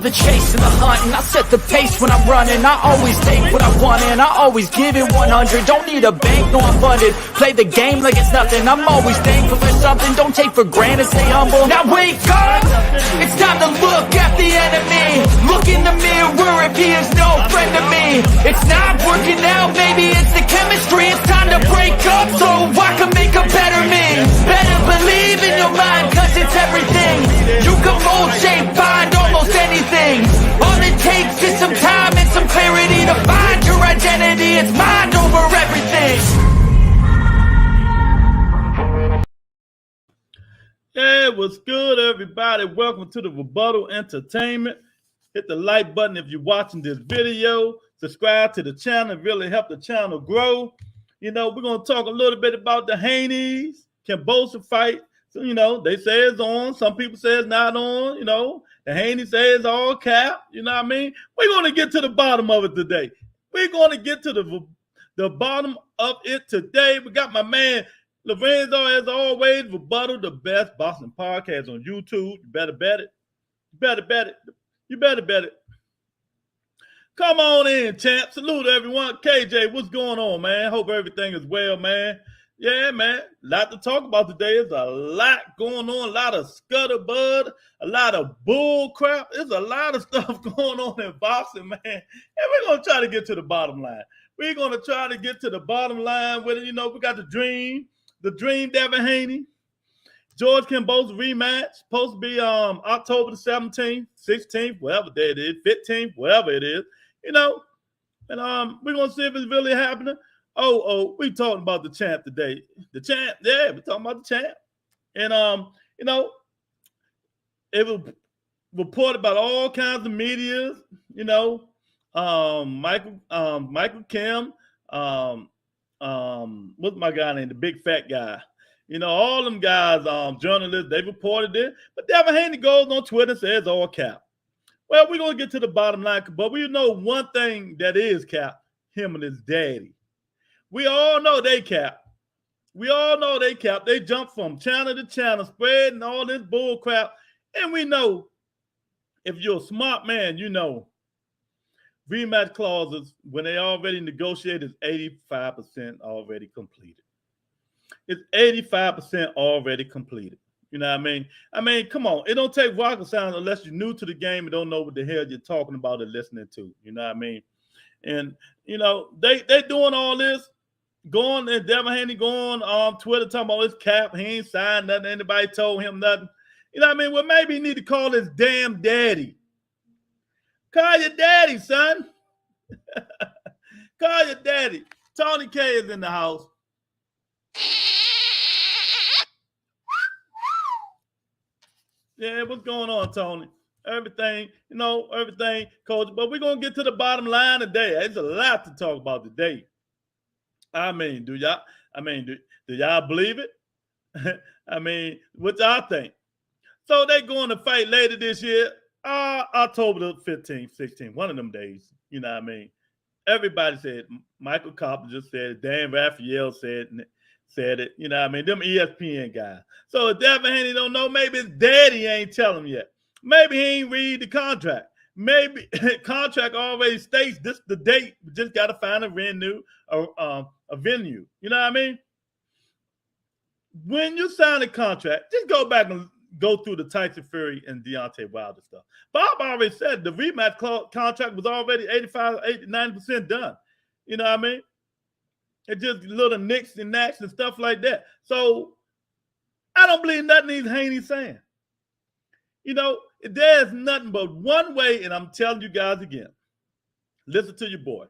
the chase and the hunt, and I set the pace when I'm running. I always take what I want and I always give it 100. Don't need a bank, no I'm funded. Play the game like it's nothing. I'm always thankful for something. Don't take for granted, stay humble. Now wake up, it's time to look at the enemy. Look in the mirror if he is no friend to me. It's not working out, maybe it's the chemistry. It's time to break up so I can make a better me. Better believe in your mind, cause it's everything. You can mold, shape, find almost anything. All it takes is some time and some clarity to find your identity. It's mind over everything. Hey, what's good, everybody? Welcome to the Rebuttal Entertainment. Hit the like button if you're watching this video. Subscribe to the channel. It really help the channel grow. You know, we're going to talk a little bit about the Haney's Kambosos fight. So, you know, they say it's on. Some people say it's not on. You know, the Haney says it's all cap. You know what I mean? We're going to get to the bottom of it today. We're going to get to the bottom of it today. We got my man Lorenzo, as always, Rebuttal, the best boxing podcast on YouTube. You better bet it. You better bet it. You better bet it. Come on in, champ. Salute everyone. KJ, what's going on, man? Hope everything is well, man. Yeah, man. A lot to talk about today. There's a lot going on, a lot of scutterbud, a lot of bull crap. There's a lot of stuff going on in boxing, man. And we're going to try to get to the bottom line. We're going to try to get to the bottom line with it. You know, we got the dream Devin Haney, George Kambosos rematch, supposed to be October the 17th, 16th, whatever day it is, 15th, whatever it is, you know. And we're going to see if it's really happening. We talking about the champ today. The champ, yeah, we're talking about the champ. And, you know, it was reported about all kinds of media, you know, Michael Kim, what's my guy named? The big fat guy. You know, all them guys, journalists, they reported it. But Devin Haney goes on Twitter and says all cap. Well, we're going to get to the bottom line, but we know one thing that is cap, him and his daddy. We all know they cap. We all know they cap. They jump from channel to channel, spreading all this bull crap. And we know, if you're a smart man, you know, rematch clauses, when they already negotiated, is 85% already completed. It's 85% already completed. You know what I mean? I mean, come on. It don't take rocket science unless you're new to the game and don't know what the hell you're talking about or listening to. You know what I mean? And, you know, they doing all this. Going and Devin Haney going on Twitter talking about his cap. He ain't signed nothing. Anybody told him nothing. You know what I mean? Well, maybe he need to call his damn daddy. Call your daddy, son. Call your daddy. Tony K is in the house. Yeah, what's going on, Tony? Everything, you know, everything, coach. But we're going to get to the bottom line today. There's a lot to talk about today. I mean, do y'all believe it? I mean, what y'all think? So they going to fight later this year, October the 15th, 16th, one of them days. You know what I mean? Everybody said, Michael Copper just said it, Dan Raphael said it, you know what I mean? Them ESPN guys. So if Devin Haney don't know, maybe his daddy ain't telling him yet. Maybe he ain't read the contract. Maybe contract already states this the date. We just got to find a venue. You know what I mean? When you sign a contract, just go back and go through the Tyson Fury and Deontay Wilder stuff. Bob already said the rematch contract was already 90% done. You know what I mean? It's just little nicks and knacks and stuff like that. So I don't believe nothing he's Haney saying. You know, there's nothing but one way, and I'm telling you guys again, listen to your boy.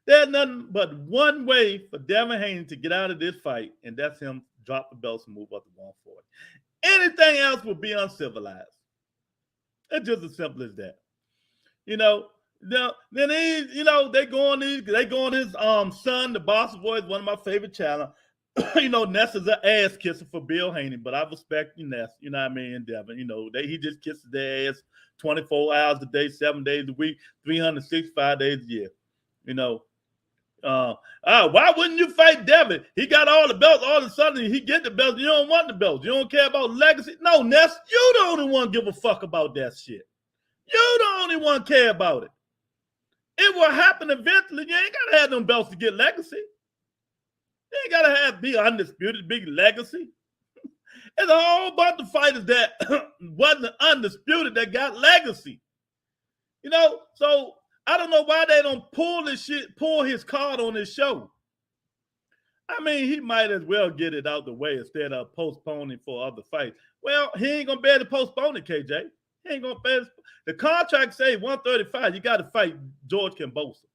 There's nothing but one way for Devin Haney to get out of this fight, and that's him drop the belts and move up to 140. Anything else would be uncivilized. It's just as simple as that. You know, then he, you know, they go on his son, the Boss Boy, is one of my favorite channels. You know, Ness is an ass kisser for Bill Haney, but I respect you, Ness. You know what I mean? And Devin, you know, he just kisses their ass 24 hours a day, 7 days a week, 365 days a year. You know, why wouldn't you fight Devin? He got all the belts. All of a sudden, he get the belts. You don't want the belts. You don't care about legacy. No, Ness, you the only one give a fuck about that shit. You the only one care about it. It will happen eventually. You ain't gotta have them belts to get legacy. You ain't gotta be undisputed, big legacy. There's a whole bunch of fighters that wasn't undisputed that got legacy. You know, so I don't know why they don't pull his card on this show. I mean, he might as well get it out the way instead of postponing for other fights. Well, he ain't gonna be able to postpone it, KJ. He ain't gonna be able to. The contract say 135. You got to fight George Kambosos.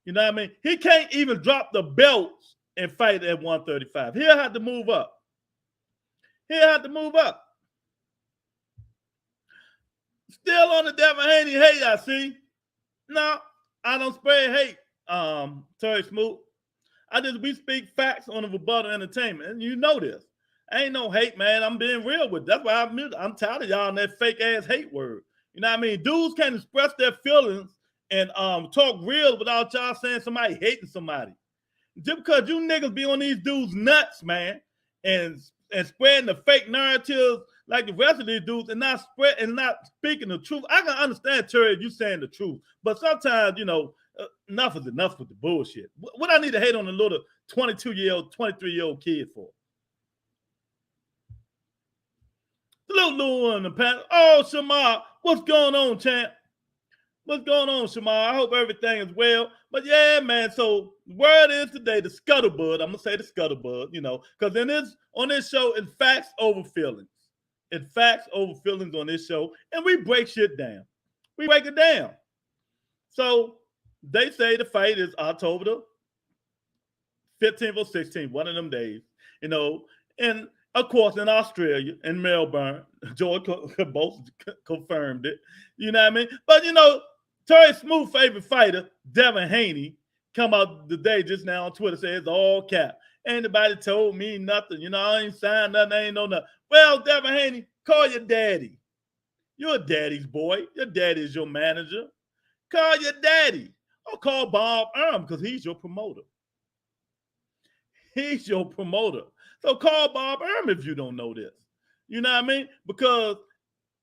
You know what I mean? He can't even drop the belts and fight at 135. He'll have to move up. Still on the Devin Haney hate, I see. No, I don't spread hate, Terry Smoot. We speak facts on the Rebuttal Entertainment, and you know this. Ain't no hate, man. I'm being real with it. That's why I'm tired of y'all on that fake ass hate word. You know what I mean? Dudes can't express their feelings and talk real without y'all saying somebody hating somebody. Just because you niggas be on these dudes nuts, man, and spreading the fake narratives like the rest of these dudes and not speaking the truth. I can understand, Terry, you saying the truth, but sometimes, you know, enough is enough with the bullshit. What I need to hate on a little 22-year-old, 23-year-old kid for? The little Lou in the panel. Oh, Shamar, what's going on, champ? What's going on, Shamar? I hope everything is well. But yeah, man, so the word is today, the scuttlebutt. I'm going to say the scuttlebutt, you know, because on this show, it's facts over feelings. It's facts over feelings on this show, and we break shit down. We break it down. So they say the fight is October the 15th or 16th, one of them days, you know, and of course, in Australia, in Melbourne, George Kambosos confirmed it. You know what I mean? But, you know, Terry Smoot's favorite fighter, Devin Haney, come out today just now on Twitter, says it's all cap. Ain't nobody told me nothing. You know, I ain't signed nothing. I ain't know nothing. Well, Devin Haney, call your daddy. You're a daddy's boy. Your daddy is your manager. Call your daddy. Or call Bob Arum because he's your promoter. He's your promoter. So call Bob Arum if you don't know this. You know what I mean? Because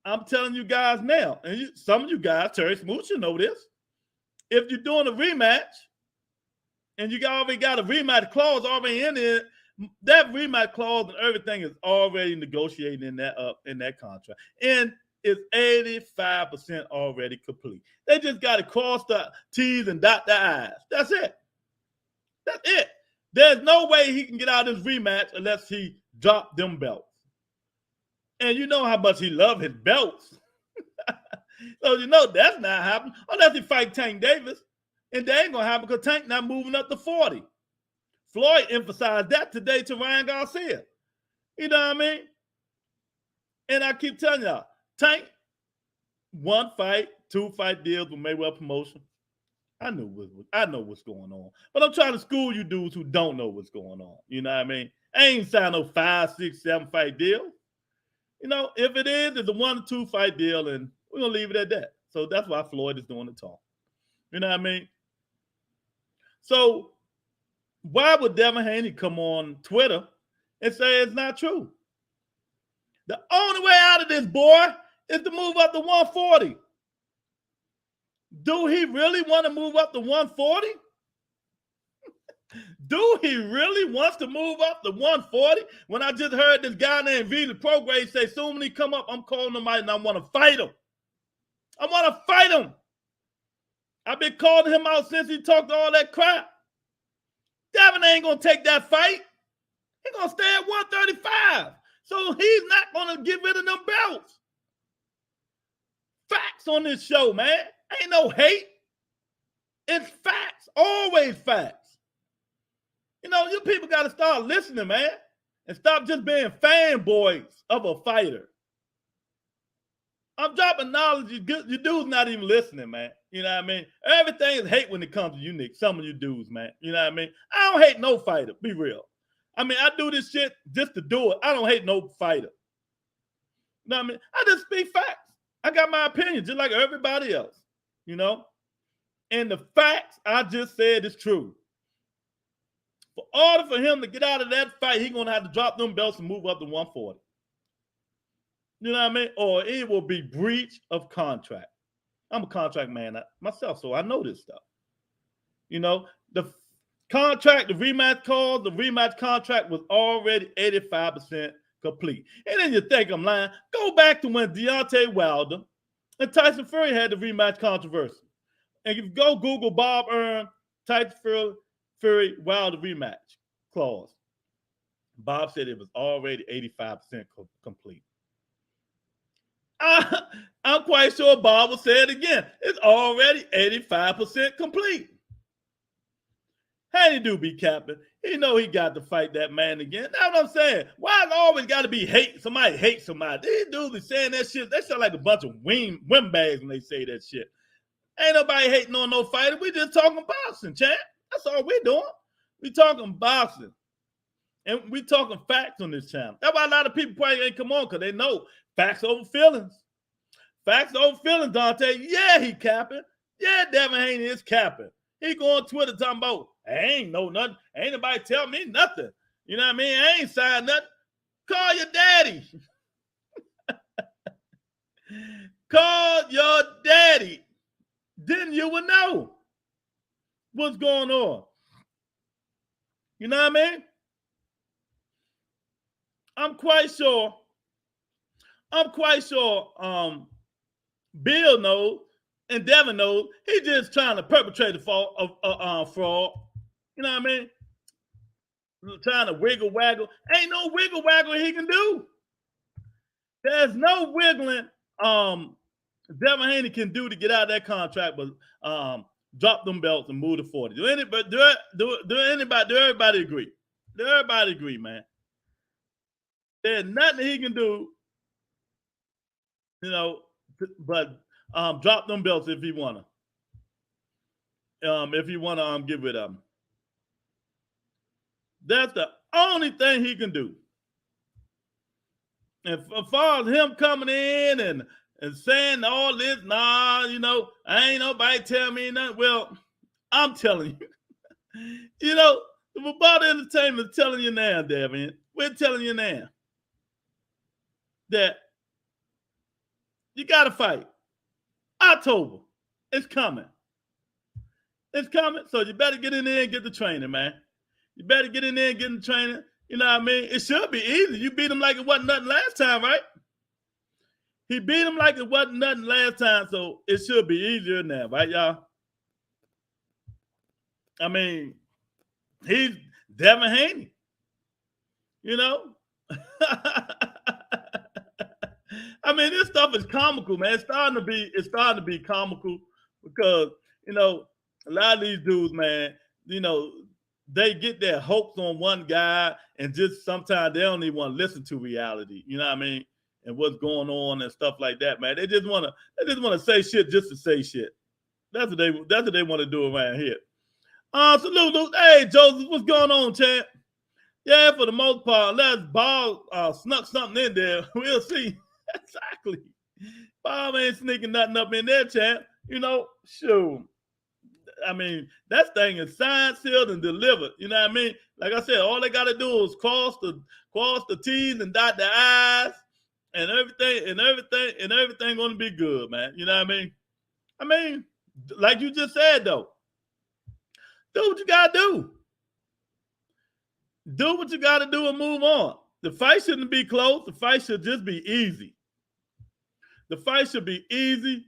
I'm telling you guys now, and some of you guys, Terry Smoot, should know this. If you're doing a rematch and you already got a rematch clause already in it, that rematch clause and everything is already negotiated in that contract. And it's 85% already complete. They just got to cross the T's and dot the I's. That's it. That's it. There's no way he can get out of this rematch unless he dropped them belts. And you know how much he loved his belts. So you know that's not happening unless he fight Tank Davis. And that ain't going to happen because Tank not moving up to 40. Floyd emphasized that today to Ryan Garcia. You know what I mean? And I keep telling y'all, Tank, 1 fight, 2 fight deals with Mayweather Promotion. I know what's going on. But I'm trying to school you dudes who don't know what's going on. You know what I mean? I ain't signed no 5, 6, 7 fight deal. You know, if it is, it's a 1 or 2 fight deal, and we're going to leave it at that. So that's why Floyd is doing the talk. You know what I mean? So why would Devin Haney come on Twitter and say it's not true? The only way out of this, boy, is to move up to 140. Do he really want to move up to 140? Do he really wants to move up to 140? When I just heard this guy named Vita Prograde say, soon when he come up, I'm calling him out and I want to fight him. I want to fight him. I've been calling him out since he talked all that crap. Devin ain't going to take that fight. He's going to stay at 135. So he's not going to get rid of them belts. Facts on this show, man. Ain't no hate. It's facts. Always facts. You know, you people got to start listening, man. And stop just being fanboys of a fighter. I'm dropping knowledge. You dudes not even listening, man. You know what I mean? Everything is hate when it comes to you, Nick. Some of you dudes, man. You know what I mean? I don't hate no fighter. Be real. I mean, I do this shit just to do it. I don't hate no fighter. You know what I mean? I just speak facts. I got my opinion just like everybody else, you know? And the facts I just said is true. For order for him to get out of that fight, he's going to have to drop them belts and move up to 140. You know what I mean? Or it will be breach of contract. I'm a contract man myself, so I know this stuff. You know, the contract, the rematch call, the rematch contract was already 85% complete. And then you think I'm lying. Go back to when Deontay Wilder and Tyson Fury had the rematch controversy. And if you go Google Bob Arum, Tyson Fury Wilder rematch clause, Bob said it was already 85% complete. I'm quite sure Bob will say it again. It's already 85% complete. Haney do be capping. He know he got to fight that man again. That's what I'm saying. Why it always got to be hate? Somebody hate somebody. These dudes be saying that shit. They sound like a bunch of windbags when they say that shit. Ain't nobody hating on no fighter. We just talking boxing, champ. That's all we doing. We talking boxing. And we talking facts on this channel. That's why a lot of people probably ain't come on, because they know facts over feelings. Facts over feelings, Dante. Yeah, he capping. Yeah, Devin Haney is capping. He go on Twitter talking about, I ain't know nothing. Ain't nobody tell me nothing. You know what I mean? I ain't signed nothing. Call your daddy. Call your daddy. Then you would know what's going on. You know what I mean? I'm quite sure Bill knows and Devin knows he's just trying to perpetrate a fraud. You know what I mean? Trying to wiggle waggle. Ain't no wiggle waggle he can do. There's no wiggling Devin Haney can do to get out of that contract, but drop them belts and move to 40. Do everybody agree? Do everybody agree, man? There's nothing he can do, you know, but drop them belts if he wanna. If you wanna get rid of them. That's the only thing he can do. And as far as him coming in and saying all this, nah, you know, ain't nobody tell me nothing. Well, I'm telling you. You know, the Barbado Entertainment is telling you now, Devin. We're telling you now that you got to fight. October. It's coming. It's coming. So you better get in there and get the training, man. You better get in there and get in the training. You know what I mean? It should be easy. You beat him like it wasn't nothing last time, right? He beat him like it wasn't nothing last time, so it should be easier now, right, y'all? I mean, he's Devin Haney. You know? I mean, this stuff is comical, man. It's starting to be comical because, you know, a lot of these dudes, man, you know, they get their hopes on one guy and just sometimes they don't even want to listen to reality. You know what I mean? And what's going on and stuff like that, man. They just want to say shit just to say shit. That's what they want to do around here. Salute. Hey, Joseph, what's going on, champ? Yeah, for the most part, unless Bob snuck something in there, we'll see. Exactly. Bob ain't sneaking nothing up in there, champ. You know, sure. I mean, that thing is signed, sealed, and delivered. You know what I mean? Like I said, all they got to do is cross the T's and dot the I's, and everything going to be good, man. You know what I mean? I mean, like you just said, though, do what you got to do. Do what you got to do and move on. The fight shouldn't be close. The fight should just be easy. The fight should be easy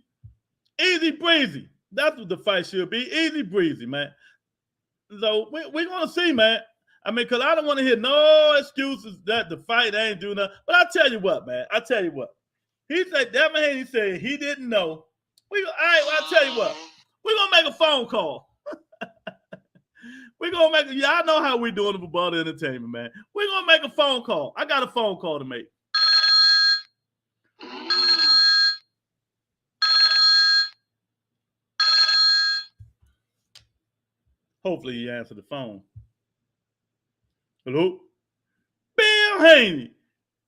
breezy. That's what the fight should be. Easy breezy, man. So we're going to see, man. I mean, because I don't want to hear no excuses that the fight ain't doing nothing. But I tell you what, man. He said, Devin Haney said he didn't know. All right, well, I tell you what. We're going to make a phone call. We're going to make y'all know how we doing the Barbado Entertainment, man. We're going to make a phone call. I got a phone call to make. Hopefully he answered the phone. Hello? Bill Haney.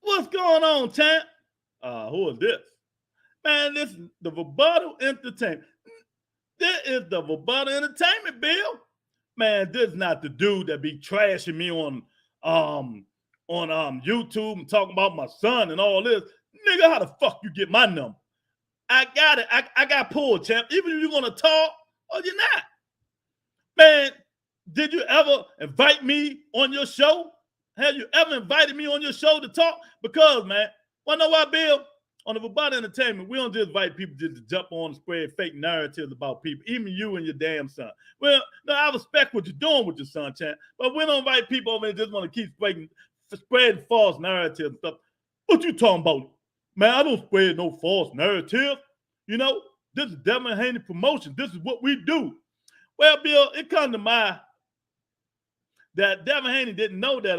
What's going on, champ? Who is this? Man, this is the Barbado Entertainment. This is the Barbado Entertainment, Bill. Man, this is not the dude that be trashing me on YouTube and talking about my son and all this. Nigga, how the fuck you get my number? I got it. I got pulled, champ. Even if you're going to talk or you're not. Man, did you ever invite me on your show? Have you ever invited me on your show to talk? Because, man, want to know why, Bill? On the Rebuttal Entertainment, we don't just invite people just to jump on and spread fake narratives about people, even you and your damn son. Well, no, I respect what you're doing with your son, champ, but we don't invite people over and just want to keep spreading false narratives and stuff. What you talking about? Man, I don't spread no false narrative. You know, this is Devin Haney promotion. This is what we do. Well, Bill, it come to mind that Devin Haney didn't know that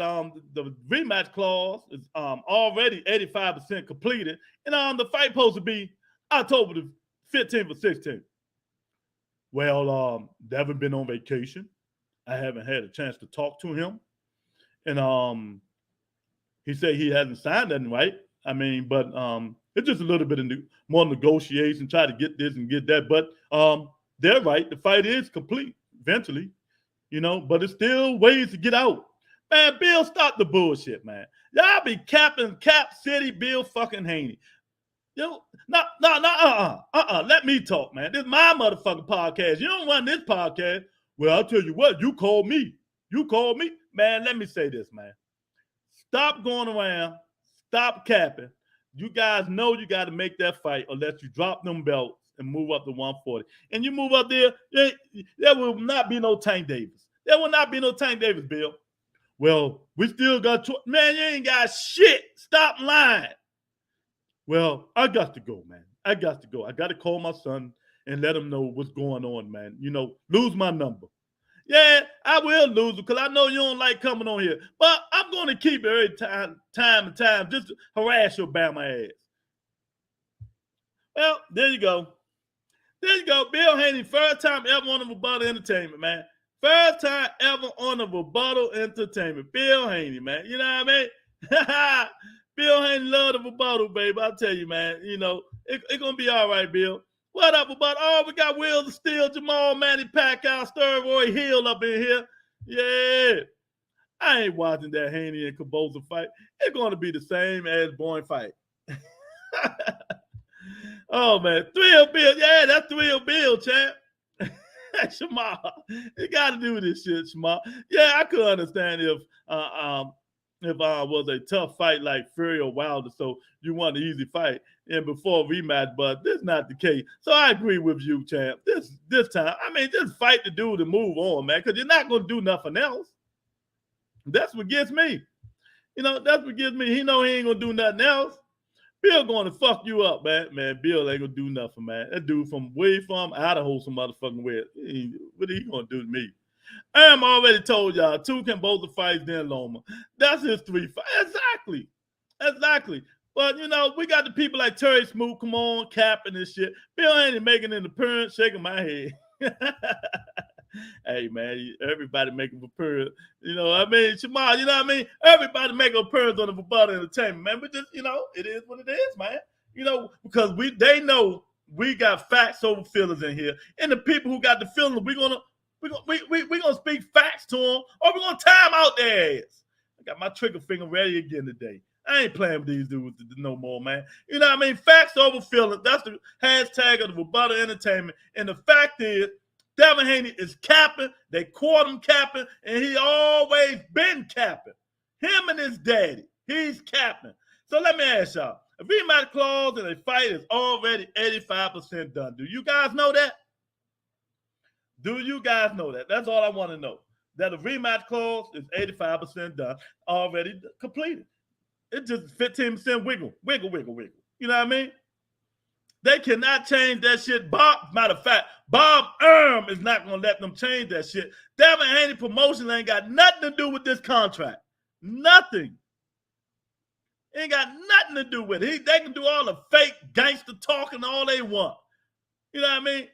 the rematch clause is already 85% completed, and the fight supposed to be October the 15th or 16th. Well, Devin been on vacation. I haven't had a chance to talk to him, and he said he hasn't signed nothing, right? I mean, but it's just a little bit of more negotiation, try to get this and get that. But they're right. The fight is complete eventually, you know, but it's still ways to get out. Man, Bill, stop the bullshit, man. Y'all be capping Cap City Bill fucking Haney. You know, let me talk, man. This is my motherfucking podcast. You don't run this podcast. Well, I'll tell you what, you called me. You called me. Man, let me say this, man. Stop going around. Stop capping. You guys know you got to make that fight unless you drop them belts and move up to 140. And you move up there, there will not be no Tank Davis. There will not be no Tank Davis, Bill. Well, we still got man, you ain't got shit. Stop lying. Well, I got to go, man. I got to go. I got to call my son and let him know what's going on, man. You know, lose my number. Yeah, I will lose it because I know you don't like coming on here. But I'm going to keep it every time and time just to harass your Bama ass. Well, there you go. There you go. Bill Haney, first time ever on the Rebuttal Entertainment, man. First time ever on the Rebuttal Entertainment. Bill Haney, man. You know what I mean? Bill Haney love the rebuttal, baby. I tell you, man. You know, it's going to be all right, Bill. What up, about? Oh, we got Wheels of Steel, Jamal, Manny Pacquiao, Roy Hill up in here. Yeah. I ain't watching that Haney and Kambosos fight. It's going to be the same as Boyne fight. Oh, man. Thrill Bill. Yeah, that's Thrill Bill, champ. Shema, you got to do this shit, Shema. Yeah, I could understand if was a tough fight like Fury or Wilder, so you want an easy fight and before rematch, but this is not the case. So I agree with you, champ. This time, I mean, just fight the dude and move on, man, because you're not going to do nothing else. That's what gets me. You know, that's what gets me. He know he ain't going to do nothing else. Bill going to fuck you up, man. Man, Bill ain't going to do nothing, man. That dude from Idaho, some motherfucking way. What are he going to do to me? I am already told y'all, 2 Kambosos fights, then Loma. That's his 3 fights. Exactly. But, you know, we got the people like Terry Smoot, come on, capping and shit. Bill ain't making an appearance, shaking my head. Hey, man, everybody making an appearance. You know what I mean? Shema, you know what I mean? Everybody making an appearance on the Rebuttal Entertainment, man. But just, you know, it is what it is, man. You know, because they know we got facts over feelings in here. And the people who got the feelings, we're gonna speak facts to them, or we're gonna time out their ass. I got my trigger finger ready again today. I ain't playing with these dudes no more, man. You know what I mean? Facts over feelings. That's the hashtag of the Rebuttal Entertainment. And the fact is, Devin Haney is capping. They caught him capping, and he always been capping. Him and his daddy, he's capping. So let me ask y'all, a rematch clause in a fight is already 85% done. Do you guys know that? Do you guys know that? That's all I want to know. That a rematch clause is 85% done, already completed. It's just 15% wiggle. You know what I mean? They cannot change that shit. Matter of fact, Bob Erm is not going to let them change that shit. Devin Haney promotion ain't got nothing to do with this contract. Nothing. Ain't got nothing to do with it. They can do all the fake gangster talking all they want. You know what I mean?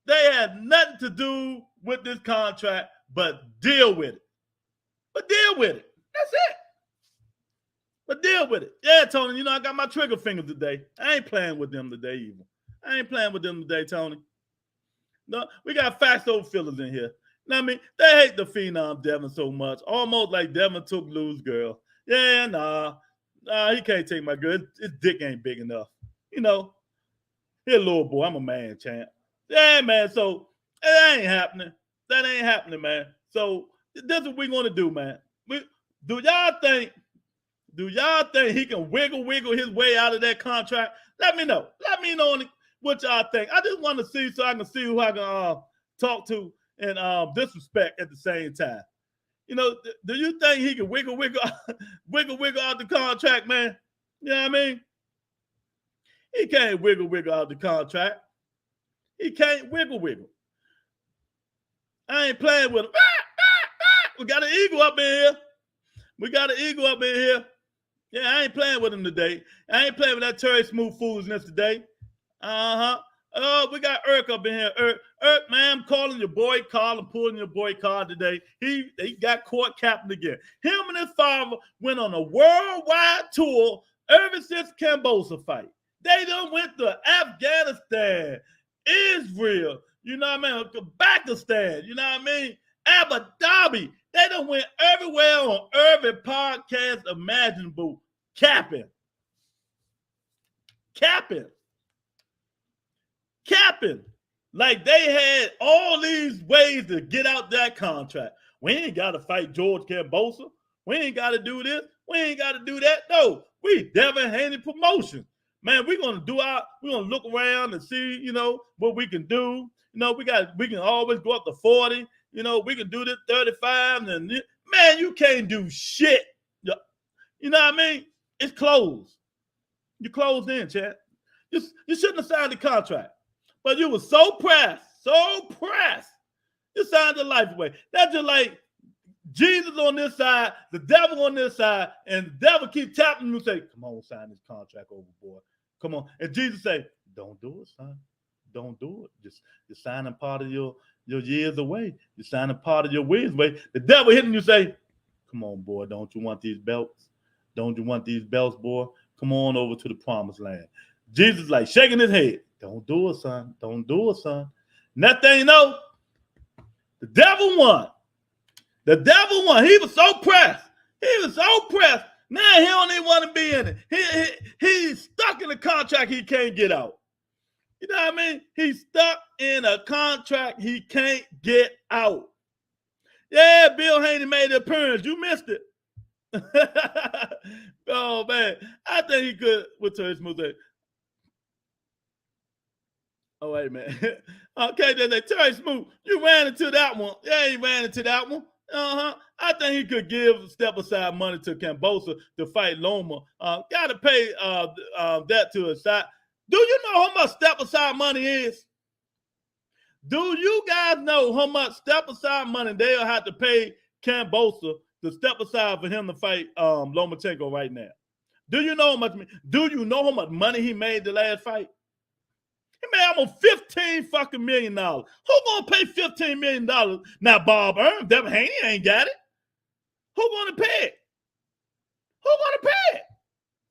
They had nothing to do with this contract, but deal with it. That's it. But deal with it. Yeah, Tony, you know, I got my trigger fingers today. I ain't playing with them today either. Tony. No, we got facts over feelings in here. You know what I mean? They hate the phenom Devin so much. Almost like Devin took Lou's girl. Yeah, nah, he can't take my girl. His dick ain't big enough. You know, Here, little boy, I'm a man, champ. Yeah, man. So it ain't happening. That ain't happening, man. So this is what we're gonna do, man. Do y'all think he can wiggle his way out of that contract? Let me know. Let me know what y'all think. I just want to see so I can see who I can talk to and disrespect at the same time. You know, do you think he can wiggle out the contract, man? You know what I mean? He can't wiggle out the contract. He can't wiggle. I ain't playing with him. We got an eagle up in here. Yeah, I ain't playing with him today. I ain't playing with that Terry Smooth foolishness today. Oh, we got Irk up in here. Irk, man, I'm calling your boy Carl. I'm pulling your boy Carl today. He got caught capping again. Him and his father went on a worldwide tour ever since Kambosos fight. They done went to Afghanistan, Israel, you know what I mean? Pakistan, you know what I mean? Abu Dhabi. They done went everywhere on every podcast imaginable. Capping. Like they had all these ways to get out that contract. We ain't got to fight George Kambosos. We ain't got to do this. We ain't got to do that. No, we Devin Haney promotion. Man, we're gonna look around and see, you know, what we can do. You know, we can always go up to 40. You know, we can do this 35. And man, you can't do shit. You know what I mean? It's closed. You closed in, chat. You shouldn't have signed the contract. But you were so pressed. You signed the life away. That's just like Jesus on this side, the devil on this side, and the devil keep tapping you and say, come on, sign this contract over, boy. Come on. And Jesus say, don't do it, son. Don't do it. You're signing part of your years away. You're signing part of your ways away. The devil hitting you say, come on, boy, don't you want these belts? Don't you want these belts, boy? Come on over to the promised land. Jesus like shaking his head. Don't do it, son. Don't do it, son. Next thing you know, the devil won. He was so pressed. Now he don't even want to be in it. He's stuck in a contract he can't get out. You know what I mean? He's stuck in a contract he can't get out. Yeah, Bill Haney made an appearance. You missed it. Oh, man. I think he could with Terry Smooth. Oh, wait, man. Okay, then Terry Smooth, you ran into that one. Yeah, he ran into that one. I think he could give step-aside money to Kambosos to fight Loma. Got to pay that to his side. Do you know how much step-aside money is? Do you guys know how much step-aside money they'll have to pay Kambosos to step aside for him to fight Lomachenko right now? Do you know how much money he made the last fight? He made almost $15 million. Who gonna pay $15 million? Now Bob Earn, Devin Haney ain't got it. Who gonna pay it?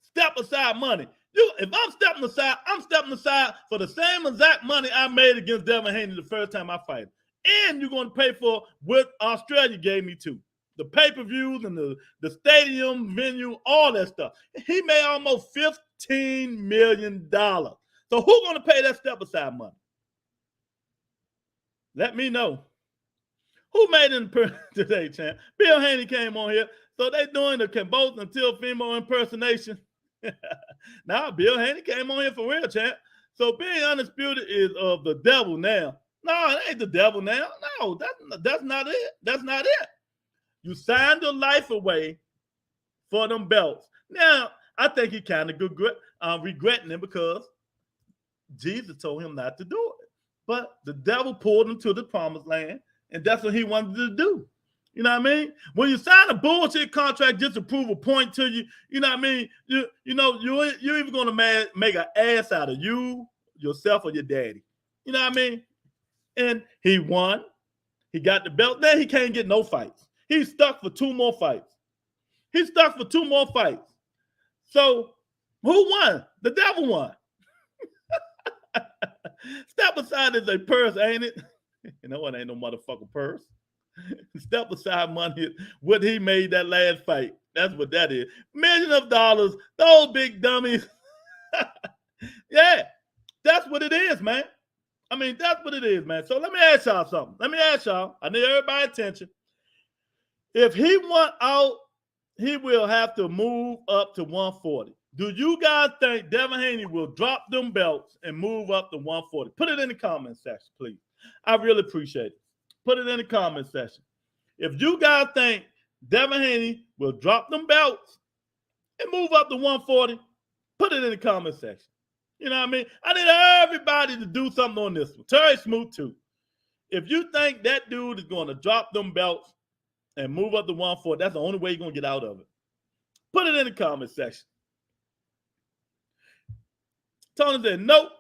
Step aside money. If I'm stepping aside for the same exact money I made against Devin Haney the first time I fight. And you're going to pay for what Australia gave me too. The pay-per-views and the stadium venue, all that stuff. He made almost $15 million. So who's going to pay that step-aside money? Let me know. Who made it today, champ? Bill Haney came on here. So they doing the Kambosos until female impersonation. Now, Bill Haney came on here for real, champ. So being undisputed is of the devil now. No, it ain't the devil now. No, that's not it. That's not it. You signed your life away for them belts. Now, I think he kind of regretting it because Jesus told him not to do it. But the devil pulled him to the promised land, and that's what he wanted to do. You know what I mean? When you sign a bullshit contract just to prove a point to you, you know what I mean? You're even going to make an ass out of you, yourself, or your daddy. You know what I mean? And he won. He got the belt. Then he can't get no fights. He's stuck for 2 more fights. So who won? The devil won. Step aside is a purse, ain't it? You know what? Ain't no motherfucking purse. Step aside money, what he made that last fight. That's what that is. Millions of dollars, those big dummies. Yeah. That's what it is, man. I mean, that's what it is, man. So let me ask y'all something. Let me ask y'all. I need everybody's attention. If he want out, he will have to move up to 140. Do you guys think Devin Haney will drop them belts and move up to 140? Put it in the comment section, please. I really appreciate it. Put it in the comment section. If you guys think Devin Haney will drop them belts and move up to 140, put it in the comment section. You know what I mean? I need everybody to do something on this one. Terry Smoot, too. If you think that dude is going to drop them belts and move up to 140, that's the only way you're going to get out of it. Put it in the comment section. Tony said, nope.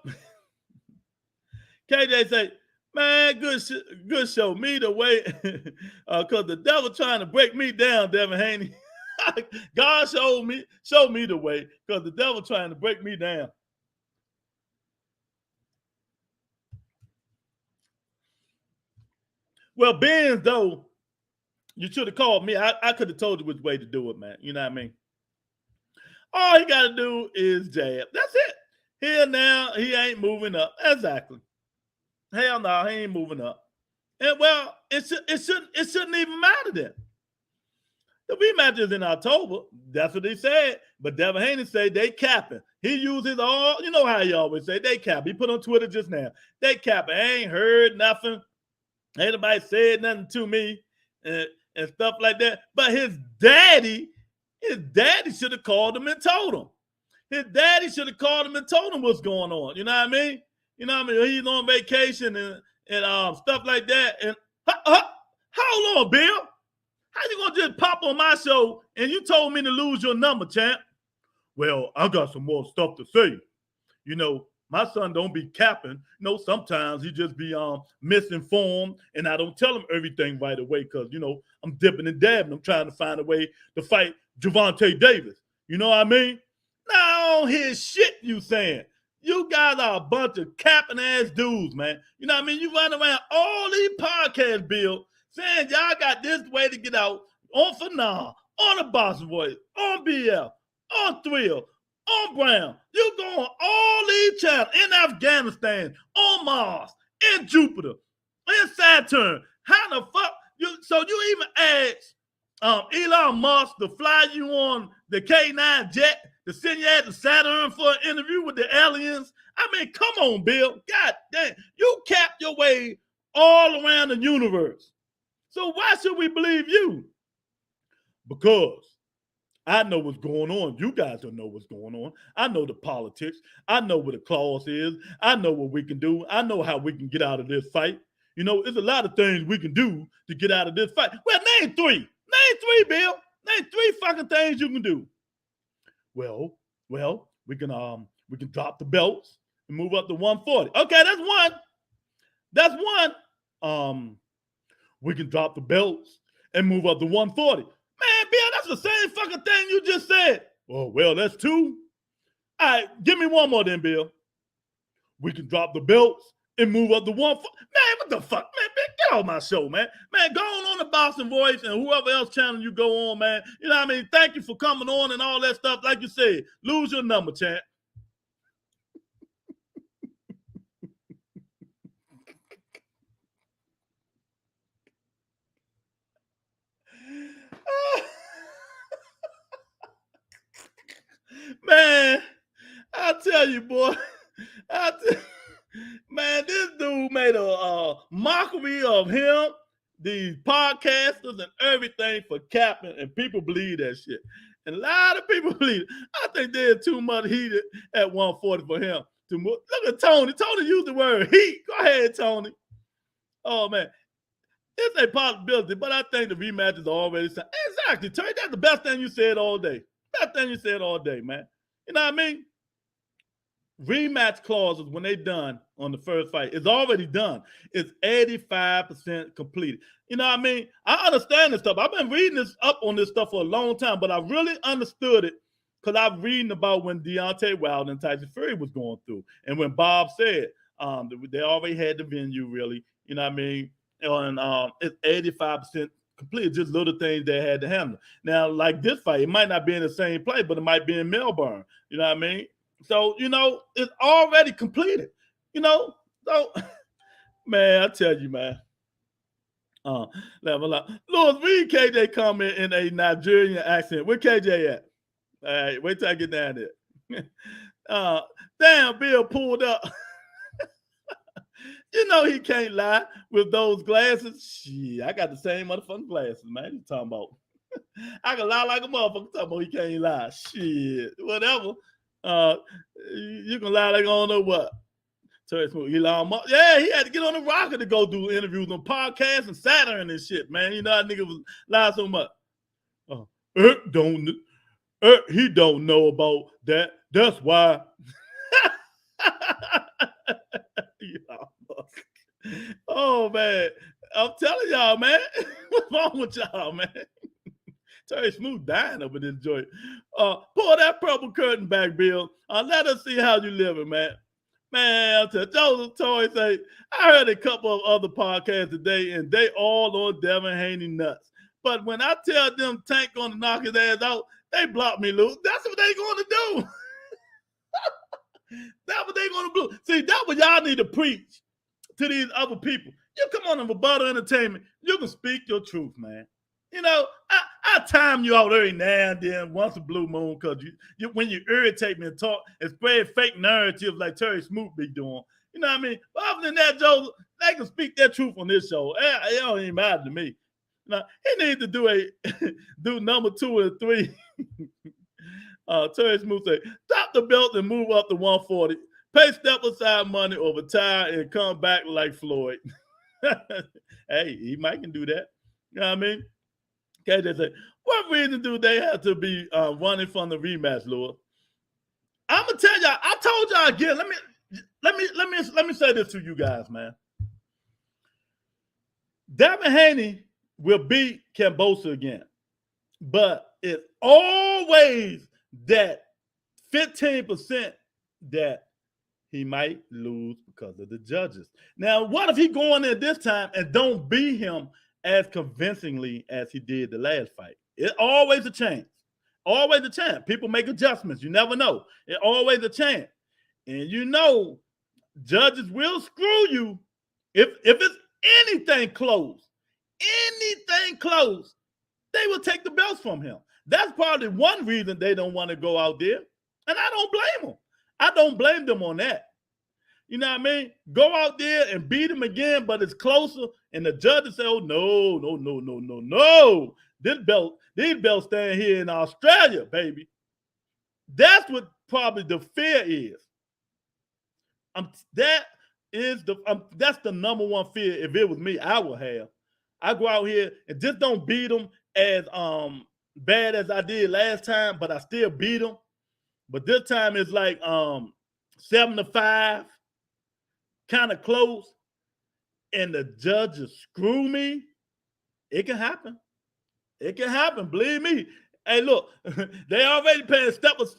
KJ said, man, good show. Me the way, because the devil trying to break me down, Devin Haney. God show me the way, because the devil trying to break me down. Well, Benz, though, you should have called me. I could have told you which way to do it, man. You know what I mean? All he got to do is jab. That's it. Here now, he ain't moving up. Exactly. Hell no, he ain't moving up. And well, it shouldn't even matter then. The rematch is in October. That's what he said. But Devin Haney said they capping. He uses all, you know how he always say, they cap. He put on Twitter just now. They capping. I ain't heard nothing. Ain't nobody said nothing to me and stuff like that. But his daddy should have called him and told him. His daddy should have called him and told him what's going on. You know what I mean? You know what I mean? He's on vacation and stuff like that. And hold on, Bill. How you gonna just pop on my show and you told me to lose your number, champ? Well, I got some more stuff to say. You know, my son don't be capping. You know, sometimes he just be misinformed, and I don't tell him everything right away because, you know, I'm dipping and dabbing. I'm trying to find a way to fight Gervonta Davis. You know what I mean? Now, I don't hear shit you saying. You guys are a bunch of capping ass dudes, man. You know what I mean? You run around all these podcasts, Bill, saying y'all got this way to get out on Phenom, on the Boston Voice, on BL, on Thrill, on Brown. You go on all these channels in Afghanistan, on Mars, in Jupiter, in Saturn. How the fuck? So you even asked Elon Musk to fly you on the K9 jet to send you at the Saturn for an interview with the aliens? I mean, come on, Bill. God damn. You capped your way all around the universe. So why should we believe you? Because I know what's going on. You guys don't know what's going on. I know the politics. I know what the clause is. I know what we can do. I know how we can get out of this fight. You know, there's a lot of things we can do to get out of this fight. Well, name three. Name three, Bill. Name three fucking things you can do. Well, we can drop the belts and move up to 140. Okay, that's one. That's one. We can drop the belts and move up to 140. Man, Bill, that's the same fucking thing you just said. Oh, well, that's two. All right, give me one more then, Bill. We can drop the belts and move up to 140. Man, what the fuck? Man, get off my show, man. Man, go on the Boston Voice and whoever else channel you go on, man. You know what I mean? Thank you for coming on and all that stuff. Like you said, lose your number, champ. Man, I tell you, boy. Man, this dude made a mockery of him, these podcasters, and everything for capping, and people believe that shit. And a lot of people believe it. I think they're too much heated at 140 for him. Look at Tony. Tony used the word heat. Go ahead, Tony. Oh, man. It's a possibility, but I think the rematch is already set. Exactly, Tony. That's the best thing you said all day. Best thing you said all day, man. You know what I mean? Rematch clauses, when they done on the first fight, it's already done. It's 85% completed. You know what I mean? I understand this stuff. I've been reading this up on this stuff for a long time, but I really understood it because I'm reading about when Deontay Wilder and Tyson Fury was going through. And when Bob said they already had the venue, really. You know what I mean? And it's 85% complete, just little things they had to handle. Now, like this fight, it might not be in the same place, but it might be in Melbourne. You know what I mean? So, you know, it's already completed. You know, so man, I tell you, man. Level up. Louis, read KJ comment in a Nigerian accent. Where KJ at? All right, wait till I get down there. Damn, Bill pulled up. You know he can't lie with those glasses. Shit, I got the same motherfucking glasses, man. You talking about? I can lie like a motherfucker. Talking about he can't lie. Shit, whatever. You can lie like I don't know what. Elon Musk. Yeah, he had to get on the rocket to go do interviews on podcasts and Saturn and shit, man. You know that nigga was lying so much. He don't know about that. That's why. Oh man, I'm telling y'all, man. What's wrong with y'all, man? Terry Smooth dying over this joint. Pull that purple curtain back, Bill. Let us see how you living, man. Man, I'll tell Joseph Torrey say, I heard a couple of other podcasts today, and they all on Devin Haney nuts. But when I tell them Tank gonna knock his ass out, they block me loose. That's what they gonna do. That's what they gonna do. See, that's what y'all need to preach to these other people. You come on Rebuttal Entertainment, you can speak your truth, man. You know, I time you out every now and then, once a blue moon, because you when you irritate me and talk and spread fake narratives like Terry Smoot be doing. You know what I mean? But other than that, Joe, they can speak their truth on this show. It don't even matter to me. Now, he needs to do number 2 and 3. Terry Smoot say, stop the belt and move up to 140. Pay step aside money or retire and come back like Floyd. Hey, he might can do that. You know what I mean? Okay, they say, what reason do they have to be running from the rematch, Lord? I'm gonna tell y'all. I told y'all again. Let me say this to you guys, man. Devin Haney will beat Kambosos again, but it's always that 15% that he might lose because of the judges. Now, what if he go in there this time and don't beat him as convincingly as he did the last fight? It's always a chance. Always a chance. People make adjustments. You never know. It's always a chance. And you know, judges will screw you if it's anything close. Anything close, they will take the belts from him. That's probably one reason they don't want to go out there. And I don't blame them. I don't blame them on that. You know what I mean? Go out there and beat him again, but it's closer. And the judges say, oh, no. These belts stand here in Australia, baby. That's what probably the fear is. That's the number one fear. If it was me, I would have. I go out here and just don't beat them as bad as I did last time, but I still beat them. But this time it's like 7-5, kind of close, and the judges screw me. It can happen. It can happen. Believe me. Hey, look, they already paying the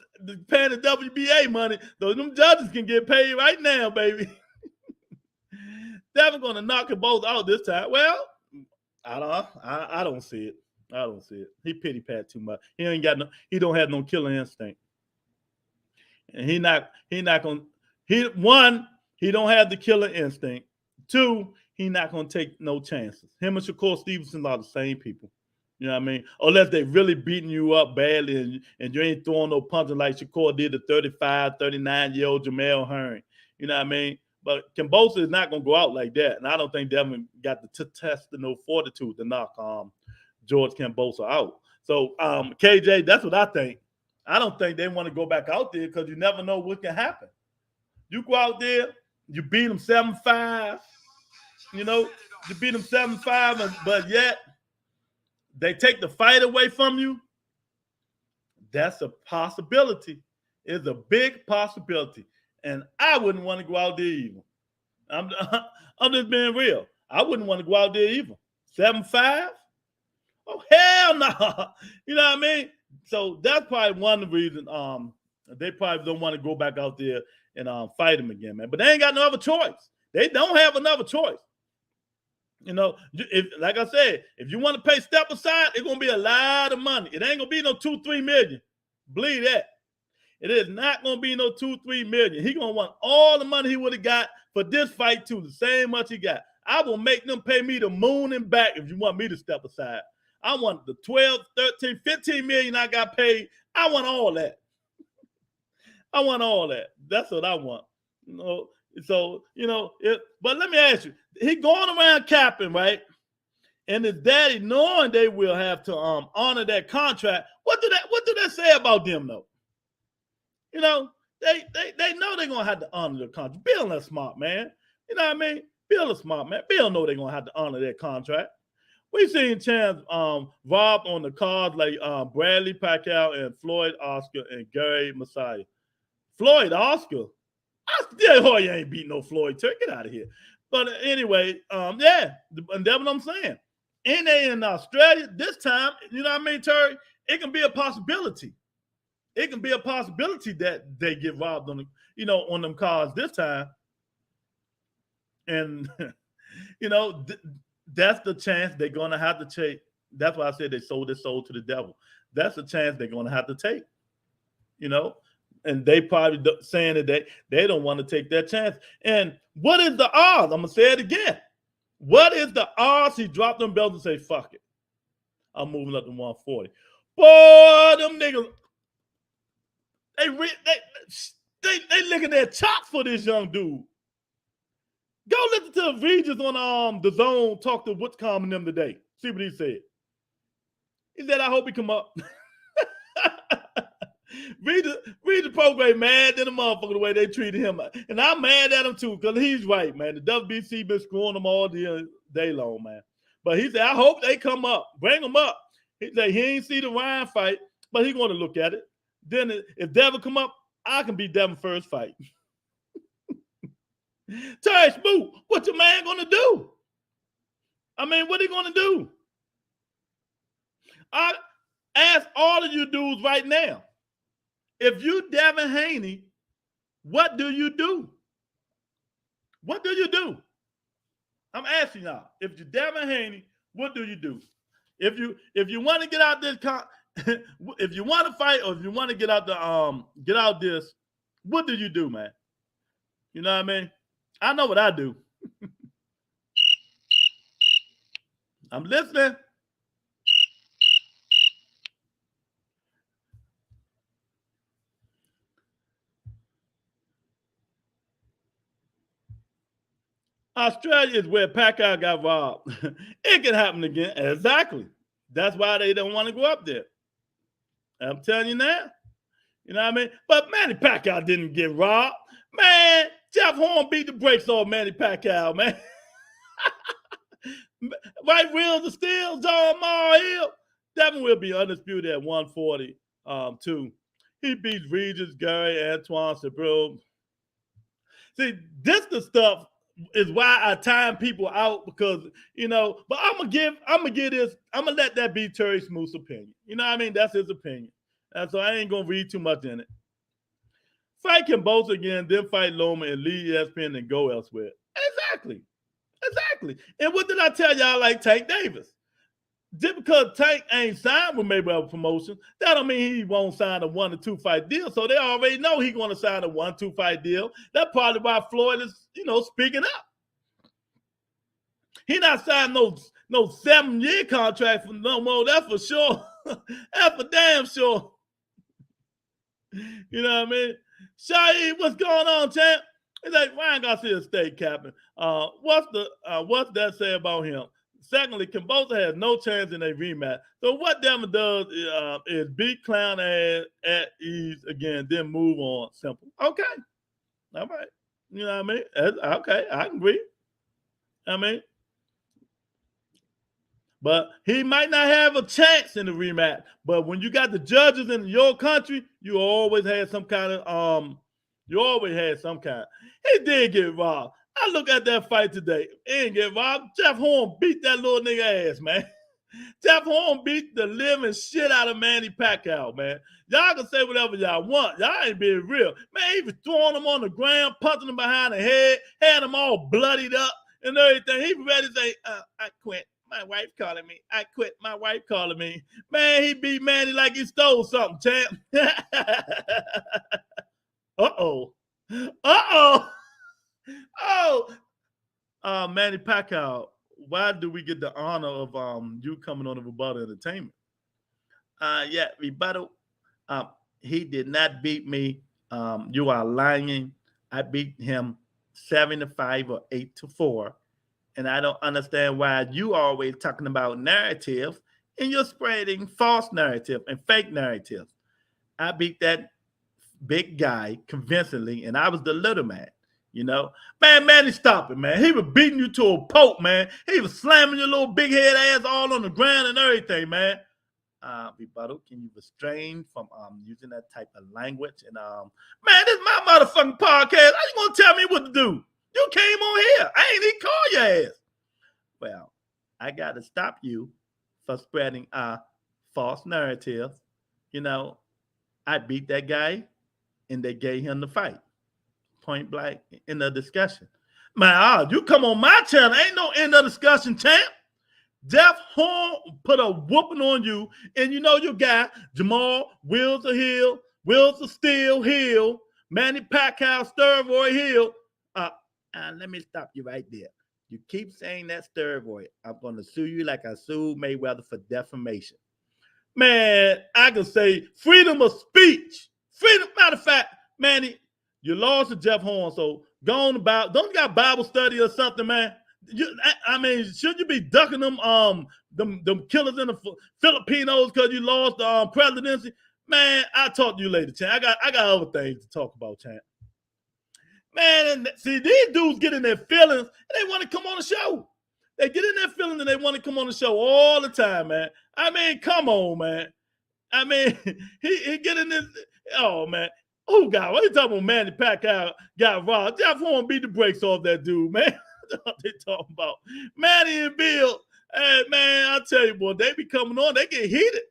WBA money. So them judges can get paid right now, baby. Devin gonna knock them both out this time. Well, I don't see it. I don't see it. He pity pat too much. He don't have no killer instinct. And he don't have the killer instinct. 2, he not gonna take no chances. Him and Shakur Stevenson are the same people. You know what I mean? Unless they really beating you up badly and you ain't throwing no punches like Shakur did to 35, 39-year-old Jamel Hearn. You know what I mean? But Kambosos is not going to go out like that. And I don't think Devin got the intestinal fortitude to knock George Kambosos out. So, KJ, that's what I think. I don't think they want to go back out there because you never know what can happen. You go out there, you beat them 7-5. You know, you beat them 7-5, but yet they take the fight away from you. That's a possibility. It's a big possibility. And I wouldn't want to go out there either. I'm just being real. I wouldn't want to go out there either. 7-5? Oh, hell no. You know what I mean? So that's probably one of the reasons they probably don't want to go back out there and fight him again, man. But they ain't got no other choice. They don't have another choice. You know, like I said, if you want to pay step aside, it's going to be a lot of money. It ain't going to be no $2-3 million. Believe that. It is not going to be no 2-3 million. He going to want all the money he would have got for this fight too, the same much he got. I will make them pay me the moon and back if you want me to step aside. I want the 12, 13, 15 million I got paid. I want all that. I want all that. That's what I want. You know, so, you know, but let me ask you, he going around capping, right? And his daddy knowing they will have to honor that contract. What do that say about them though? You know, they know they're gonna have to honor the contract. Bill is smart, man. You know what I mean? Bill is smart, man. Bill know they're gonna have to honor that contract. We seen Chance robbed on the cards like Bradley Pacquiao and Floyd Oscar and Gary Messiah. Floyd Oscar? I still you ain't beat no Floyd Turk. Get out of here. But anyway, yeah, and that's what I'm saying. In Australia, this time, you know what I mean, Terry? It can be a possibility. It can be a possibility that they get robbed on, on them cars this time. And, that's the chance they're going to have to take. That's why I said they sold their soul to the devil. That's the chance they're going to have to take, and they probably saying that they don't want to take that chance. And what is the odds? I'm going to say it again. What is the odds he dropped them belts and say, fuck it, I'm moving up to 140? Boy, them niggas, they looking at chops for this young dude. Go listen to Regis on the Zone talk to Whitcomb and them today. See what he said. He said, I hope he come up. Read the program, mad at the motherfucker the way they treated him. And I'm mad at him too, because he's right, man. The WBC been screwing them all day long, man. But he said, I hope they come up. Bring them up. He said he ain't see the Ryan fight, but he going to look at it. Then if Devin come up, I can be Devin's first fight. Terry Smoot, what your man going to do? I mean, what he going to do? I ask all of you dudes right now. If you Devin Haney, what do you do? What do you do? I'm asking y'all. If you're Devin Haney, what do you do? If you want to get out this, if you want to fight, or if you want to get out this, what do you do, man? You know what I mean? I know what I do. I'm listening. Australia is where Pacquiao got robbed. It can happen again. Exactly. That's why they don't want to go up there. I'm telling you now. You know what I mean? But Manny Pacquiao didn't get robbed. Man, Jeff Horn beat the brakes off Manny Pacquiao, man. Right wheels of steel, John Mar Hill. Devin will be undisputed at 142. He beat Regis, Gary, Antoine, Sabril. See, this the stuff is why I time people out, because, but I'm gonna let that be Terry Smoot's opinion. You know what I mean? That's his opinion. And so I ain't gonna read too much in it. Fight Kambosos again, then fight Loma and leave ESPN and go elsewhere. Exactly. And what did I tell y'all like Tank Davis? Just because Tank ain't signed with Mayweather Promotions, that don't mean he won't sign a 1 or 2 fight deal. So they already know he's going to sign a 1-2 fight deal. That's probably why Floyd is, speaking up. He not signed no 7-year contract for no more. That's for sure. That's for damn sure. You know what I mean? Shaheed, what's going on, champ? He's like, Ryan Garcia state captain. What's that say about him? Secondly, Kambosos has no chance in a rematch. So what Devin does is beat Clown ass at ease again, then move on. Simple. Okay. All right. You know what I mean? Okay, I can agree. But he might not have a chance in the rematch. But when you got the judges in your country, you always had some kind of He did get robbed. I look at that fight today. He didn't get robbed. Jeff Horn beat that little nigga ass, man. Jeff Horn beat the living shit out of Manny Pacquiao, man. Y'all can say whatever y'all want. Y'all ain't being real. Man, he was throwing him on the ground, punching him behind the head, had him all bloodied up and everything. He was ready to say, I quit. My wife calling me. I quit. My wife calling me. Man, he beat Manny like he stole something, champ. Uh-oh. Uh-oh. Oh. Manny Pacquiao, why do we get the honor of you coming on the Rebuttal Entertainment? Yeah, Rebuttal. He did not beat me. You are lying. I beat him 7-5 or 8-4. And I don't understand why you always talking about narrative and you're spreading false narrative and fake narratives. I beat that big guy convincingly, and I was the little man. You know, man, stop it, man. He was beating you to a pulp, man. He was slamming your little big head ass all on the ground and everything, man. Rebuttal, can you restrain from using that type of language? And man, this is my motherfucking podcast. How you gonna tell me what to do? You came on here. I ain't even call your ass. Well, I got to stop you for spreading false narratives. You know, I beat that guy, and they gave him the fight, point blank in the discussion. Man, you come on my channel, ain't no end of discussion, champ. Jeff Horn put a whooping on you, and you know you got Jamal Wheels of Hill, Wheels of Steel Hill, Manny Pacquiao, Steroid Hill. Let me stop you right there. You keep saying that steroid, I'm going to sue you like I sued Mayweather for defamation. Man, I can say freedom of speech. Freedom. Matter of fact, Manny, you lost to Jeff Horn, so go on about. Don't you got Bible study or something, man? I mean, should you be ducking them killers in the Filipinos because you lost the presidency? Man, I'll talk to you later, champ. I got other things to talk about, champ. Man, and see, these dudes get in their feelings and they want to come on the show. They get in their feelings and they want to come on the show all the time, man. I mean, come on, man. I mean, he get in this. Oh, man. Oh, God. What are you talking about? Manny Pacquiao got robbed. Jeff Horn beat the brakes off that dude, man. What they talking about? Manny and Bill. Hey, man, I tell you, boy, they be coming on. They get heated.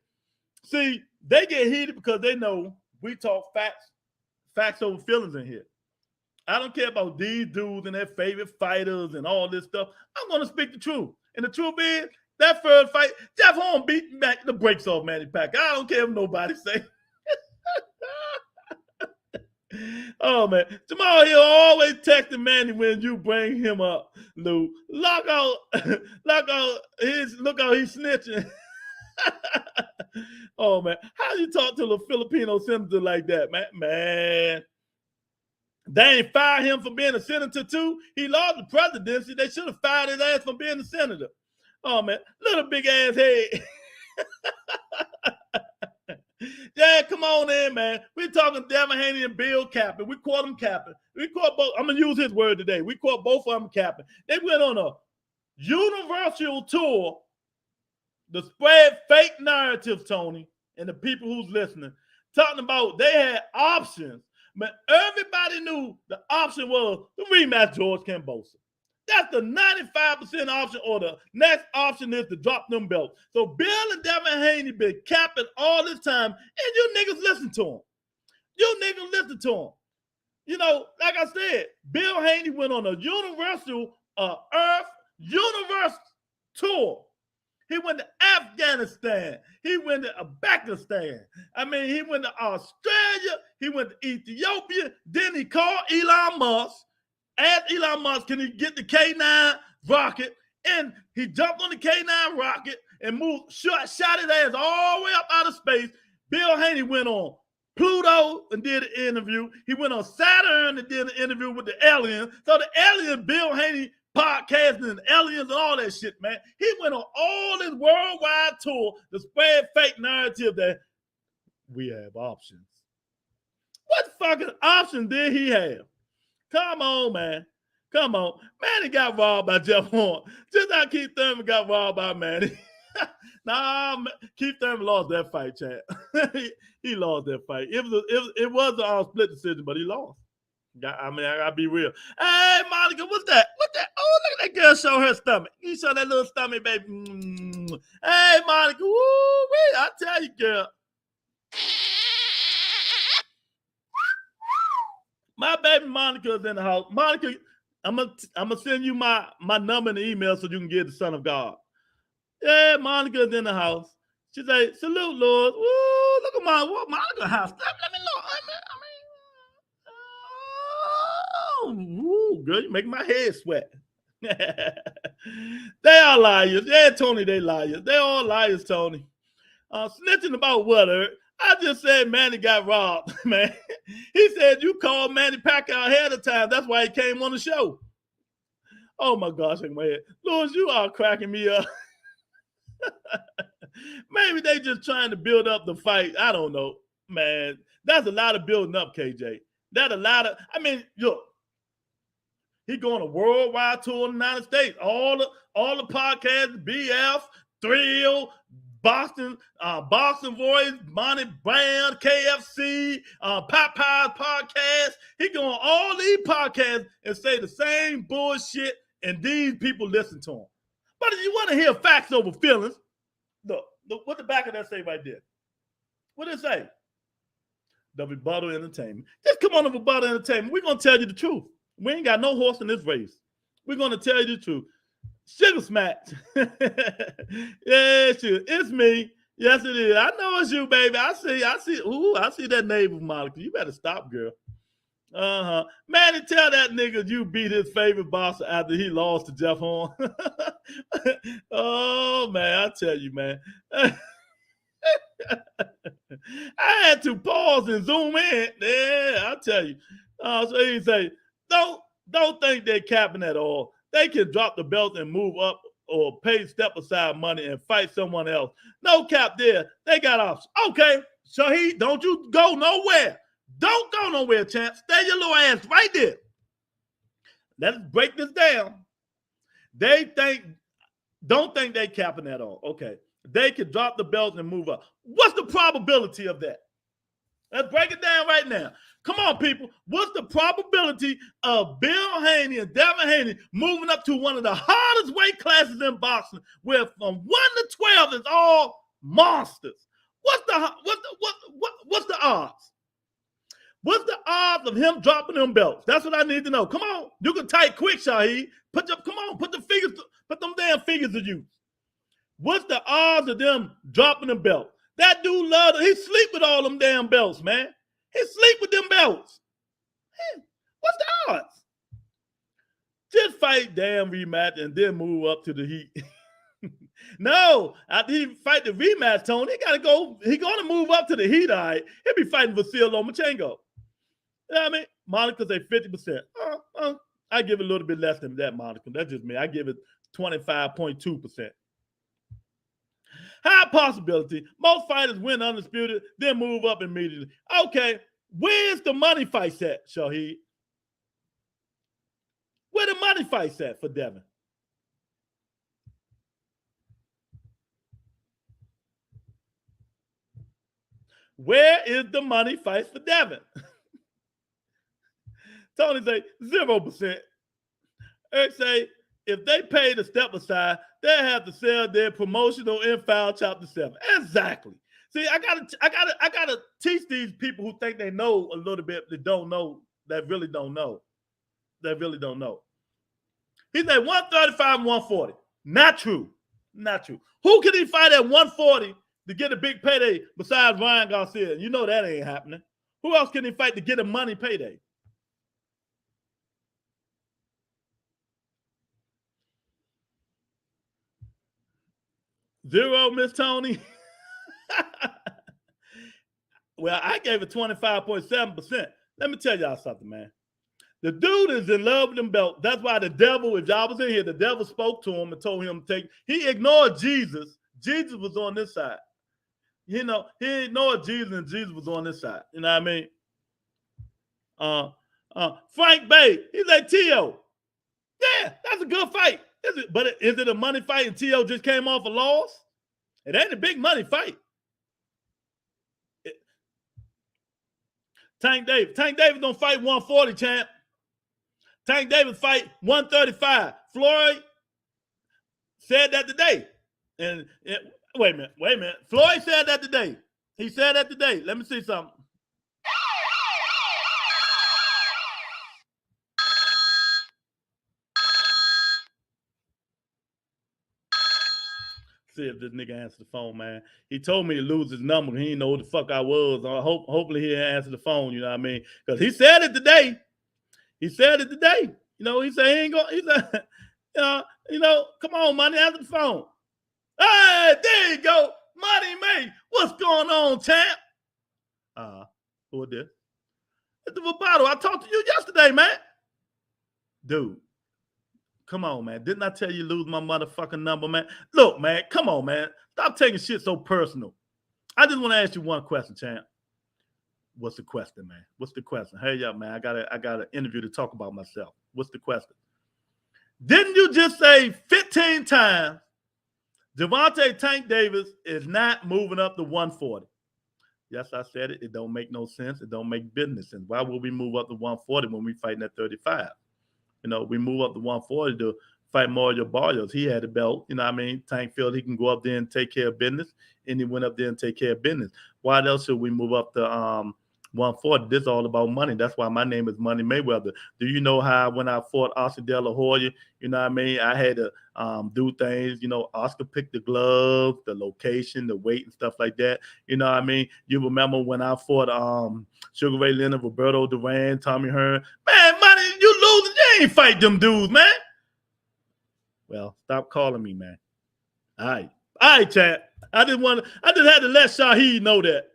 See, they get heated because they know we talk facts over feelings in here. I don't care about these dudes and their favorite fighters and all this stuff. I'm going to speak the truth. And the truth is, that first fight, Jeff Horn beat back the brakes off Manny Pacquiao. I don't care if nobody say. Oh, man. Jamal Hill always texting Manny when you bring him up, Lou. Look out he's snitching. Oh, man. How you talk to a Filipino senator like that, man? Man. They ain't fired him for being a senator, too. He lost the presidency. They should have fired his ass for being a senator. Oh, man. Little big ass head. Yeah, come on in, man. We're talking Devin, Haney, and Bill CAPPIN. We caught them CAPPIN. We caught both. I'm going to use his word today. We caught both of them CAPPIN. They went on a universal tour to spread fake narratives, Tony, and the people who's listening, talking about they had options. But everybody knew the option was the rematch George Kambosos. That's the 95% option, or the next option is to drop them belts. So Bill and Devin Haney been capping all this time, and you niggas listen to him. You niggas listen to him. You know, like I said, Bill Haney went on a universal Earth universe tour. He went to Afghanistan. He went to Pakistan. I mean, he went to Australia. He went to Ethiopia. Then he called Elon Musk. Asked Elon Musk, can he get the K9 rocket? And he jumped on the K9 rocket and shot his ass all the way up out of space. Bill Haney went on Pluto and did an interview. He went on Saturn and did an interview with the aliens. So the alien Bill Haney podcasting and aliens and all that shit, man. He went on all this worldwide tour to spread fake narrative that we have options. What fucking option did he have? Come on, man. Come on. Manny got robbed by Jeff Horn. Just how Keith Thurman got robbed by Manny. Nah, Keith Thurman lost that fight, Chad. He lost that fight. It was a split decision, but he lost. I mean, I gotta be real. Hey, Monica, what's that? What's that? Oh, look at that girl show her stomach. You show that little stomach, baby. Hey, Monica. Woo-wee. I tell you, girl. My baby Monica is in the house. Monica, I'm gonna send you my number in the email so you can get the Son of God. Yeah, Monica's in the house. She say, salute, Lord. Woo, look at Monica house. Let me look. Woo, girl, you make my head sweat. They are liars. Yeah, Tony, they liars. They all liars, Tony. Snitching about what, Eric? I just said Manny got robbed, man. He said you called Manny Pacquiao ahead of time. That's why he came on the show. Oh my gosh, my head. Louis, you are cracking me up. Maybe they just trying to build up the fight. I don't know, man. That's a lot of building up, KJ. That a lot of. I mean, look, he going a worldwide tour in the United States. All the podcasts, BF, Thrill, Boston, Boston Voice, Monty Brown, KFC, Popeyes podcast. He going all these podcasts and say the same bullshit, and these people listen to him. But if you want to hear facts over feelings, look, what the back of that say right there? What did it say? The Rebuttal Entertainment. Just come on to Rebuttal Entertainment. We're going to tell you the truth. We ain't got no horse in this race. We're going to tell you the truth. Sugar Smack. Yeah, sure. It's me. Yes, it is. I know it's you, baby. I see. Ooh, I see that neighbor, Monica. You better stop, girl. Manny, tell that nigga you beat his favorite boxer after he lost to Jeff Horn. Oh, man, I tell you, man. I had to pause and zoom in. Yeah, I tell you. So he say, don't think they're capping at all. They can drop the belt and move up or pay step aside money and fight someone else. No cap there. They got options. Okay, Shaheed, don't you go nowhere. Don't go nowhere, champ. Stay your little ass right there. Let's break this down. Don't think they capping at all. Okay. They can drop the belt and move up. What's the probability of that? Let's break it down right now. Come on, people. What's the probability of Bill Haney and Devin Haney moving up to one of the hardest weight classes in boxing, where from 1 to 12 is all monsters? What's the odds? What's the odds of him dropping them belts? That's what I need to know. Come on. You can type quick, Shaheed. Put the figures, put them damn figures to use. What's the odds of them dropping the belt? That dude he sleep with all them damn belts, man. He sleep with them belts. Man, what's the odds? Just fight damn rematch and then move up to the heat. No, after he fight the rematch, Tony, he gonna move up to the heat, all right. He'll be fighting Vasil Lomachenko. You know what I mean? Monica say 50%. I give it a little bit less than that, Monica. That's just me. I give it 25.2%. High possibility. Most fighters win undisputed, then move up immediately. Okay, where's the money fights at, Shaheed? Where the money fights at for Devin? Where is the money fights for Devin? Tony say 0%. Eric say if they pay the step aside, they have to sell their promotional in-file chapter 7. Exactly. See, I gotta teach these people who think they know a little bit that don't know, that really don't know. That really don't know. He said 135 and 140. Not true. Not true. Who can he fight at 140 to get a big payday besides Ryan Garcia? You know that ain't happening. Who else can he fight to get a money payday? Zero, Miss Tony. Well, I gave it 25.7%. Let me tell y'all something, man. The dude is in love with them belts. That's why the devil, if y'all was in here, the devil spoke to him and told him to take. He ignored Jesus. Jesus was on this side. You know, he ignored Jesus and Jesus was on this side. You know what I mean? Frank Bay, he's like, T.O. Yeah, that's a good fight. But is it a money fight and T.O. just came off a loss? It ain't a big money fight. Tank Davis don't fight 140, champ. Tank Davis fight 135. Floyd said that today. And wait a minute. Floyd said that today. He said that today. Let me see something. See if this nigga answer the phone, man. He told me to lose his number. He didn't know who the fuck I was. Hopefully he'll answer the phone, you know what I mean? Because he said it today. He said it today. You know, he said he ain't going, he said, come on, money, answer the phone. Hey, there you go. Money May. What's going on, champ? Who is this? It's the Vibrato. I talked to you yesterday, man. Dude. Come on, man. Didn't I tell you lose my motherfucking number, man? Look, man. Come on, man. Stop taking shit so personal. I just want to ask you one question, champ. What's the question, man? What's the question? Hurry up, man. I got an interview to talk about myself. What's the question? Didn't you just say 15 times Gervonta Tank Davis is not moving up to 140? Yes, I said it. It don't make no sense. It don't make business sense. Why would we move up to 140 when we fighting at 35? You know, we move up to 140 to fight Mario Barrios. He had a belt. You know what I mean? Tank felt he can go up there and take care of business, and he went up there and take care of business. Why else should we move up to 140? This is all about money. That's why my name is Money Mayweather. Do you know how when I fought Oscar De La Hoya, you know what I mean? I had to do things, you know, Oscar picked the gloves, the location, the weight and stuff like that. You know what I mean? You remember when I fought Sugar Ray Leonard, Roberto Duran, Tommy Hearn? Man, Money, you losing. You ain't fight them dudes, man. Well, stop calling me, man. All right, chat. I just had to let Shaheed know that.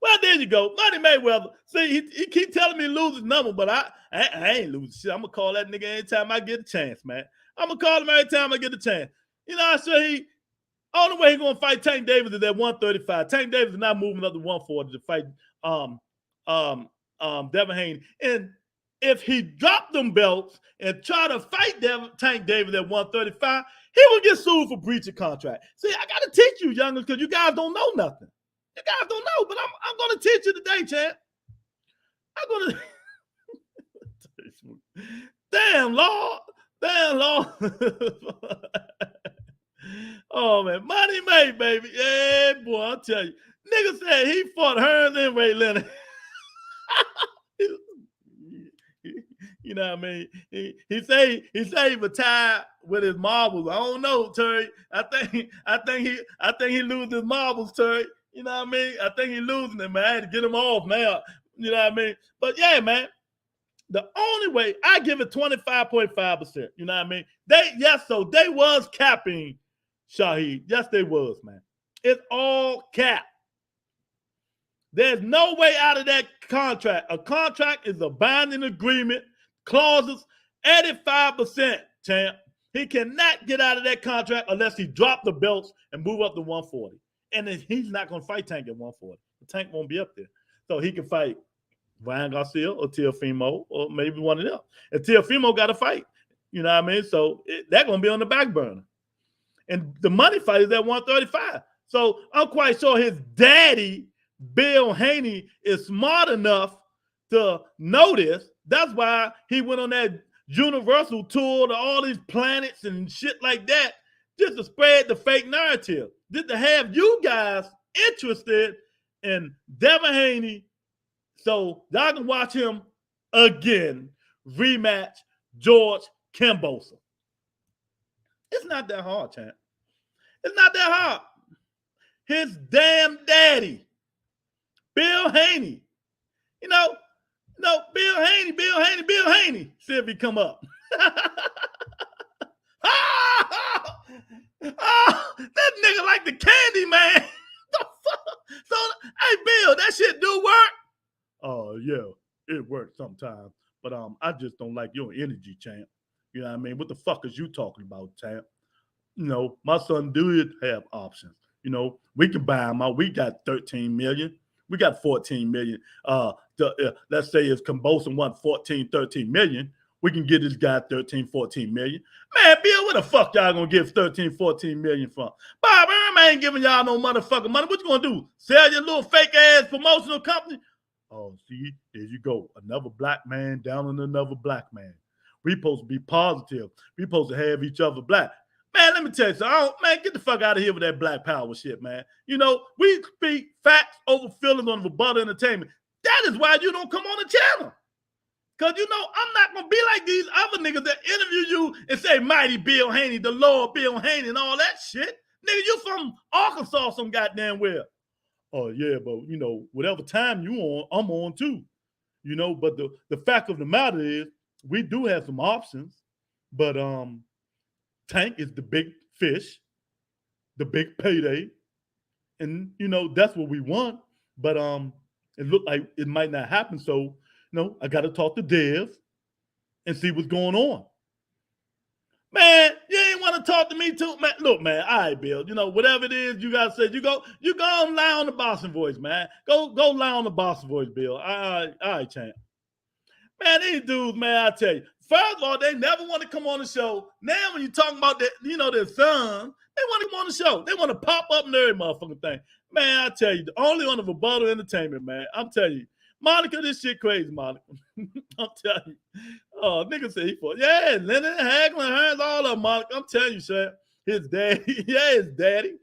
Well, there you go. Money Mayweather. See, he keep telling me to lose his number, but I ain't losing shit. I'm going to call that nigga anytime I get a chance, man. I'm going to call him every time I get a chance. You know, I say only way he's going to fight Tank Davis is at 135. Tank Davis is not moving up to 140 to fight Devin Haney. And if he dropped them belts and try to fight Tank Davis at 135, he will get sued for breach of contract. See, I got to teach you, youngers, because you guys don't know nothing. You guys don't know, but I'm going to teach you today, champ. I'm going to... Damn, Lord. Oh, man. Money May, baby. Yeah, boy, I'll tell you. Nigga said he fought Hearns and Ray Leonard. You know what I mean? He say he retired with his marbles. I don't know, Terry. I think he lose his marbles, Terry. You know what I mean? I think he's losing them, man. I had to get him off now. You know what I mean? But yeah, man. The only way I give it 25.5%. You know what I mean? They was capping Shaheed. Yes, they was, man. It's all cap. There's no way out of that contract. A contract is a binding agreement. Clauses 85%, champ. He cannot get out of that contract unless he drop the belts and move up to 140. And then he's not going to fight Tank at 140. The Tank won't be up there. So he can fight Ryan Garcia or Teofimo or maybe one of them. And Teofimo got to fight. You know what I mean? So that's going to be on the back burner. And the money fight is at 135. So I'm quite sure his daddy, Bill Haney, is smart enough to know this. That's why he went on that Universal tour to all these planets and shit like that, just to spread the fake narrative. Just to have you guys interested in Devin Haney so y'all can watch him again rematch George Kambosos. It's not that hard, champ. It's not that hard. His damn daddy, Bill Haney. Bill Haney. See if he come up. That nigga like the candy, man. So, hey, Bill, that shit do work? Oh, yeah, it works sometimes. But I just don't like your energy, champ. You know what I mean? What the fuck is you talking about, champ? You know, my son did have options. You know, we can buy him out. We got 13 million. We got 14 million. Let's say if Kambosos won 14, 13 million, we can get this guy 13, 14 million. Man, Bill, where the fuck y'all gonna give 13, 14 million from? Bob Irma ain't giving y'all no motherfucking money. What you gonna do? Sell your little fake ass promotional company? Oh, see, there you go. Another black man down on another black man. We supposed to be positive. We supposed to have each other black. Man, let me tell you something. Man, get the fuck out of here with that black power shit, man. You know, we speak facts over feelings on Vibrato Entertainment. That is why you don't come on the channel. Because, you know, I'm not going to be like these other niggas that interview you and say, Mighty Bill Haney, the Lord Bill Haney, and all that shit. Nigga, you from Arkansas some goddamn well. Oh, yeah, but, you know, whatever time you on, I'm on too. You know, but the fact of the matter is we do have some options, but Tank is the big fish, the big payday. And, you know, that's what we want. But it looked like it might not happen. So, you know, I got to talk to Dev and see what's going on. Man, you ain't want to talk to me too, man. Look, man, all right, Bill. You know, whatever it is you gotta say, you go and lie on the Boston voice, man. Go lie on the Boston voice, Bill. All right, champ. Man, these dudes, man, I tell you. First of all, they never want to come on the show. Now, when you're talking about that, you know, their son, they want to come on the show. They want to pop up in every motherfucking thing. Man, I tell you, only on the Rebuttal Entertainment, man. I'm telling you. Monica, this shit crazy, Monica. I'm telling you. Oh, nigga said he fought. Yeah, Lennon, Hagelin, Hearns, all of them, Monica. I'm telling you, sir. His daddy. Yeah, his daddy.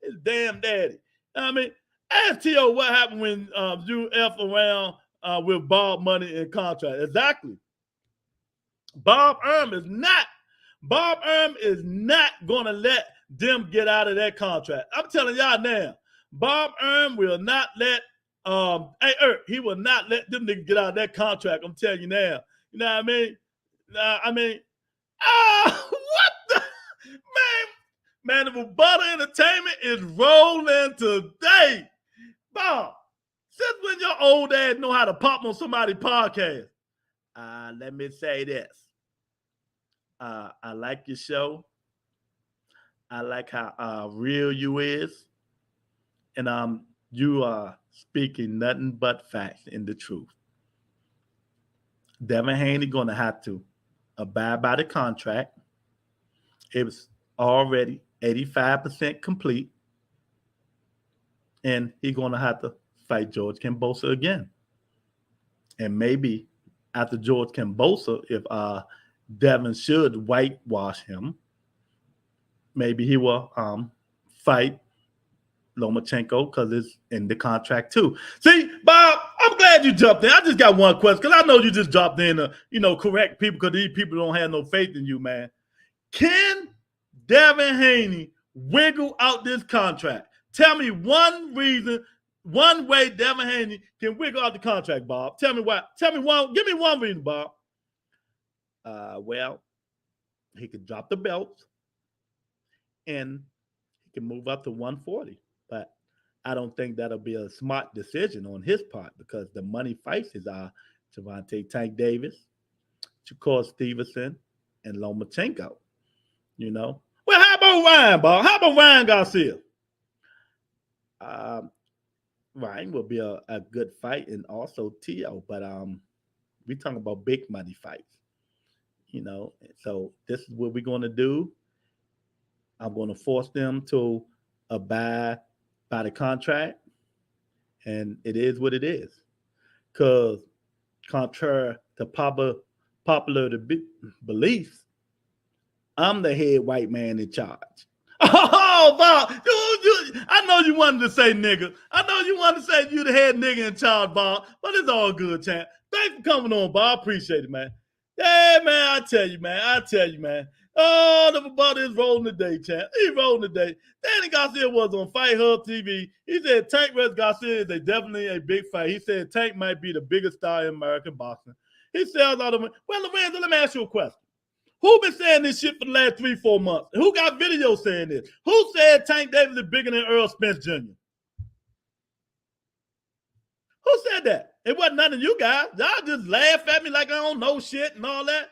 His damn daddy. I mean, ask T.O. what happened when you F around with Bob Money in contract. Exactly. Bob Erm is not going to let them get out of that contract. I'm telling y'all now. Bob Erm will not let he will not let them niggas get out of that contract. I'm telling you now. You know what I mean? What the man? The Rebuttal Entertainment is rolling today. Bob, since when your old ass know how to pop on somebody's podcast? Let me say this. I like your show. I like how real you is. And you are speaking nothing but facts and the truth. Devin Haney gonna have to abide by the contract. It was already 85% complete. And he's gonna have to fight George Kambosos again. And maybe after George Kambosos, if Devin should whitewash him, maybe he will fight Lomachenko because it's in the contract too. See, Bob, I'm glad you jumped in. I just got one question because I know you just dropped in to, correct people because these people don't have no faith in you, man. Can Devin Haney wiggle out this contract? Tell me one reason, one way Devin Haney can wiggle out the contract, Bob. Tell me why. Tell me one. Give me one reason, Bob. Well, he could drop the belt and he can move up to 140. But I don't think that'll be a smart decision on his part because the money faces are Gervonta Tank Davis, Shakur Stevenson, and Lomachenko. Well, how about Ryan, Bob? How about Ryan Garcia? Ryan will be a good fight, and also T.O., but we talking about big money fights. So this is what we're going to do. I'm going to force them to abide by the contract, and it is what it is. Because contrary to popular beliefs, I'm the head white man in charge. Oh, Bob, I know you wanted to say nigga. I know you wanted to say you the head nigga in charge, Bob, but it's all good, champ. Thanks for coming on, Bob. Appreciate it, man. Yeah, man, I tell you, man. Oh, the Rebuttal is rolling today, champ. He's rolling today. Danny Garcia was on Fight Hub TV. He said Tank vs. Garcia is definitely a big fight. He said Tank might be the biggest star in American boxing. He sells out of it. Well, Lorenzo, let me ask you a question. Who been saying this shit for the last 3-4 months? Who got videos saying this? Who said Tank Davis is bigger than Earl Spence Jr.? Who said that? It wasn't none of you guys. Y'all just laugh at me like I don't know shit and all that.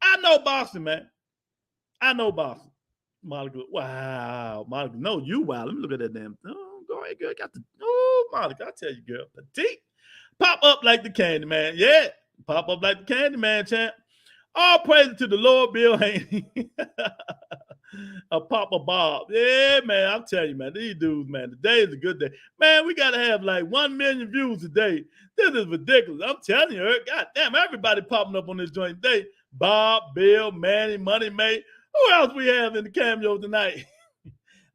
I know boxing, man. I know boxing. Monica, wow. Monica, no, you wow. Let me look at that damn. Oh, go ahead, girl. Monica, I tell you, girl. Petite. Pop up like the candy man. Yeah. Pop up like the candy man, champ. All praise to the Lord, Bill Haney. Papa Bob. Yeah, man, I'm telling you, man, these dudes, man, today is a good day. Man, we got to have like 1 million views today. This is ridiculous. I'm telling you, God damn, everybody popping up on this joint today. Bob, Bill, Manny, Money Mate. Who else we have in the cameo tonight?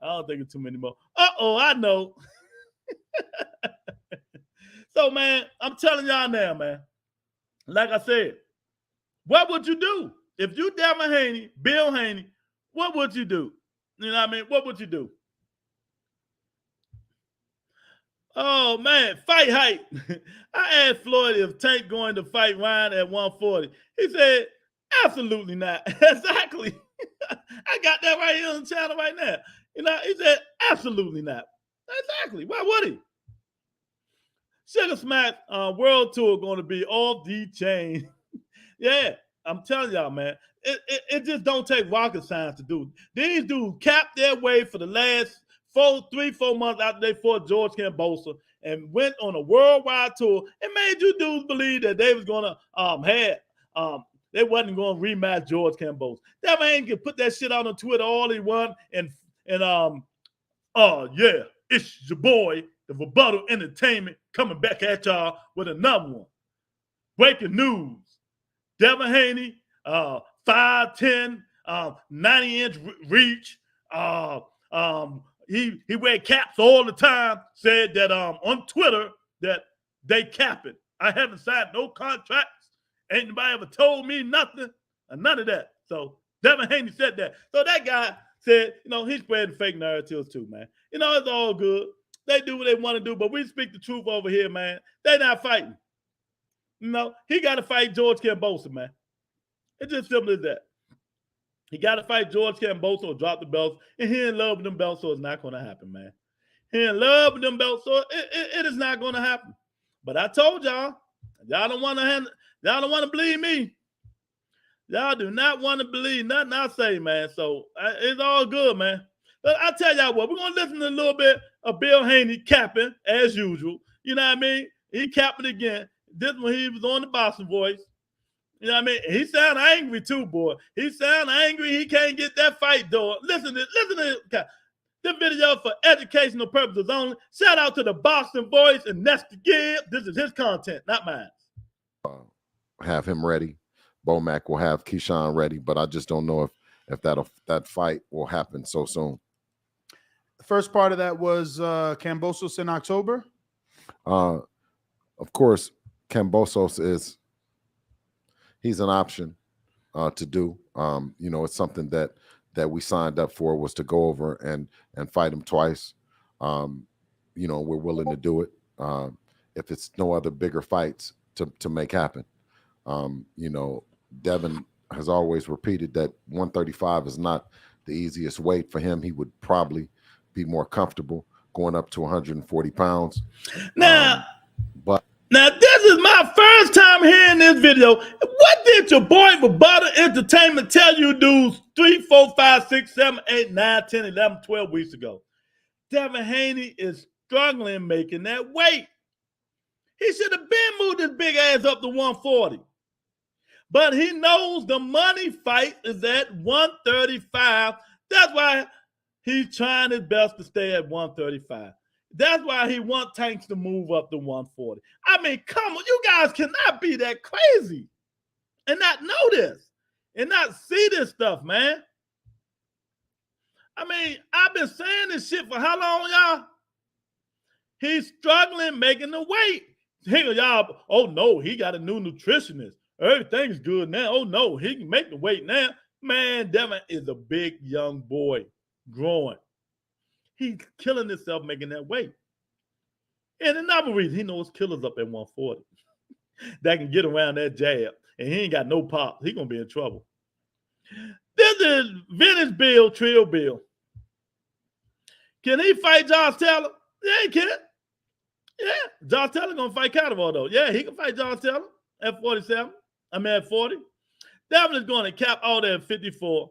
I don't think it's too many more. I know. So, man, I'm telling y'all now, man, like I said, what would you do? If you Devin Haney, Bill Haney, what would you do? You know what I mean? What would you do? Oh man, fight hype. I asked Floyd if Tank going to fight Ryan at 140. He said, absolutely not. Exactly. I got that right here on the channel right now. He said, absolutely not. Exactly. Why would he? Sugar Smack World Tour going to be off the chain. Yeah, I'm telling y'all, man. It just don't take rocket science to do. These dudes capped their way for the last 4 months after they fought George Kambosos and went on a worldwide tour and made you dudes believe that they was gonna they wasn't gonna rematch George Kambosos. Devin Haney can put that shit out on Twitter all he want and yeah, it's your boy, the Rebuttal Entertainment, coming back at y'all with another one. Breaking news. Devin Haney, 5'10", 90-inch reach. He wear caps all the time. Said that on Twitter that they capping. I haven't signed no contracts. Ain't nobody ever told me nothing or none of that. So Devin Haney said that. So that guy said, he's spreading fake narratives too, man. It's all good. They do what they want to do, but we speak the truth over here, man. They not fighting. He got to fight George Kambosos, man. It's just simple as that. He got to fight George Kambosos or drop the belts, and he in love with them belts, so it's not going to happen, man. He in love with them belts, so it is not going to happen. But I told y'all don't want to believe me. Y'all do not want to believe nothing I say, man. So it's all good, man. But I tell y'all what, we're going to listen to a little bit of Bill Haney capping, as usual. You know what I mean? He capping again. This one, he was on the Boston Voice. You know what I mean? He sound angry too, boy. He sound angry. He can't get that fight door. Listen to this video for educational purposes only. Shout out to the Boston Voice and Nestor Gibb. This is his content, not mine. Have him ready. Bomac will have Keyshawn ready, but I just don't know if that fight will happen so soon. The first part of that was Kambosos in October. Of course, Kambosos he's an option to do. It's something that we signed up for, was to go over and fight him twice. We're willing to do it if it's no other bigger fights to make happen. Devin has always repeated that 135 is not the easiest weight for him. He would probably be more comfortable going up to 140 pounds. Now, this is my first time hearing this video. What did your boy Rebuttal Entertainment tell you dudes 3, 4, 5, 6, 7, 8, 9, 10, 11, 12 weeks ago? Devin Haney is struggling making that weight. He should have been moved his big ass up to 140. But he knows the money fight is at 135. That's why he's trying his best to stay at 135. That's why he wants Tanks to move up to 140. I mean, come on, you guys cannot be that crazy and not know this and not see this stuff, man. I mean, I've been saying this shit for how long, y'all? He's struggling making the weight. Y'all, oh no, he got a new nutritionist. Everything's good now. Oh no, he can make the weight now. Man, Devin is a big young boy growing. He's killing himself making that weight. And another reason, he knows killers up at 140 that can get around that jab. And he ain't got no pop. He going to be in trouble. This is Vintage Bill, Trill Bill. Can he fight Josh Taylor? Yeah, he can. Yeah, Josh Taylor going to fight Catterall, though. Yeah, he can fight Josh Taylor at 47. At 40. Devin is going to cap all that at 54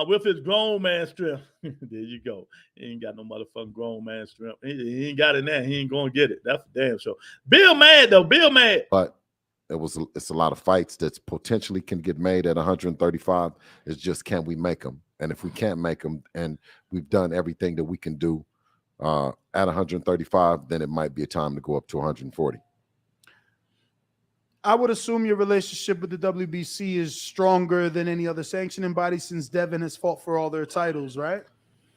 with his grown man strength. There you go. He ain't got no motherfucking grown man strength. He ain't got it now. He ain't going to get it. That's a damn sure. Bill mad, though. Bill mad. But it's a lot of fights that potentially can get made at 135. It's just, can we make them? And if we can't make them and we've done everything that we can do at 135, then it might be a time to go up to 140. I would assume your relationship with the WBC is stronger than any other sanctioning body, since Devin has fought for all their titles, right?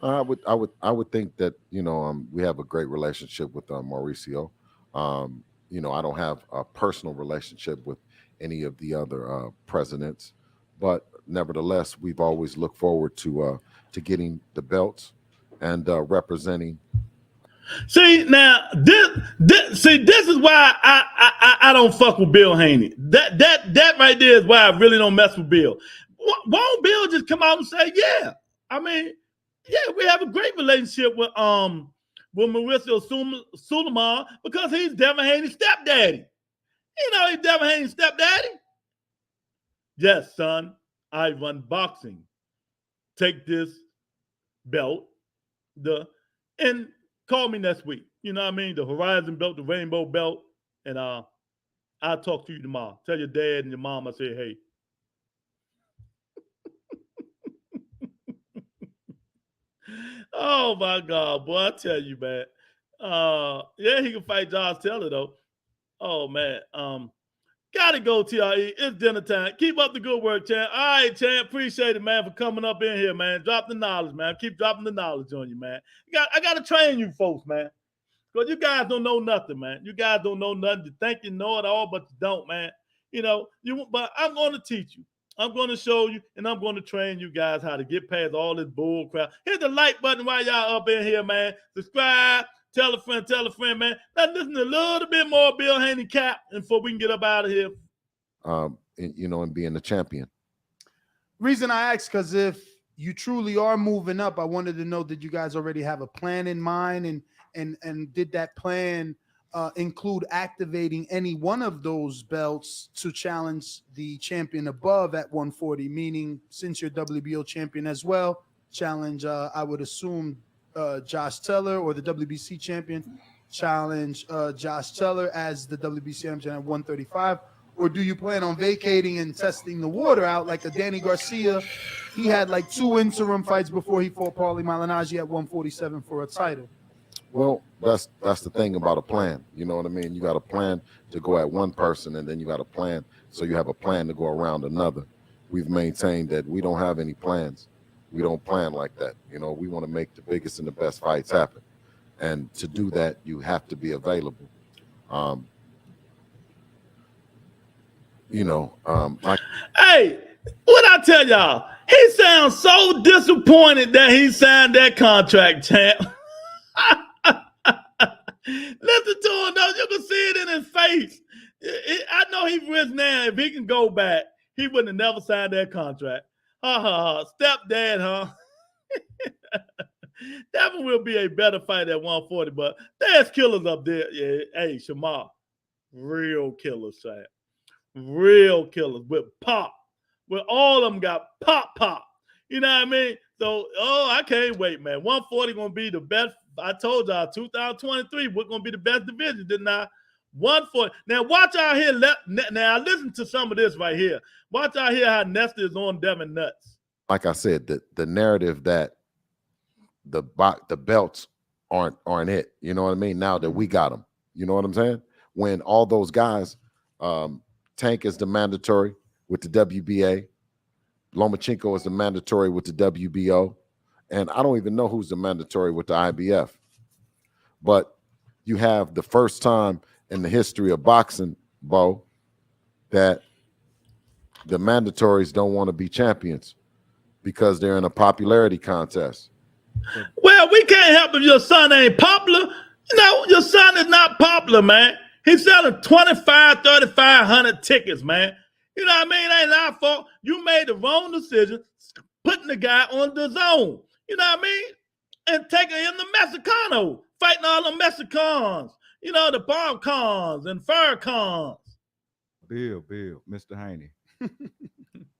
I would think that we have a great relationship with Mauricio. I don't have a personal relationship with any of the other presidents, but nevertheless, we've always looked forward to getting the belts and representing See now, this is why I don't fuck with Bill Haney. That right there is why I really don't mess with Bill. Won't Bill just come out and say, yeah? I mean, yeah, we have a great relationship with Mauricio Sulaiman because he's Devin Haney's stepdaddy. You know, he's Devin Haney's stepdaddy. Yes, son, I run boxing. Take this belt, and call me next week. You know what I mean? The Horizon belt, the Rainbow belt, and I'll talk to you tomorrow. Tell your dad and your mom I say, hey. Oh my God, boy! I tell you, man. Yeah, he can fight Josh Taylor though. Oh man, gotta go, TRE. It's dinner time. Keep up the good work, champ. All right, champ. Appreciate it, man, for coming up in here, man. Drop the knowledge, man. Keep dropping the knowledge on you, man. I gotta train you folks, man. Because you guys don't know nothing, man. You guys don't know nothing. You think you know it all, but you don't, man. You know, but I'm going to teach you. I'm going to show you, and I'm going to train you guys how to get past all this bull crap. Hit the like button while y'all up in here, man. Subscribe. Tell a friend, man. Let's listen to a little bit more Bill Haney cap before we can get up out of here. And being the champion. Reason I asked, because if you truly are moving up, I wanted to know, did you guys already have a plan in mind, and did that plan include activating any one of those belts to challenge the champion above at 140? Meaning, since you're WBO champion as well, challenge, I would assume, Josh Taylor, or the WBC champion, challenge Josh Taylor as the WBC champion at 135? Or do you plan on vacating and testing the water out like a Danny Garcia? He had like 2 interim fights before he fought Paulie Malignaggi at 147 for a title. Well, that's the thing about a plan. You know what I mean? You got a plan to go at one person, and then you got a plan. So you have a plan to go around another. We've maintained that we don't have any plans. We don't plan like that. You know, we want to make the biggest and the best fights happen. And to do that, you have to be available. Hey, what I tell y'all? He sounds so disappointed that he signed that contract, champ. Listen to him, though. You can see it in his face. I know he rich now. If he can go back, he wouldn't have never signed that contract. Stepdad, huh? Devin will be a better fighter at 140, but there's killers up there. Yeah, hey, Shamar, real killers, champ. Real killers with pop. With all of them got pop. You know what I mean? So, I can't wait, man. 140 going to be the best. I told y'all, 2023, we're going to be the best division, didn't I? 140. Now, watch out here. Now, listen to some of this right here. Watch out here how Nesta is on Devin nuts. Like I said, the narrative that the belts aren't it. You know what I mean? Now that we got them. You know what I'm saying? When all those guys, Tank is the mandatory with the WBA. Lomachenko is the mandatory with the WBO. And I don't even know who's the mandatory with the IBF. But you have the first time in the history of boxing, Bo, that the mandatories don't want to be champions because they're in a popularity contest. Well, we can't help if your son ain't popular. You know, your son is not popular, man. He's selling 25, 3,500 tickets, man. You know what I mean? It ain't our fault. You made the wrong decision putting the guy on the zone. You know what I mean? And taking him to Mexicano, fighting all the Mexicans. You know, the bomb cons and fur cons. Bill, Mr. Haney.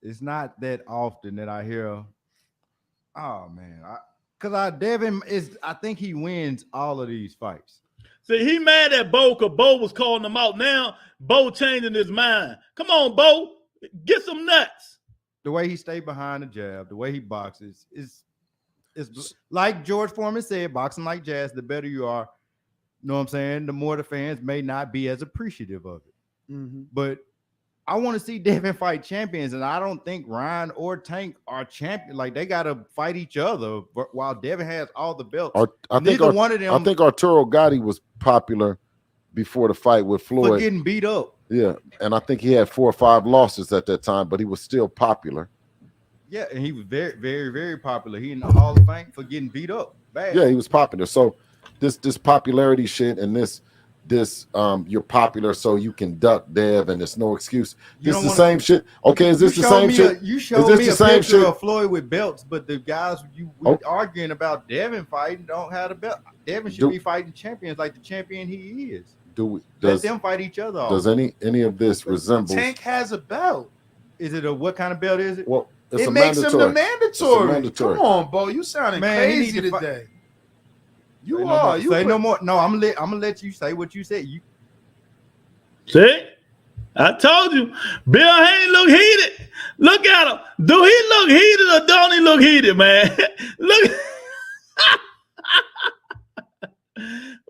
It's not that often that I hear, oh man, Devin I think he wins all of these fights. See, he mad at Bo because Bo was calling him out. Now, Bo changing his mind. Come on, Bo, get some nuts. The way he stayed behind the jab, the way he boxes is like George Foreman said, boxing like jazz, the better you are, you know what I'm saying? The more the fans may not be as appreciative of it. Mm-hmm. But I want to see Devin fight champions, and I don't think Ryan or Tank are champion. Like, they got to fight each other while Devin has all the belts. Neither one of them. I think Arturo Gatti was popular before the fight with Floyd. For getting beat up. Yeah, and I think he had 4 or 5 losses at that time, but he was still popular. Yeah, and he was very, very, very popular. He in the Hall of Fame for getting beat up bad. Yeah, he was popular. So this popularity shit and this you're popular so you can duck Dev and there's no excuse. This is the same shit. Okay, is this the same shit? You showed me a picture of Floyd with belts, but the guys we arguing about Devin fighting don't have the belt. Devin should be fighting champions like the champion he is. Let them fight each other. Does any of this resemble? Tank has a belt. Is it what kind of belt is it? Well, it makes him the mandatory. Come on, Bo, you sounding crazy today. You are. Say no more. No, I'm gonna let you say what you said. You see, I told you, Bill Haney look heated. Look at him. Do he look heated or don't he look heated, man? Look,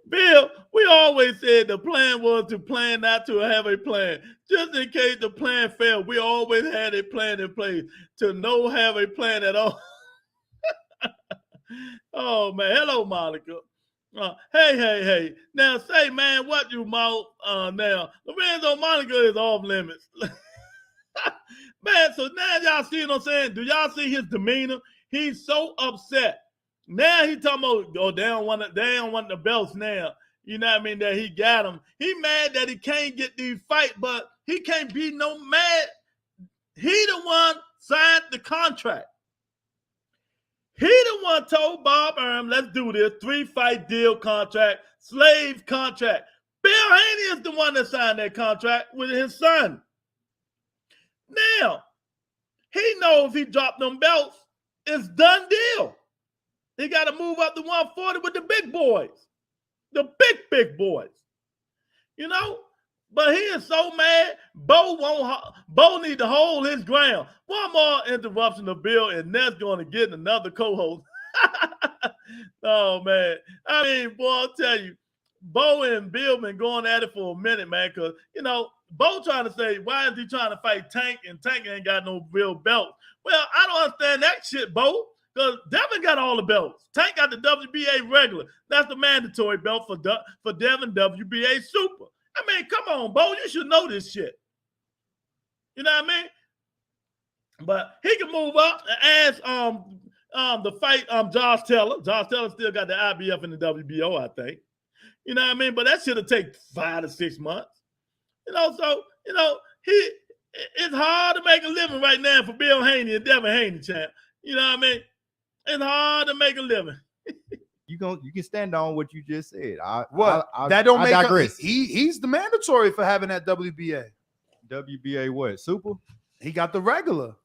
Bill. We always said the plan was to plan, not to have a plan. Just in case the plan failed, we always had a plan in place to no have a plan at all. Oh, man. Hello, Monica. Hey. Now, say, man, what you mouth now? Lorenzo Monica is off limits. Man, so now y'all see what I'm saying? Do y'all see his demeanor? He's so upset. Now he talking about, oh, they don't want the belts now. You know what I mean? That he got him. He mad that he can't get these fights, but he can't be no mad. He the one signed the contract. He the one told Bob Arum, let's do this 3-fight deal contract, slave contract. Bill Haney is the one that signed that contract with his son. Now, he knows if he dropped them belts, it's done deal. He got to move up to 140 with the big boys. The big boys, you know, but he is so mad. Bo need to hold his ground. One more interruption of Bill, and that's going to get another co-host. Oh man, I mean, boy, I'll tell you, Bo and Bill been going at it for a minute, man. Because you know, Bo trying to say, why is he trying to fight Tank, and Tank ain't got no real belt? Well, I don't understand that shit, Bo. Because Devin got all the belts. Tank got the WBA regular. That's the mandatory belt for Devin, WBA super. I mean, come on, Bo. You should know this shit. You know what I mean? But he can move up and ask the fight Josh Taylor. Josh Taylor still got the IBF and the WBO, I think. You know what I mean? But that should have taken 5 to 6 months. You know, so, you know, it's hard to make a living right now for Bill Haney and Devin Haney, champ. You know what I mean? It's hard to make a living. You can stand on what you just said. That don't make digress. He's the mandatory for having that WBA. WBA what? Super? He got the regular.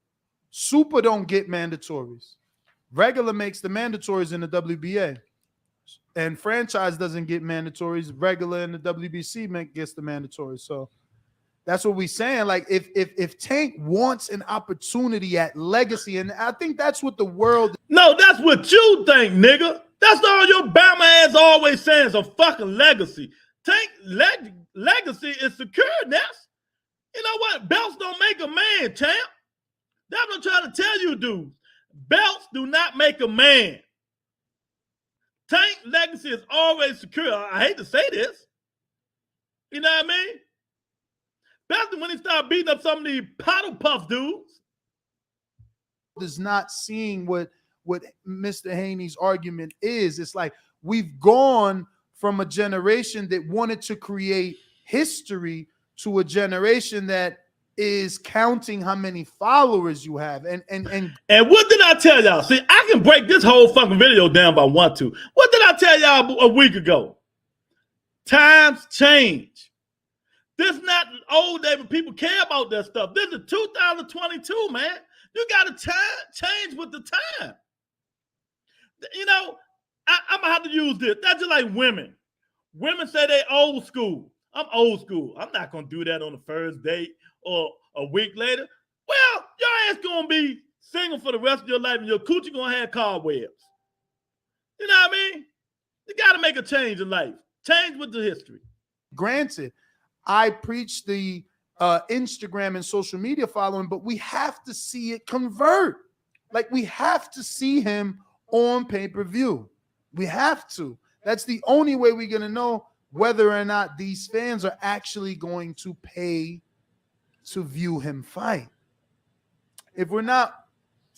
Super don't get mandatories. Regular makes the mandatories in the WBA. And franchise doesn't get mandatories. Regular and the WBC gets the mandatories. So that's what we're saying. Like if Tank wants an opportunity at Legacy, and I think that's what the world. No, that's what you think, nigga. That's all your Bama ass always saying is a fucking legacy. Tank legacy is secure, Ness. You know what? Belts don't make a man, champ. That's what I'm trying to tell you, dude. Belts do not make a man. Tank legacy is always secure. I hate to say this. You know what I mean? Especially when he started beating up some of these paddle puff dudes. Is not seeing what Mr. Haney's argument is. It's like we've gone from a generation that wanted to create history to a generation that is counting how many followers you have. And what did I tell y'all? See, I can break this whole fucking video down if I want to. What did I tell y'all a week ago? Times change. This is not old day, but people care about that stuff. This is 2022, man. You got to change with the time. You know, I'm going to have to use this. That's just like women. Women say they old school. I'm old school. I'm not going to do that on the first date or a week later. Well, your ass going to be single for the rest of your life and your coochie going to have cobwebs. You know what I mean? You got to make a change in life. Change with the history. Granted, I preach the Instagram and social media following, but we have to see it convert. Like we have to see him on pay-per-view. We have to. That's the only way we're going to know whether or not these fans are actually going to pay to view him fight. If we're not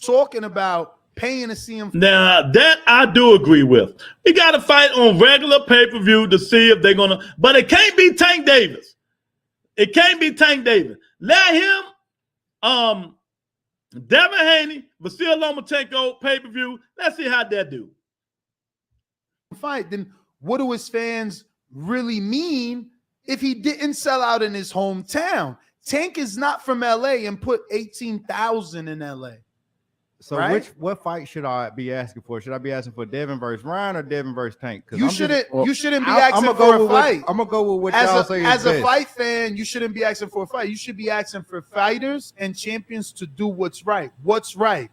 talking about paying to see him. Now, that I do agree with. We got to fight on regular pay-per-view to see if they're going to, but it can't be Tank Davis. It can't be Tank Davis. Let him, Devin Haney, Vasyl Lomachenko pay-per-view. Let's see how that do. Fight, then what do his fans really mean if he didn't sell out in his hometown? Tank is not from LA and put 18,000 in LA. So right? what fight should I be asking for? Should I be asking for Devin versus Ryan or Devin versus Tank? You shouldn't be asking for a fight. I'm gonna go with what y'all say. As a fight fan, you shouldn't be asking for a fight. You should be asking for fighters and champions to do what's right. What's right?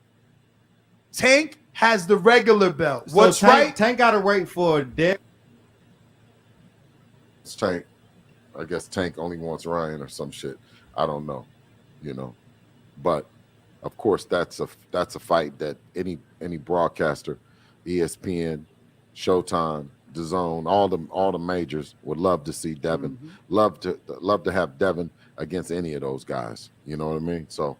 Tank has the regular belt. What's right? Tank got to wait for Devin. It's Tank. I guess Tank only wants Ryan or some shit. I don't know, but of course that's a fight that any broadcaster, ESPN, Showtime, DAZN, all the majors would love to see Devin. Mm-hmm. Love to have Devin against any of those guys. You know what I mean? So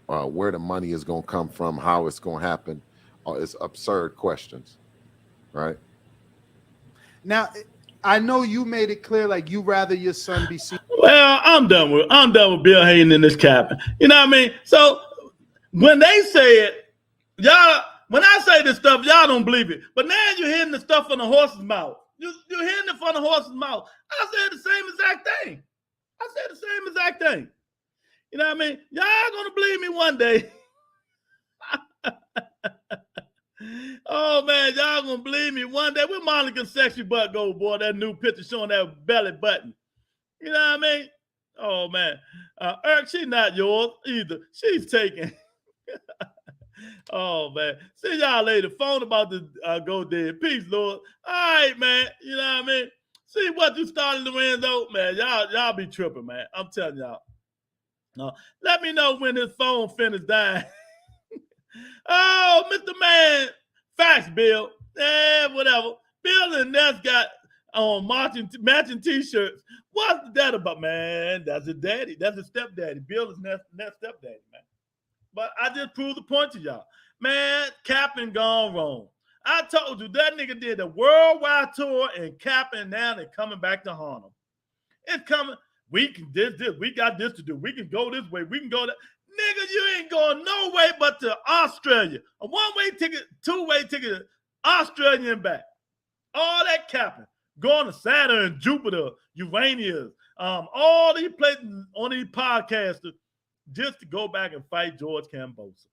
where the money is going to come from, how it's going to happen, it's absurd questions, right? Now, I know you made it clear, like you rather your son be seen. Well, I'm done with Bill Haney and this CAPPIN. You know what I mean? So when they say it, y'all, when I say this stuff, y'all don't believe it. But now you're hearing the stuff from the horse's mouth. You're hearing it from the horse's mouth. I said the same exact thing. You know what I mean? Y'all gonna believe me one day. Oh man, y'all gonna believe me one day. Where Monica's sexy butt go, boy? That new picture showing that belly button. You know what I mean? Oh man, Eric, she's not yours either. She's taken. Oh man, see y'all later. Phone about to go dead. Peace, Lord. All right, man. You know what I mean? See what you started, Lorenzo, man. Y'all be tripping, man. I'm telling y'all. No, let me know when his phone finished dying. Oh, Mr. Man, facts, Bill. Whatever. Bill and Ness got on matching t-shirts. What's that about, man? That's his daddy. That's his stepdaddy. Bill is Ness stepdaddy, man. But I just proved the point to y'all. Man, CAPPIN gone wrong. I told you that nigga did a worldwide tour and CAPPIN now they're coming back to haunt him. It's coming. We can this. We got this to do. We can go this way. We can go that. Nigga, you ain't going no way but to Australia. A one-way ticket, two-way ticket, Australia and back. All that CAPPIN. Going to Saturn, Jupiter, Uranus, all these places on these podcasters just to go back and fight George Kambosos.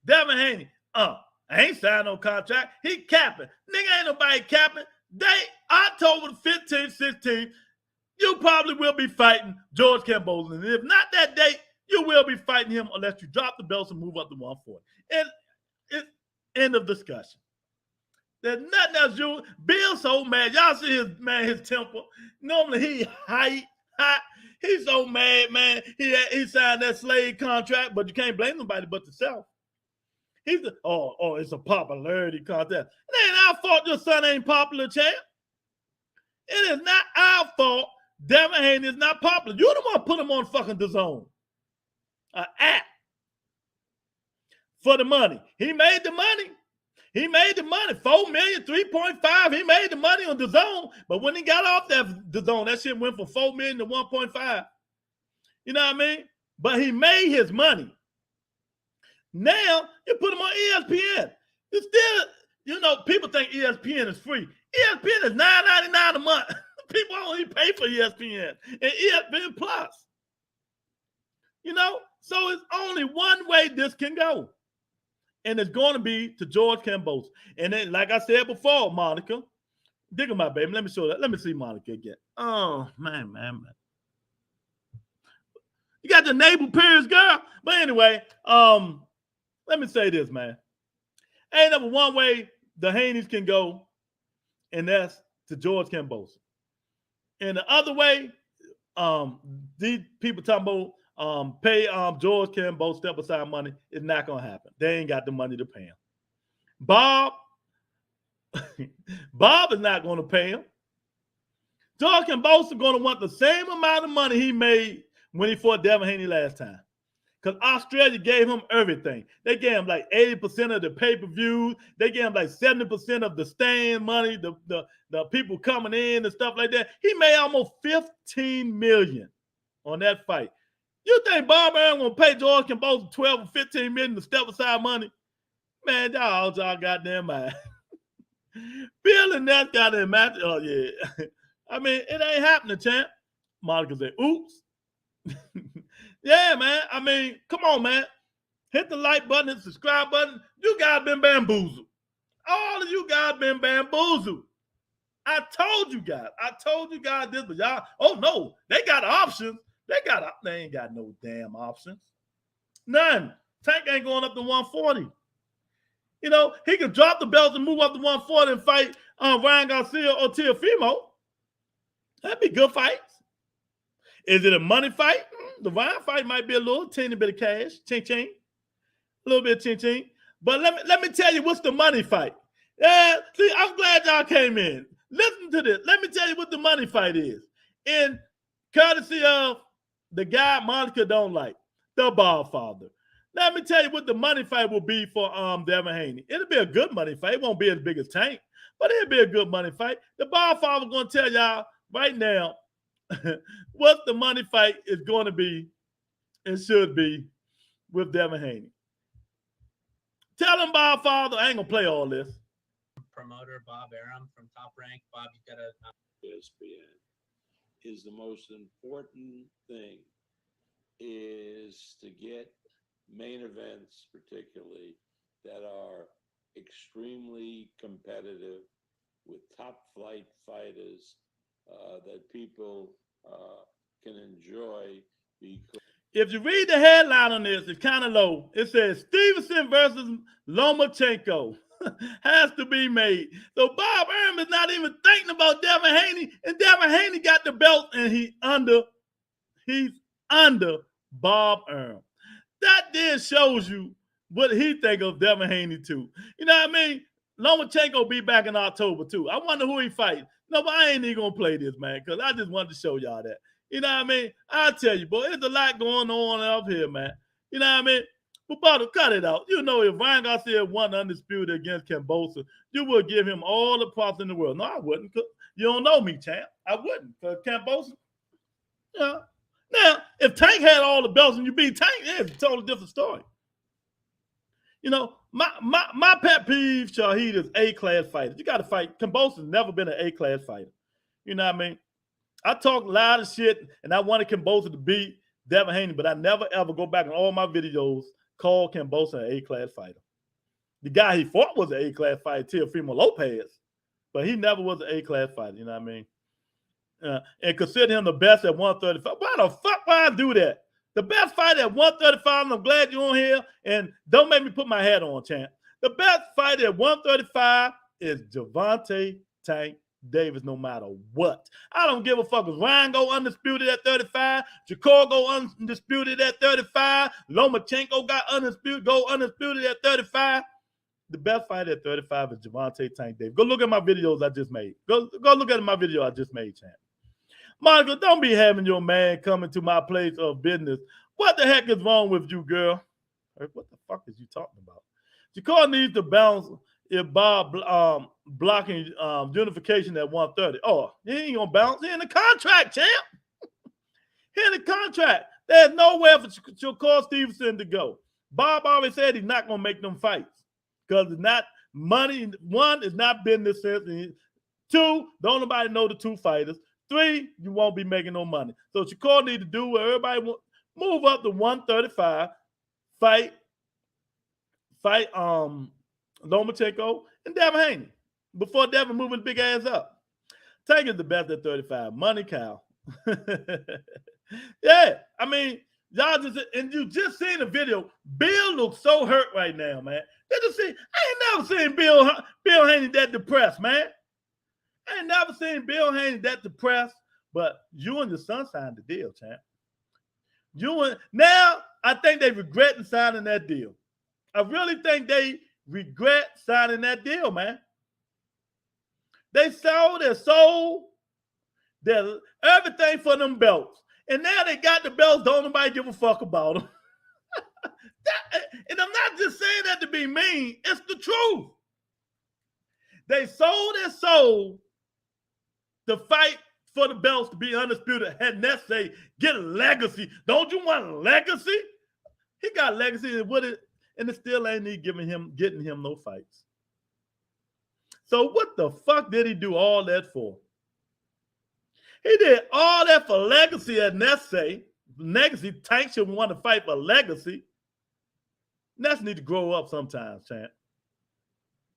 Devin Haney, I ain't signed no contract. He capping. Nigga ain't nobody capping. October 15th, 16th, you probably will be fighting George Kambosos. And if not that date, you will be fighting him unless you drop the belts and move up to 140. And it's end of discussion. There's nothing else. Bill's so mad. Y'all see his temper. Normally he hot. He's so mad, man. He signed that slave contract, but you can't blame nobody but yourself. It's a popularity contest. It ain't our fault your son ain't popular, champ. It is not our fault Devin Haney is not popular. You're the one put him on fucking DAZN. An app. For the money. He made the money. 4 million, 3.5. He made the money on DAZN. But when he got off that DAZN, that shit went from 4 million to 1.5. You know what I mean? But he made his money. Now you put him on ESPN. It's still, people think ESPN is free. ESPN is $9.99 a month. People only pay for ESPN and ESPN Plus. So it's only one way this can go. And it's going to be to George Kambosos. And then, like I said before, Monica, dig on my baby. Let me show that. Let me see Monica again. Oh, man. You got the naval periods, girl. But anyway, let me say this, man. Ain't number one way the Haneys can go, and that's to George Kambosos. And the other way, these people talking about pay George Kambosos step aside money is not gonna happen. They ain't got the money to pay him. Bob is not gonna pay him. George Kambosos is gonna want the same amount of money he made when he fought Devin Haney last time. Because Australia gave him everything. They gave him like 80% of the pay-per-views. They gave him like 70% of the stand money, the people coming in and stuff like that. He made almost $15 million on that fight. You think Bob Arum gonna pay George Kambosos 12 or 15 million to step aside money? Man, y'all goddamn mind. Bill and that goddamn match. Oh yeah. I mean, it ain't happening, champ. Monica said, oops. Yeah, man. I mean, come on, man. Hit the like button and subscribe button. You guys been bamboozled. All of you guys been bamboozled. I told you guys this, but y'all, oh no, they got options. They ain't got no damn options. None. Tank ain't going up to 140. You know, he could drop the belt and move up to 140 and fight Ryan Garcia or Teofimo. That'd be good fights. Is it a money fight? The Ryan fight might be a little teeny bit of cash, ching-ching, a little bit of ching-ching. But let me tell you what's the money fight. Yeah, see, I'm glad y'all came in. Listen to this. Let me tell you what the money fight is. In courtesy of the guy Monica don't like, the Ballfather. Let me tell you what the money fight will be for Devin Haney. It'll be a good money fight. It won't be as big as Tank, but it'll be a good money fight. The Ballfather going to tell y'all right now what the money fight is going to be and should be with Devin Haney. Tell him, Ballfather, I ain't going to play all this. Promoter Bob Arum from Top Rank. Bob, you got to... ESPN is the most important thing is to get main events, particularly, that are extremely competitive with top flight fighters that people can enjoy. Because if you read the headline on this, it's kind of low. It says Stevenson versus Lomachenko has to be made. So Bob Arum is not even thinking about Devin Haney, and Devin Haney got the belt, and he's under Bob Arum. That then shows you what he think of Devin Haney too. You know what I mean? Lomachenko be back in October too. I wonder who he fight. No, but I ain't even gonna play this, man, because I just wanted to show y'all that. You know what I mean? I'll tell you, boy, there's a lot going on up here, man. You know what I mean? But Bottle, cut it out. You know, if Ryan Garcia won undisputed against Kambosos, you would give him all the props in the world. No, I wouldn't. You don't know me, champ. I wouldn't. Because Kambosos, yeah. Now, if Tank had all the belts and you beat Tank, yeah, it's a totally different story. You know, my pet peeve, Shahid, is A-class fighters. You got to fight. Kambosos has never been an A-class fighter. You know what I mean? I talk loud as shit, and I wanted Kambosos to beat Devin Haney, but I never, ever go back in all my videos call Kambosos an A-class fighter. The guy he fought was an A-class fighter, Teofimo Lopez, but he never was an A-class fighter. You know what I mean? And consider him the best at 135. Why the fuck would I do that? The best fighter at 135, and I'm glad you're on here, and don't make me put my hat on, champ. The best fighter at 135 is Gervonta Tank Davis, no matter what. I don't give a fuck if Ryan go undisputed at 35, Shakur go undisputed at 35, Lomachenko go undisputed at 35. The best fighter at 35 is Gervonta Tank Davis. Go look at my videos I just made. Go look at my video I just made, champ. Monica, don't be having your man coming to my place of business. What the heck is wrong with you, girl? What the fuck is you talking about? Shakur needs to bounce if Bob blocking unification at 130. Oh, he ain't gonna bounce. He in the contract, champ. He in the contract. There's nowhere for Shakur Stevenson to go. Bob always said he's not gonna make them fights because it's not money. One, it's not business sense. Two, don't nobody know the two fighters. Three, you won't be making no money. So Shakur need to do what everybody want. Move up to 135, fight Lomachenko and Devin Haney before Devin moving big ass up. Tank is the best at 35. Money cow. Yeah, I mean, y'all just, and you just seen the video. Bill looks so hurt right now, man. Did you see? I ain't never seen Bill Haney that depressed, man. I ain't never seen Bill Haney that depressed, but you and your son signed the deal, champ. Now I think they regretting signing that deal. I really think they regret signing that deal, man. They sold their everything for them belts. And now they got the belts, don't nobody give a fuck about them. And I'm not just saying that to be mean. It's the truth. They sold their soul to fight for the belts to be undisputed. Had Ness say, get a legacy. Don't you want a legacy? He got legacy, and it still ain't getting him no fights. So what the fuck did he do all that for? He did all that for legacy, as Ness say. Legacy, Tank should want to fight for legacy. Ness need to grow up sometimes, champ.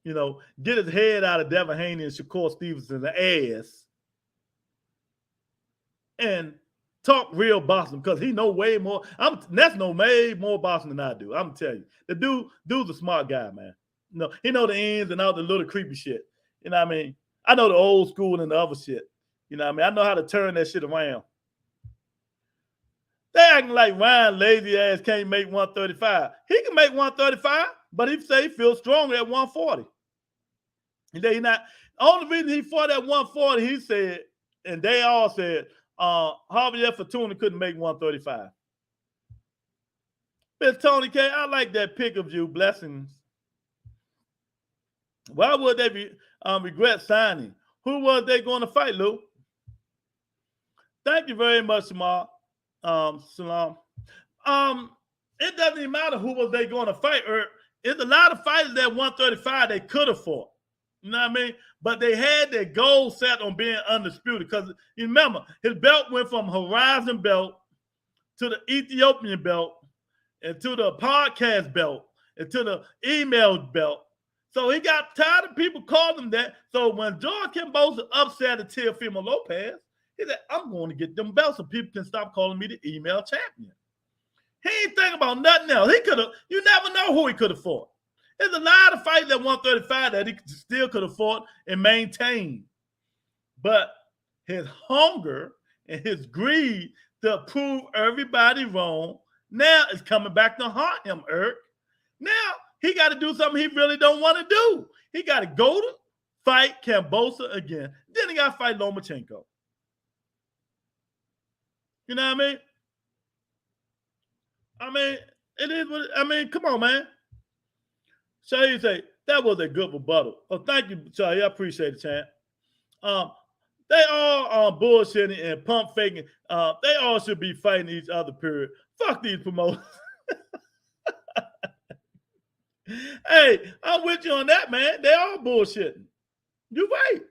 You know, get his head out of Devin Haney and Shakur Stevenson's ass and talk real boxing, because he know way more. Ness know way more boxing than I do. I'm telling you. The dude's a smart guy, man. You know, he know the ins and out the little creepy shit. You know what I mean? I know the old school and the other shit. You know what I mean? I know how to turn that shit around. They acting like Ryan lazy ass can't make 135. He can make 135, but he say he feels stronger at 140. And they not only reason he fought at 140, he said, and they all said, Javier Fortuna couldn't make 135. Miss Tony K, I like that pick of you. Blessings. Why would they regret signing? Who was they going to fight, Lou? Thank you very much, Salam. It doesn't even matter who was they going to fight. It's a lot of fighters at 135 they could have fought. You know what I mean? But they had their goal set on being undisputed, because you remember his belt went from Horizon belt to the Ethiopian belt and to the podcast belt and to the email belt. So he got tired of people calling him that. So when George Kambosos upset at Teofimo Lopez, he said, I'm going to get them belts so people can stop calling me the email champion. He ain't thinking about nothing else. He could have, you never know who he could have fought. There's a lot of fights at 135 that he still could have fought and maintained. But his hunger and his greed to prove everybody wrong now is coming back to haunt him, Eric. Now he got to do something he really don't want to do. He got to go to fight Kambosos again. Then he got to fight Lomachenko. You know what I mean? I mean, it is what, I mean, come on, man. Shahi say, that was a good rebuttal. Oh, thank you, Shahi. I appreciate it, champ. They all bullshitting and pump faking. They all should be fighting each other, period. Fuck these promoters. Hey, I'm with you on that, man. They all bullshitting. You're right.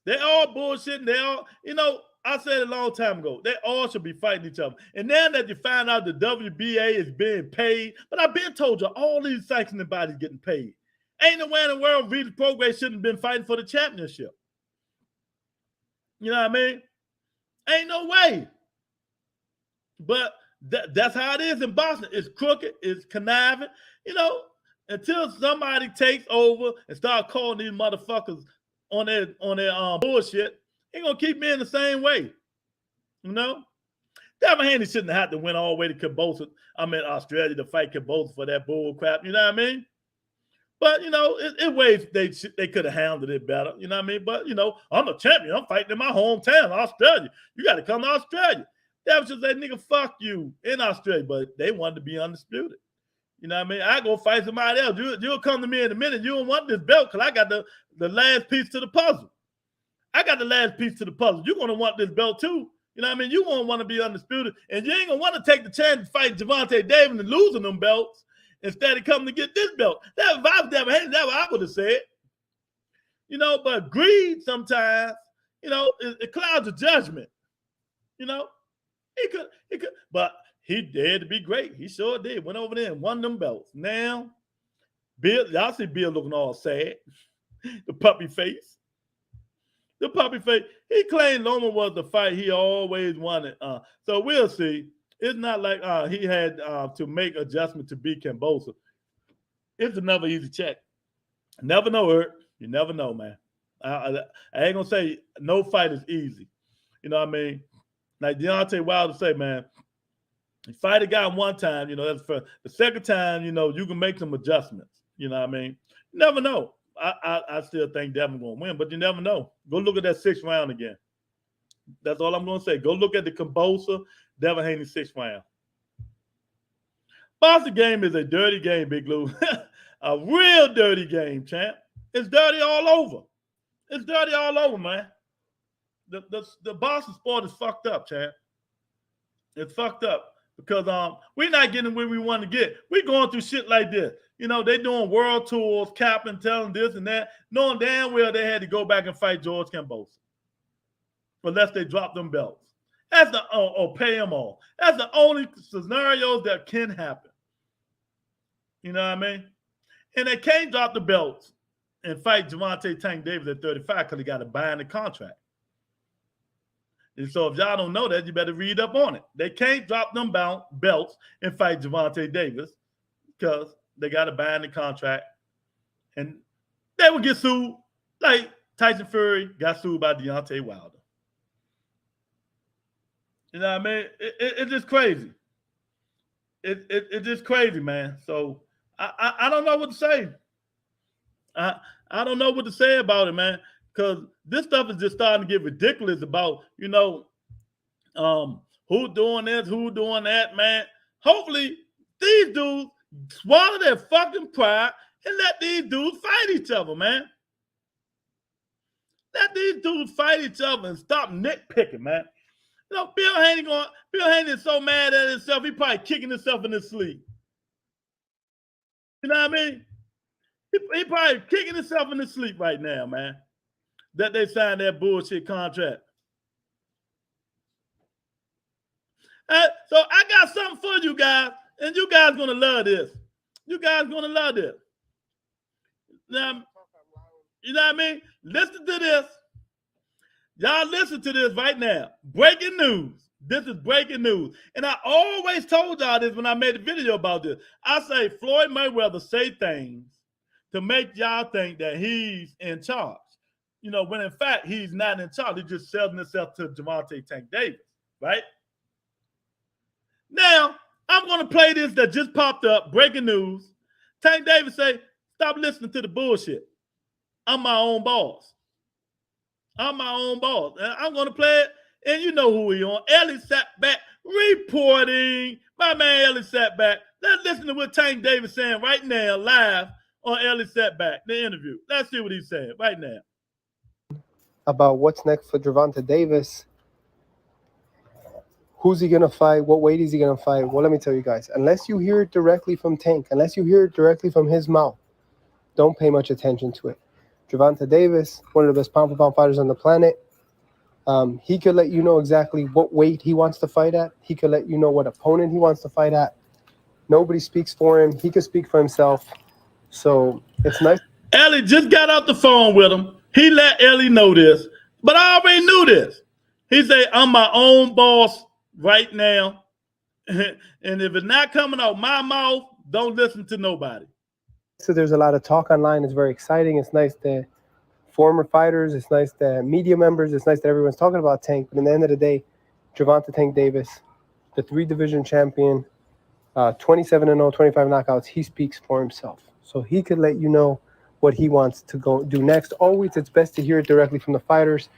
They all bullshitting. They all, you know, I said a long time ago, they all should be fighting each other. And now that you find out the WBA is being paid, but I've been told you all these sanctioning bodies getting paid. Ain't no way in the world Regis Prograis shouldn't have been fighting for the championship. You know what I mean? Ain't no way. But that's how it is in boxing. It's crooked, it's conniving. You know, until somebody takes over and start calling these motherfuckers on their bullshit, ain't gonna keep me in the same way. You know? Devin Haney shouldn't have to win all the way to Kambosos. I'm in Australia to fight Kambosos for that bull crap. You know what I mean? But, you know, in ways they could have handled it better. You know what I mean? But, you know, I'm a champion. I'm fighting in my hometown, Australia. You got to come to Australia. Devin should say, nigga, fuck you in Australia. But they wanted to be undisputed. You know what I mean? I go fight somebody else. You'll come to me in a minute. You don't want this belt because I got the last piece to the puzzle. I got the last piece to the puzzle. You're going to want this belt too. You know what I mean? You're going to want to be undisputed. And you ain't going to want to take the chance to fight Gervonta Davis and losing them belts instead of coming to get this belt. That if I was Devin Haney, that's what I would have said. You know, but greed sometimes, you know, it clouds the judgment. You know, he could, but he dared to be great. He sure did. Went over there and won them belts. Now, Bill, y'all see Bill looking all sad. The puppy face. The puppy face. He claimed Loma was the fight he always wanted. So we'll see. It's not like he had to make adjustment to beat Kambosos. It's another easy check. Never know, Eric. You never know, man. I ain't gonna say no fight is easy. You know what I mean? Like Deontay Wilder say, man, you fight a guy one time, you know, that's for the second time, you know, you can make some adjustments. You know what I mean? You never know. I still think Devin gonna win, but you never know. Go look at that 6th round again. That's all I'm gonna say. Go look at the Kambosos Devin Haney 6th round. Boxing game is a dirty game, Big Lou. A real dirty game, champ. It's dirty all over. It's dirty all over, man. The boxing sport is fucked up, champ. It's fucked up because we're not getting where we want to get. We're going through shit like this. You know, they doing world tours, CAPPIN, telling this and that, knowing damn well they had to go back and fight George Kambosos unless they drop them belts. That's the or pay them all. That's the only scenarios that can happen. You know what I mean? And they can't drop the belts and fight Gervonta Tank Davis at 35 because he got to buy in the contract. And so if y'all don't know that, you better read up on it. They can't drop them belts and fight Gervonta Davis because they got to buy in the contract. And they will get sued like Tyson Fury got sued by Deontay Wilder. You know what I mean? It's just crazy. It's just crazy, man. So I don't know what to say. I don't know what to say about it, man, because this stuff is just starting to get ridiculous about, you know, who doing this, who doing that, man. Hopefully these dudes swallow their fucking pride and let these dudes fight each other, man. Let these dudes fight each other and stop nitpicking, man. You know, Bill Haney is so mad at himself, he probably kicking himself in his sleep. You know what I mean? He probably kicking himself in his sleep right now, man, that they signed that bullshit contract. So I got something for you guys, and you guys gonna love this. You guys gonna love this. Now, you know what I mean? Listen to this. Y'all listen to this right now. Breaking news. This is breaking news. And I always told y'all this when I made a video about this. I say Floyd Mayweather say things to make y'all think that he's in charge. You know, when in fact he's not in charge. He's just selling himself to Gervonta Tank Davis, right? Now, I'm going to play this that just popped up, breaking news. Tank Davis say, stop listening to the bullshit. I'm my own boss. I'm my own boss. And I'm going to play it, and you know who he on. Ellie sat back reporting. My man Ellie sat back. Let's listen to what Tank Davis saying right now, live on Ellie sat back, the interview. Let's see what he's saying right now. About what's next for Gervonta Davis. Who's he going to fight? What weight is he going to fight? Well, let me tell you guys, unless you hear it directly from Tank, unless you hear it directly from his mouth, don't pay much attention to it. Gervonta Davis, one of the best pound-for-pound fighters on the planet. He could let you know exactly what weight he wants to fight at. He could let you know what opponent he wants to fight at. Nobody speaks for him. He could speak for himself. So it's nice. Ellie just got off the phone with him. He let Ellie know this, but I already knew this. He said, I'm my own boss right now. And if it's not coming out my mouth, don't listen to nobody. So there's a lot of talk online. It's very exciting. It's nice that former fighters, it's nice that media members, it's nice that everyone's talking about Tank. But at the end of the day, Gervonta Tank Davis, the 3-division champion, 27-0, 25 knockouts, he speaks for himself. So he could let you know what he wants to go do next. Always, it's best to hear it directly from the fighters.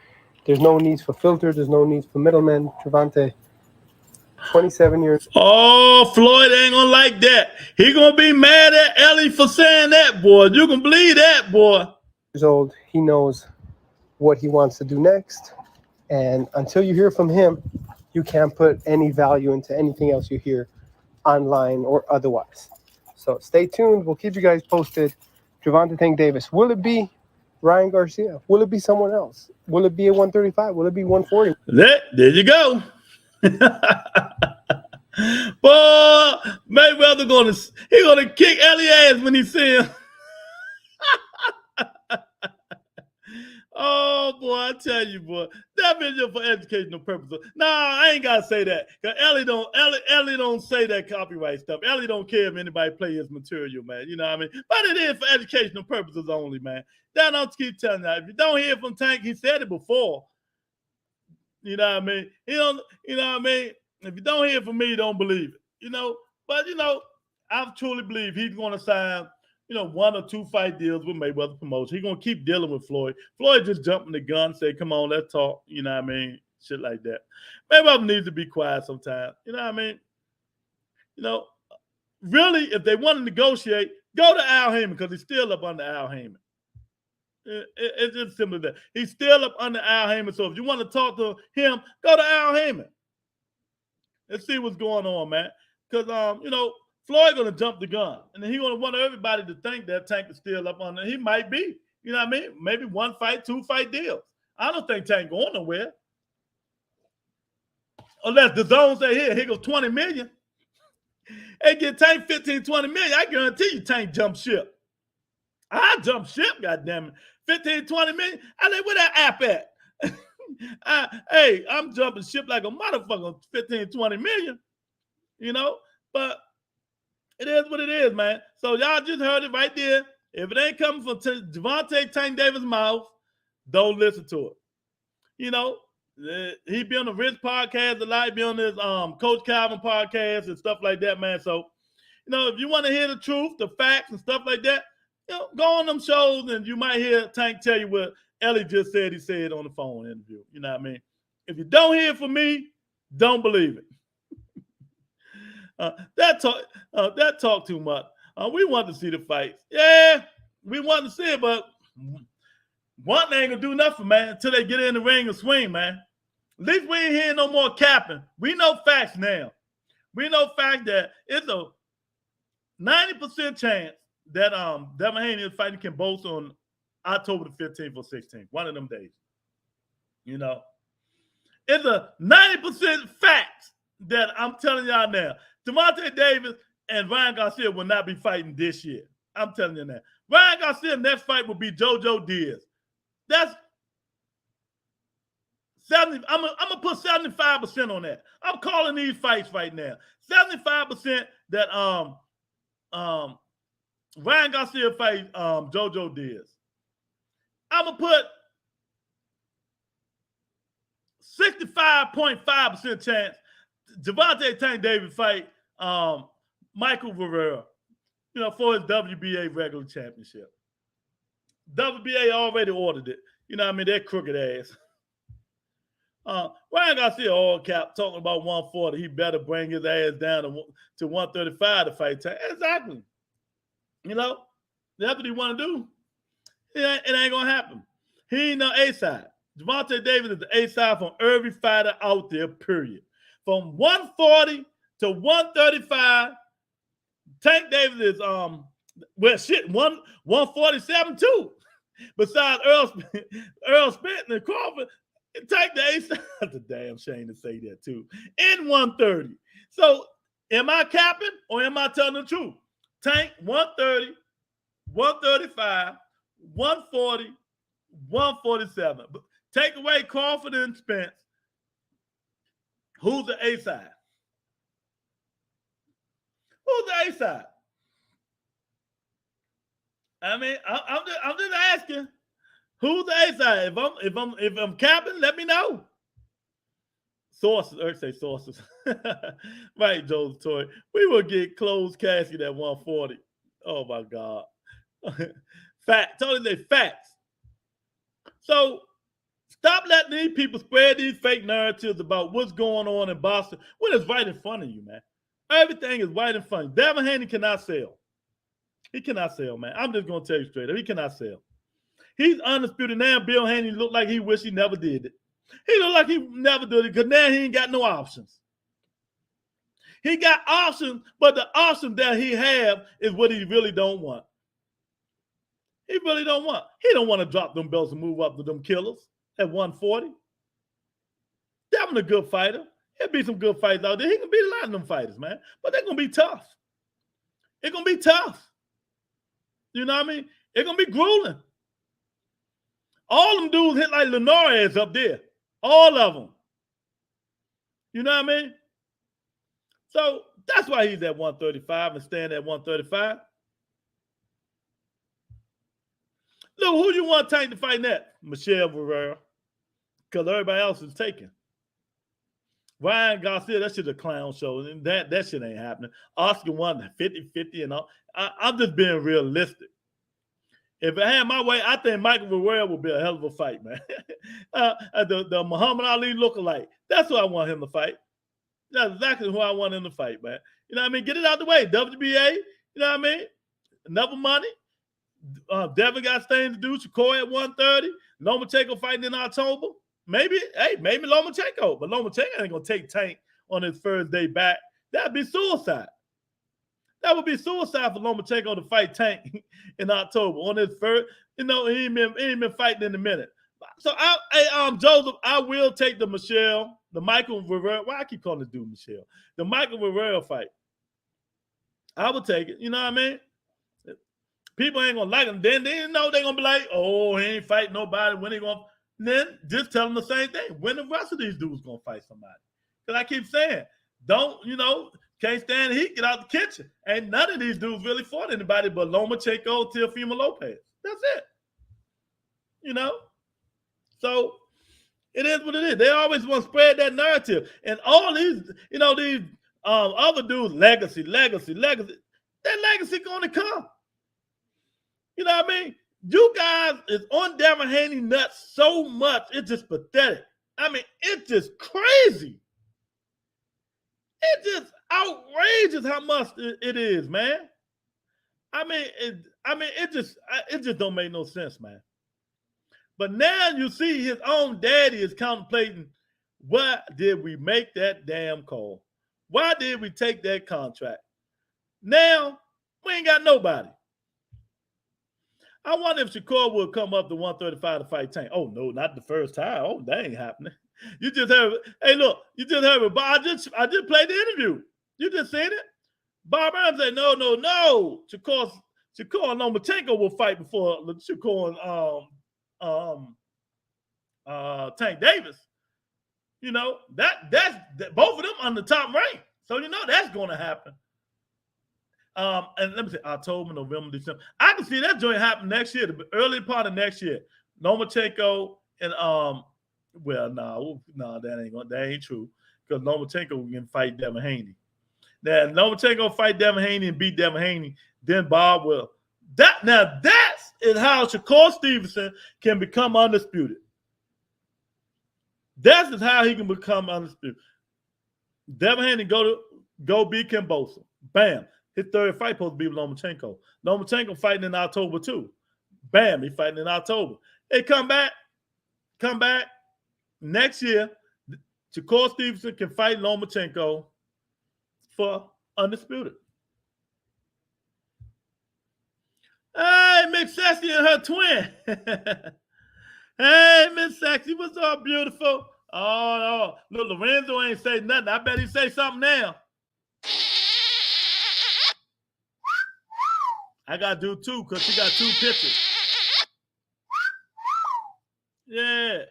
There's no need for filters. There's no need for middlemen. Gervonta, 27 years. Oh, Floyd ain't gonna like that. He gonna be mad at Ellie for saying that, boy. You can believe that, boy. Years old, he knows what he wants to do next. And until you hear from him, you can't put any value into anything else you hear online or otherwise. So stay tuned. We'll keep you guys posted. Gervonta Tank Davis. Will it be Ryan Garcia? Will it be someone else? Will it be a 135? Will it be 140? There you go. Boy, Mayweather gonna kick Ellie ass when he see him. Oh boy, I tell you, boy, that video for educational purposes. Nah, I ain't gotta say that. Cause Ellie don't say that copyright stuff. Ellie don't care if anybody play his material, man. You know what I mean? But it is for educational purposes only, man. That I'll keep telling you. If you don't hear from Tank, he said it before. You know what I mean? You know what I mean? If you don't hear from me, don't believe it. You know, but you know, I truly believe he's gonna sign, 1 or 2 fight deals with Mayweather Promotion. He's gonna keep dealing with Floyd. Floyd just jumping the gun, say, come on, let's talk. You know what I mean? Shit like that. Mayweather needs to be quiet sometimes. You know what I mean? really, if they want to negotiate, go to Al Heyman because he's still up under Al Heyman. It's just simple as that. He's still up under Al Heyman. So if you want to talk to him, go to Al Heyman. Let's see what's going on, man. Because Floyd gonna jump the gun, and then he gonna want everybody to think that Tank is still up under. He might be. You know what I mean? Maybe 1 fight, 2 fight deals. I don't think Tank going nowhere. Unless the zone say, here goes 20 million. Hey, get Tank 15, 20 million. I guarantee you Tank jump ship. I jump ship, goddammit. 15, 20 million. I think where that app at? Hey, I'm jumping ship like a motherfucker, 15, 20 million. But it is what it is, man. So y'all just heard it right there. If it ain't coming from Gervonta Tank Davis' mouth, don't listen to it. He be on the Rich podcast a lot. He be on this Coach Calvin podcast and stuff like that, man. So, if you want to hear the truth, the facts and stuff like that, go on them shows and you might hear Tank tell you what Ellie just said he said on the phone interview. You know what I mean? If you don't hear from me, don't believe it. That talk too much. We want to see the fights. Yeah, we want to see it, but one ain't gonna do nothing, man, until they get in the ring and swing, man. At least we ain't hearing no more capping. We know facts now. We know fact that it's a 90% chance that Devin Haney is fighting Kambosos on October the 15th or 16th, one of them days. It's a 90% fact that I'm telling y'all now. Gervonta Davis and Ryan Garcia will not be fighting this year. I'm telling you that. Ryan Garcia's next fight will be JoJo Diaz. That's 70. I'm gonna put 75% on that. I'm calling these fights right now. 75% that Ryan Garcia fight JoJo Diaz. I'm gonna put 65.5% chance Gervonta Tank Davis fight Michael Varela, for his WBA regular championship. WBA already ordered it. That crooked ass. Ryan Garcia all cap talking about 140. He better bring his ass down to 135 to fight Tank. Exactly. That's what he want to do. It ain't going to happen. He ain't no A-side. Gervonta Davis is the A-side from every fighter out there, period. From 140 to 135, Tank Davis is 147 too. Besides Earl Spence and Crawford, Tank the A-side. That's a damn shame to say that too. In 130. So am I capping or am I telling the truth? Tank 130, 135, 140, 147. But take away Crawford and Spence. Who's the A-side? Who's the A-side? I mean, I'm just asking, who's the A-side? If I'm capping, let me know. Sources, or say sources. Right, Joe's Toy. We will get closed casket at 140. Oh my God. Fact. Totally say facts. So stop letting these people spread these fake narratives about what's going on in Boston when it's right in front of you, man. Everything is right in front of you. Devin Haney cannot sell. He cannot sell, man. I'm just going to tell you straight up. He cannot sell. He's undisputed now. Bill Haney looked like he wished he never did it. He looked like he never did it because now he ain't got no options. He got options, but the option that he have is what he really don't want. He really don't want. He don't want to drop them belts and move up to them killers at 140. Devin a good fighter. He'll be some good fights out there. He can beat a lot of them fighters, man. But they're going to be tough. It's going to be tough. You know what I mean? It's going to be grueling. All them dudes hit like Linares up there. All of them. You know what I mean? So that's why he's at 135 and staying at 135. Look, who you want Tank to fight next? Michelle Varela. Because everybody else is taken. Ryan Garcia, that shit's a clown show. And that shit ain't happening. Oscar won 50-50 and all. I'm just being realistic. If I had my way, I think Michael Varela would be a hell of a fight, man. The Muhammad Ali lookalike. That's what I want him to fight. That's exactly who I want in the fight, man. You know what I mean? Get it out the way. WBA, you know what I mean? Enough money. Devin got things to do. Shakur at 130. Lomachenko fighting in October. Maybe Lomachenko. But Lomachenko ain't going to take Tank on his first day back. That'd be suicide. That would be suicide for Lomachenko to fight Tank in October on his first. You know, he ain't been fighting in a minute. So, Joseph, I will take the Michael Varela. Why I keep calling this dude Michelle? The Michael Varela fight. I would take it. You know what I mean? People ain't gonna like him. Then they know they're gonna be like, oh, he ain't fighting nobody. When he gonna? Then just tell them the same thing. When the rest of these dudes gonna fight somebody? Because I keep saying, can't stand the heat, get out the kitchen. Ain't none of these dudes really fought anybody but Lomachenko, Teofimo Lopez. That's it. You know? So it is what it is. They always want to spread that narrative. And all these, these other dudes, legacy. That legacy gonna come. You know what I mean? You guys is on Devin Haney nuts so much, it's just pathetic. I mean, it's just crazy. It's just outrageous how much it is, man. It just don't make no sense, man. But now you see his own daddy is contemplating, why did we make that damn call? Why did we take that contract? Now, we ain't got nobody. I wonder if Shakur would come up to 135 to fight Tank. Oh, no, not the first time. Oh, that ain't happening. You just heard it. Hey, look, you just heard it. But I just played the interview. You just seen it? Bob Arum said, no. Shakur and Lomachenko will fight before Shakur and Tank Davis. You know, that's both of them on the top rank. So, that's going to happen. And let me say October, November, December. I can see that joint happen next year, the early part of next year. Lomachenko and that ain't true. Because Lomachenko can fight Devin Haney. Then Lomachenko fight Devin Haney and beat Devin Haney, then Bob will. That's how Shakur Stevenson can become undisputed. That is how he can become undisputed. Devin Haney go beat Kambosos. Bam. His third fight supposed to be with Lomachenko. Lomachenko fighting in October too. Bam, he fighting in October. Hey, come back next year. Shakur Stevenson can fight Lomachenko for undisputed. Hey, Miss Sexy and her twin. Hey, Miss Sexy, what's up, beautiful? Oh, no. Look, Lorenzo ain't say nothing. I bet he say something now. I got to do two because she got two pictures. Yeah.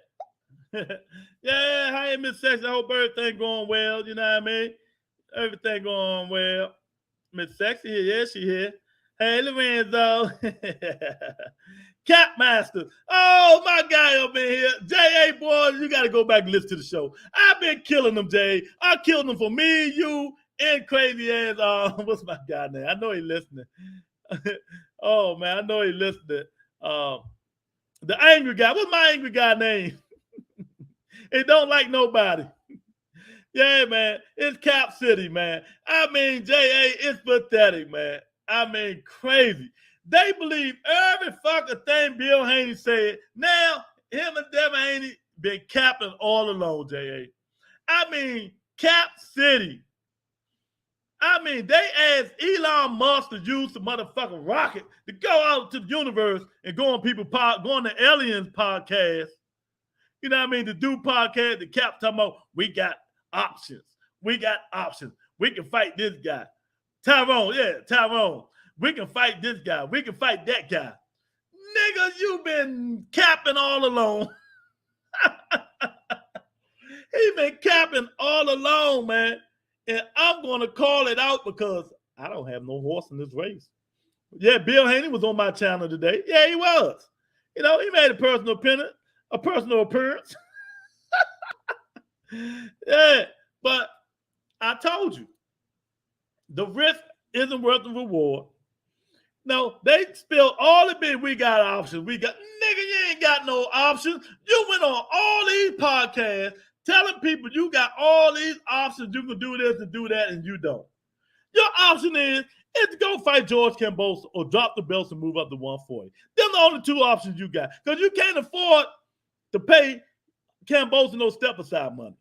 Yeah, hey, Miss Sexy. I hope everything going well. You know what I mean? Everything going well. Miss Sexy here. Yeah, she here. Hey, Lorenzo. Capmaster. Oh, my guy up in here. J.A. boy, you got to go back and listen to the show. I've been killing them, Jay. I killed them for me, you, and crazy ass. What's my guy name? I know he listening. Oh, man, I know he listening. The angry guy. What's my angry guy name? He don't like nobody. Yeah, man. It's Cap City, man. I mean, J.A., it's pathetic, man. I mean, crazy. They believe every fucking thing Bill Haney said. Now, him and Devin Haney been capping all along, J.A. I mean, Cap City. I mean, they asked Elon Musk to use the motherfucking rocket to go out to the universe and go on the aliens podcast. You know what I mean? To do podcast, the Cap talking about, we got options. We can fight this guy. Tyrone. We can fight this guy. We can fight that guy. Nigga, you been capping all along. He been capping all along, man. And I'm going to call it out because I don't have no horse in this race. Yeah, Bill Haney was on my channel today. Yeah, he was. You know, he made a personal appearance. Yeah, but I told you, the risk isn't worth the reward. No, they spilled all the bit. We got options. Nigga, you ain't got no options. You went on all these podcasts telling people you got all these options. You can do this and do that, and you don't. Your option is to go fight George Kambosos or drop the belts and move up to 140. Them the only two options you got, because you can't afford to pay Kambosos no step-aside money.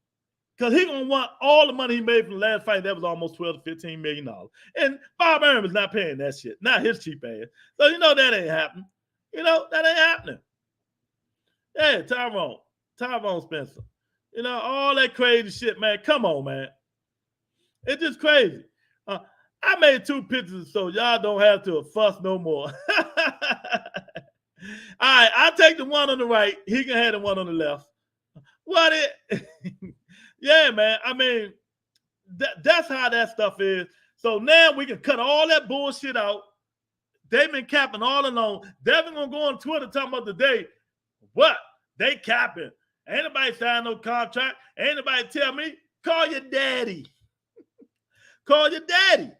Because he's going to want all the money he made from the last fight. That was almost $12 to $15 million. And Bob Arum is not paying that shit. Not his cheap ass. So you know that ain't happening. You know, that ain't happening. Yeah, Tyrone Spencer. You know, all that crazy shit, man. Come on, man. It's just crazy. I made 2 pictures so y'all don't have to fuss no more. All right, I'll take the one on the right. He can have the one on the left. What it? Yeah, man. I mean, that's how that stuff is. So now we can cut all that bullshit out. They've been capping all along. Devin gonna go on Twitter talking about today. What? They capping. Ain't nobody sign no contract. Ain't nobody tell me. Call your daddy. Call your daddy.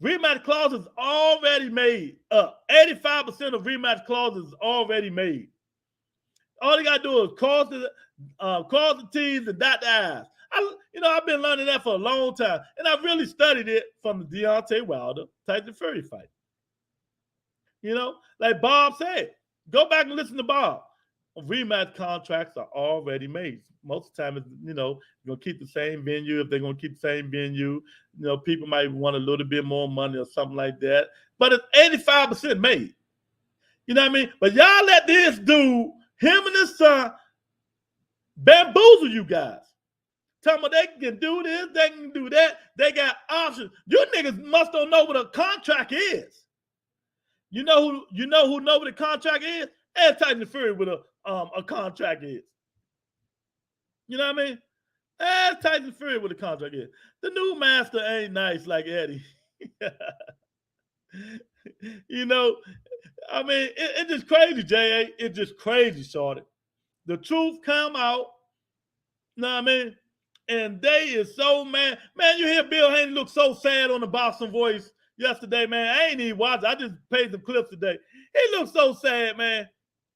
Rematch clause is already made up. 85% of rematch clauses is already made. All you gotta do is cross the T's and dot the I's. I've been learning that for a long time, and I really studied it from the Deontay Wilder Tyson Fury fight. You know, like Bob said, go back and listen to Bob. Rematch contracts are already made. Most of the time, you're gonna keep the same venue. If they're gonna keep the same venue, people might want a little bit more money or something like that. But it's 85% made. You know what I mean? But y'all let this dude, him and his son, bamboozle you guys. Tell them they can do this, they can do that. They got options. You niggas must don't know what a contract is. You know who know what a contract is? Ask Tyson Fury what a contract is. You know what I mean? Ask Tyson Fury what a contract is. The new master ain't nice like Eddie. I mean, it's just crazy, J.A. It's just crazy, shorty. The truth come out. You know what I mean? And they is so mad. Man, you hear Bill Haney look so sad on the Boxing Voice yesterday, man. I ain't even watched. I just played some clips today. He looked so sad, man.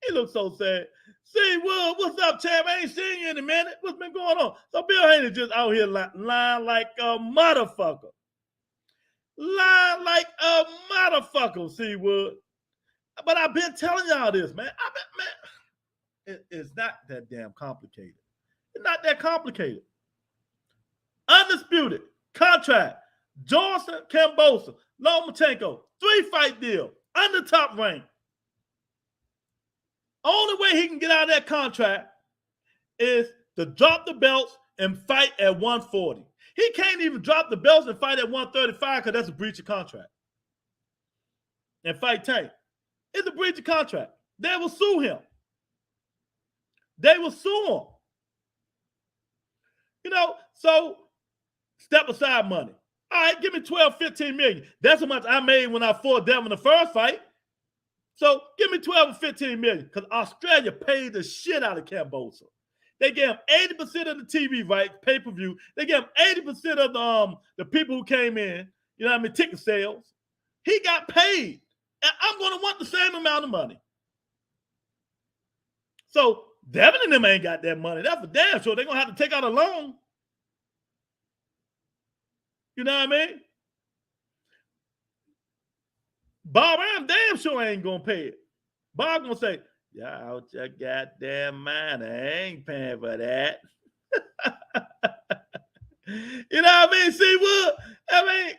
He looked so sad. See, Will, what's up, champ? I ain't seen you in a minute. What's been going on? So Bill Haney just out here lying like a motherfucker. Lying like a motherfucker, see, Wood. But I've been telling y'all this, man. It's not that damn complicated. It's not that complicated. Undisputed contract. Johnson, Kambosos, Lomachenko, 3-fight deal, under top rank. Only way he can get out of that contract is to drop the belts and fight at 140. He can't even drop the belts and fight at 135 because that's a breach of contract. And fight Tank. It's a breach of contract. They will sue him. They will sue him. So step aside money. All right, give me 12, 15 million. That's how much I made when I fought Devin the first fight. So give me 12 or 15 million because Australia paid the shit out of Kambosos. They gave him 80% of the TV rights, pay-per-view. They gave him 80% of the people who came in, ticket sales. He got paid. And I'm going to want the same amount of money. So Devin and them ain't got that money. That's for damn sure. They're going to have to take out a loan. You know what I mean? Bob Arum damn sure ain't going to pay it. Bob going to say, y'all out your goddamn mind. I ain't paying for that. You know what I mean? See what? I mean,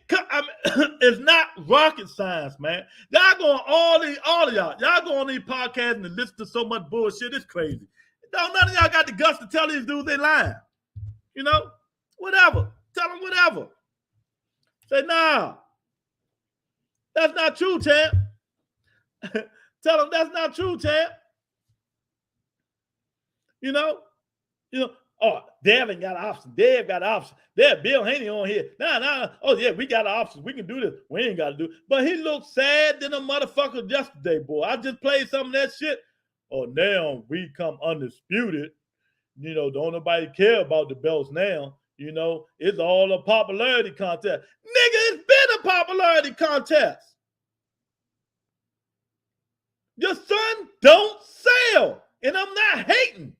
it's not rocket science, man. Y'all go on all of y'all. Y'all go on these podcasts and listen to so much bullshit. It's crazy. None of y'all got the guts to tell these dudes they lying. Whatever. Tell them whatever. Say, nah. That's not true, champ. Tell them that's not true, champ. Oh, Devin got an option. Dave got an option. There, Bill Haney on here. Nah. Oh, yeah, we got an option. We can do this. We ain't got to do it. But he looked sad than a motherfucker yesterday, boy. I just played some of that shit. Oh, now we come undisputed. Don't nobody care about the belts now. It's all a popularity contest. Nigga, it's been a popularity contest. Your son don't sell. And I'm not hating.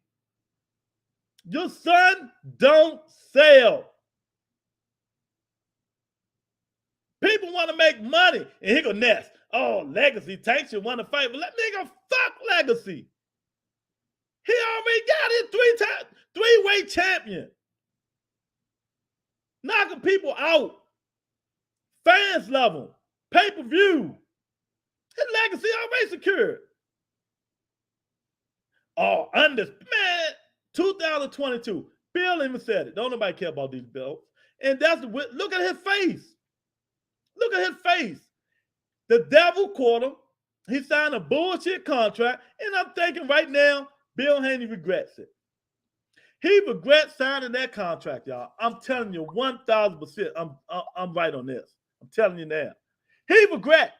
Your son don't sell. People want to make money. And here go Ness. Oh, Legacy Tank should want to fight. But let nigga fuck Legacy. He already got his three-way champion. Knocking people out. Fans love him. Pay-per-view. His legacy already secured. Oh, man, 2022. Bill even said it. Don't nobody care about these belts. And that's look at his face. Look at his face. The devil caught him. He signed a bullshit contract. And I'm thinking right now, Bill Haney regrets it. He regrets signing that contract, y'all. I'm telling you 1,000%. I'm right on this. I'm telling you now. He regrets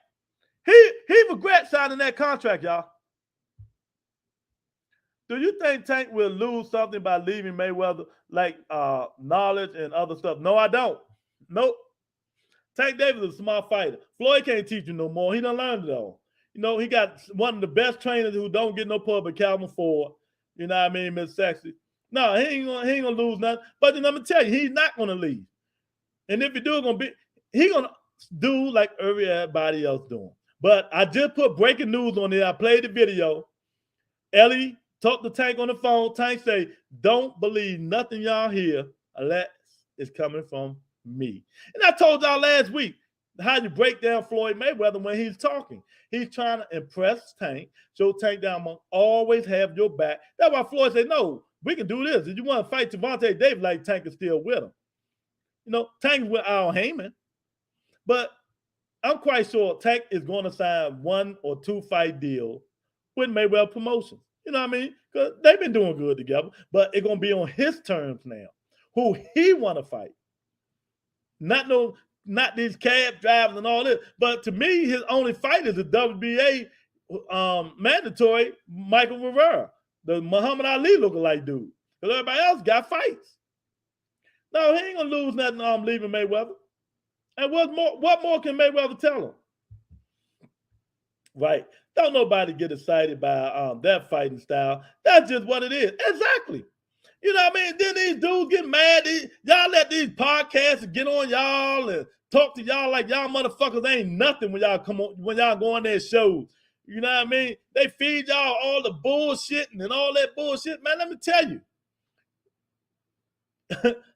signing that contract, y'all. Do you think Tank will lose something by leaving Mayweather, like knowledge and other stuff? No, I don't. Nope. Tank Davis is a smart fighter. Floyd can't teach you no more. He done learned it all. You know, he got one of the best trainers who don't get no public, Calvin Ford. You know what I mean, Miss Sexy. No, he ain't gonna lose nothing. But then I'm gonna tell you, he's not gonna leave. And if he do, he gonna do like everybody else doing. But I just put breaking news on there. I played the video. Ellie talked to Tank on the phone. Tank say, "Don't believe nothing y'all hear unless it's coming from me." And I told y'all last week how you break down Floyd Mayweather when he's talking. He's trying to impress Tank. So Tank down will always have your back. That's why Floyd said, "No, we can do this. If you want to fight Gervonta Davis, like Tank is still with him." You know, Tank is with Al Heyman. But I'm quite sure Tank is going to sign 1 or 2 fight deal with Mayweather Promotions. You know what I mean? Because they've been doing good together. But it's going to be on his terms now. Who he want to fight. Not these cab drivers and all this. But to me, his only fight is the WBA mandatory Michael Rivera, the Muhammad Ali lookalike dude. Because everybody else got fights. No, he ain't gonna lose nothing leaving Mayweather. And what more can Mayweather tell him? Right. Don't nobody get excited by that fighting style. That's just what it is. Exactly. You know what I mean? Then these dudes get mad. Y'all let these podcasts get on y'all and talk to y'all like y'all motherfuckers ain't nothing when y'all go on their shows. You know what I mean? They feed y'all all the bullshitting and all that bullshit. Man, let me tell you.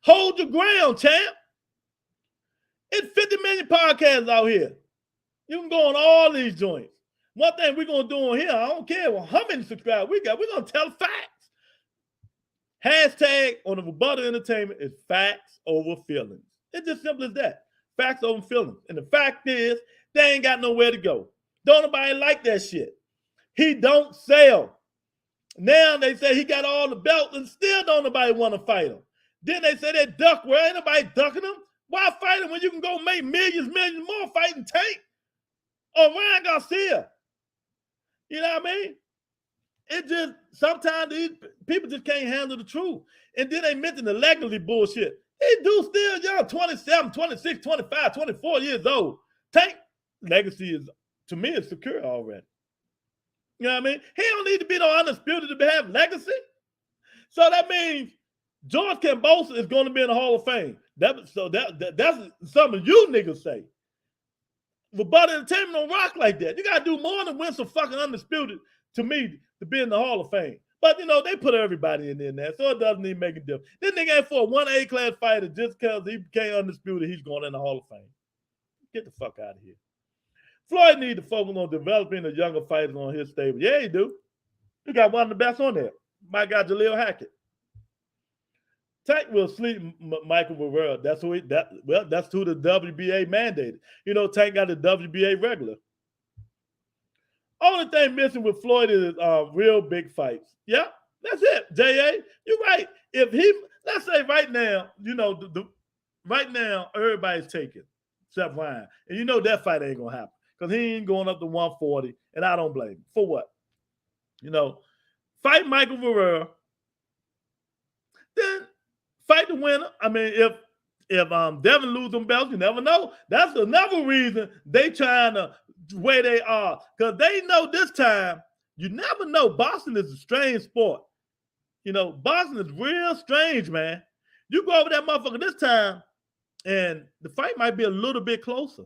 Hold your ground, champ. It's 50 million podcasts out here. You can go on all these joints. One thing we're going to do on here, I don't care how many subscribers we got. We're going to tell facts. Hashtag on the Rebuttal Entertainment is facts over feelings. It's just simple as that. Facts over feelings. And the fact is, they ain't got nowhere to go. Don't nobody like that shit. He don't sell. Now they say he got all the belts and still don't nobody want to fight him. Then they say they duck. Well, ain't nobody ducking him. Why fight him when you can go make millions more fighting Tank or Ryan Garcia? You know what I mean? It just, sometimes these people just can't handle the truth. And then they mention the legacy bullshit. These dudes still young, 27, 26, 25, 24 years old. Tank legacy is, to me, is secure already. You know what I mean? He don't need to be no undisputed to have legacy. So that means George Kambosos is going to be in the Hall of Fame. That's something you niggas say. Rebuttal Entertainment don't rock like that. You got to do more than win some fucking undisputed to me to be in the Hall of Fame. But, you know, they put everybody in there, so it doesn't even make a difference. This nigga ain't for a 1A class fighter just because he became undisputed, he's going in the Hall of Fame. Get the fuck out of here. Floyd need to focus on developing the younger fighters on his stable. Yeah, he do. He got one of the best on there. My guy, Jaleel Hackett. Tank will sleep Michael Rivera. That's who that's who the WBA mandated. You know, Tank got the WBA regular. Only thing missing with Floyd is real big fights. Yeah, that's it. J.A., you're right. If he, let's say right now, you know, right now, everybody's taking except Ryan. And you know that fight ain't going to happen because he ain't going up to 140, and I don't blame him. For what? You know, fight Michael Rivera, then fight the winner. I mean, if Devin lose them belts, you never know. That's another reason they trying to where they are. Because they know this time, you never know. Boxing is a strange sport. You know, boxing is real strange, man. You go over that motherfucker this time, and the fight might be a little bit closer.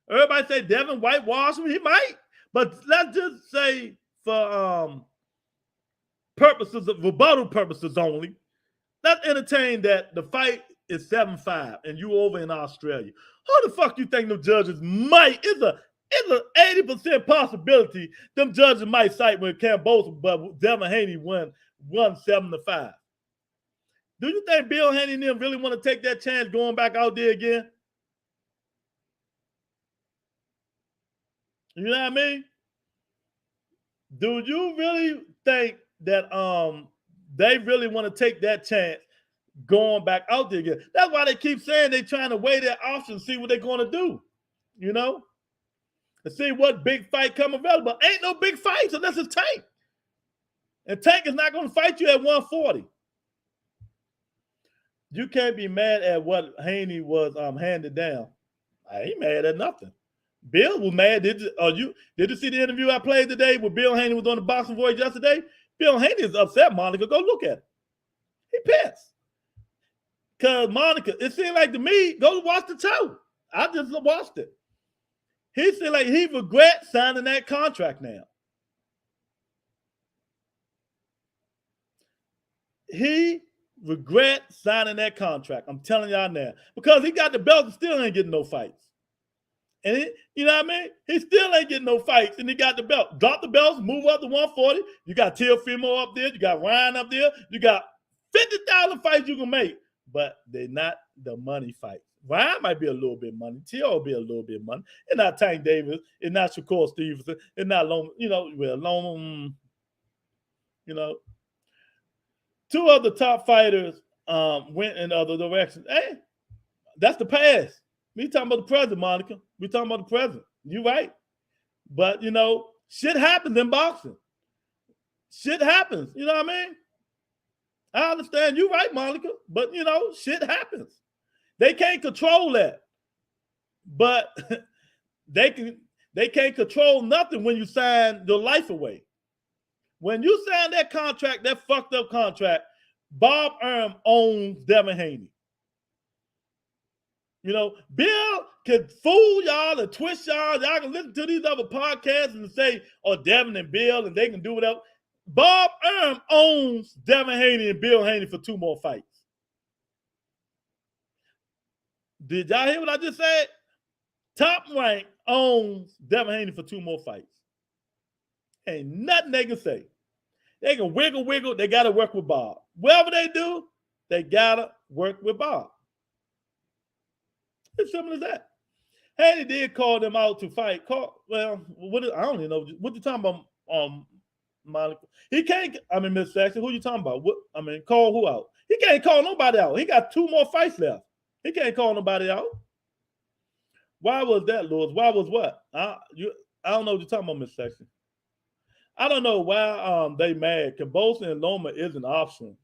Everybody say Devin whitewashed him. He might, but let's just say for purposes of rebuttal purposes only, let's entertain that the fight is 7-5 and you over in Australia. How the fuck you think them judges might? It's a 80% possibility them judges might cite when Kambosos, but Devin Haney won 7-5. Do you think Bill Haney and them really want to take that chance going back out there again? You know what I mean? Do you really think that they really want to take that chance going back out there again? That's why they keep saying they're trying to weigh their options, see what they're going to do, you know, and see what big fight come available. Ain't no big fights unless it's Tank. And Tank is not going to fight you at 140. You can't be mad at what Haney was handed down. I ain't mad at nothing. Bill was mad. Did you see the interview I played today where Bill Haney was on the Boxing Voyage yesterday? Bill Haney is upset, Monica. Go look at it. He pissed. Because Monica, it seemed like to me, go watch the show. I just watched it. He seemed like he regrets signing that contract now. He regrets signing that contract. I'm telling y'all now. Because he got the belt and still ain't getting no fights. And you know what I mean? He still ain't getting no fights, and he got the belt. Drop the belts, move up to 140. You got Teofimo up there. You got Ryan up there. You got 50,000 fights you can make, but they're not the money fights. Ryan might be a little bit money. Teo will be a little bit money. It's not Tank Davis. It's not Shakur Stevenson. It's not Loma. You know, two of the top fighters went in other directions. Hey, that's the past. We talking about the present, Monica. We talking about the present. You right. But, you know, shit happens in boxing. Shit happens. You know what I mean? I understand. You right, Monica. But, you know, shit happens. They can't control that. But they can't control nothing when you sign your life away. When you sign that contract, that fucked up contract, Bob Arum owns Devin Haney. You know, Bill can fool y'all and twist y'all. Y'all can listen to these other podcasts and say, oh, Devin and Bill, and they can do whatever. Bob Arum owns Devin Haney and Bill Haney for 2 more fights. Did y'all hear what I just said? Top Rank owns Devin Haney for 2 more fights. Ain't nothing they can say. They can wiggle. They got to work with Bob. Whatever they do, they got to work with Bob. It's simple as that. Haney did call them out to fight. I don't even know what you talking about. Monica, he can't. I mean, Miss Saxon, who you talking about? Call who out? He can't call nobody out. He got 2 more fights left. He can't call nobody out. Why was that, Lewis? Why was what? I don't know what you're talking about, Miss Saxon. I don't know why they mad. Kambosos and Loma is an option.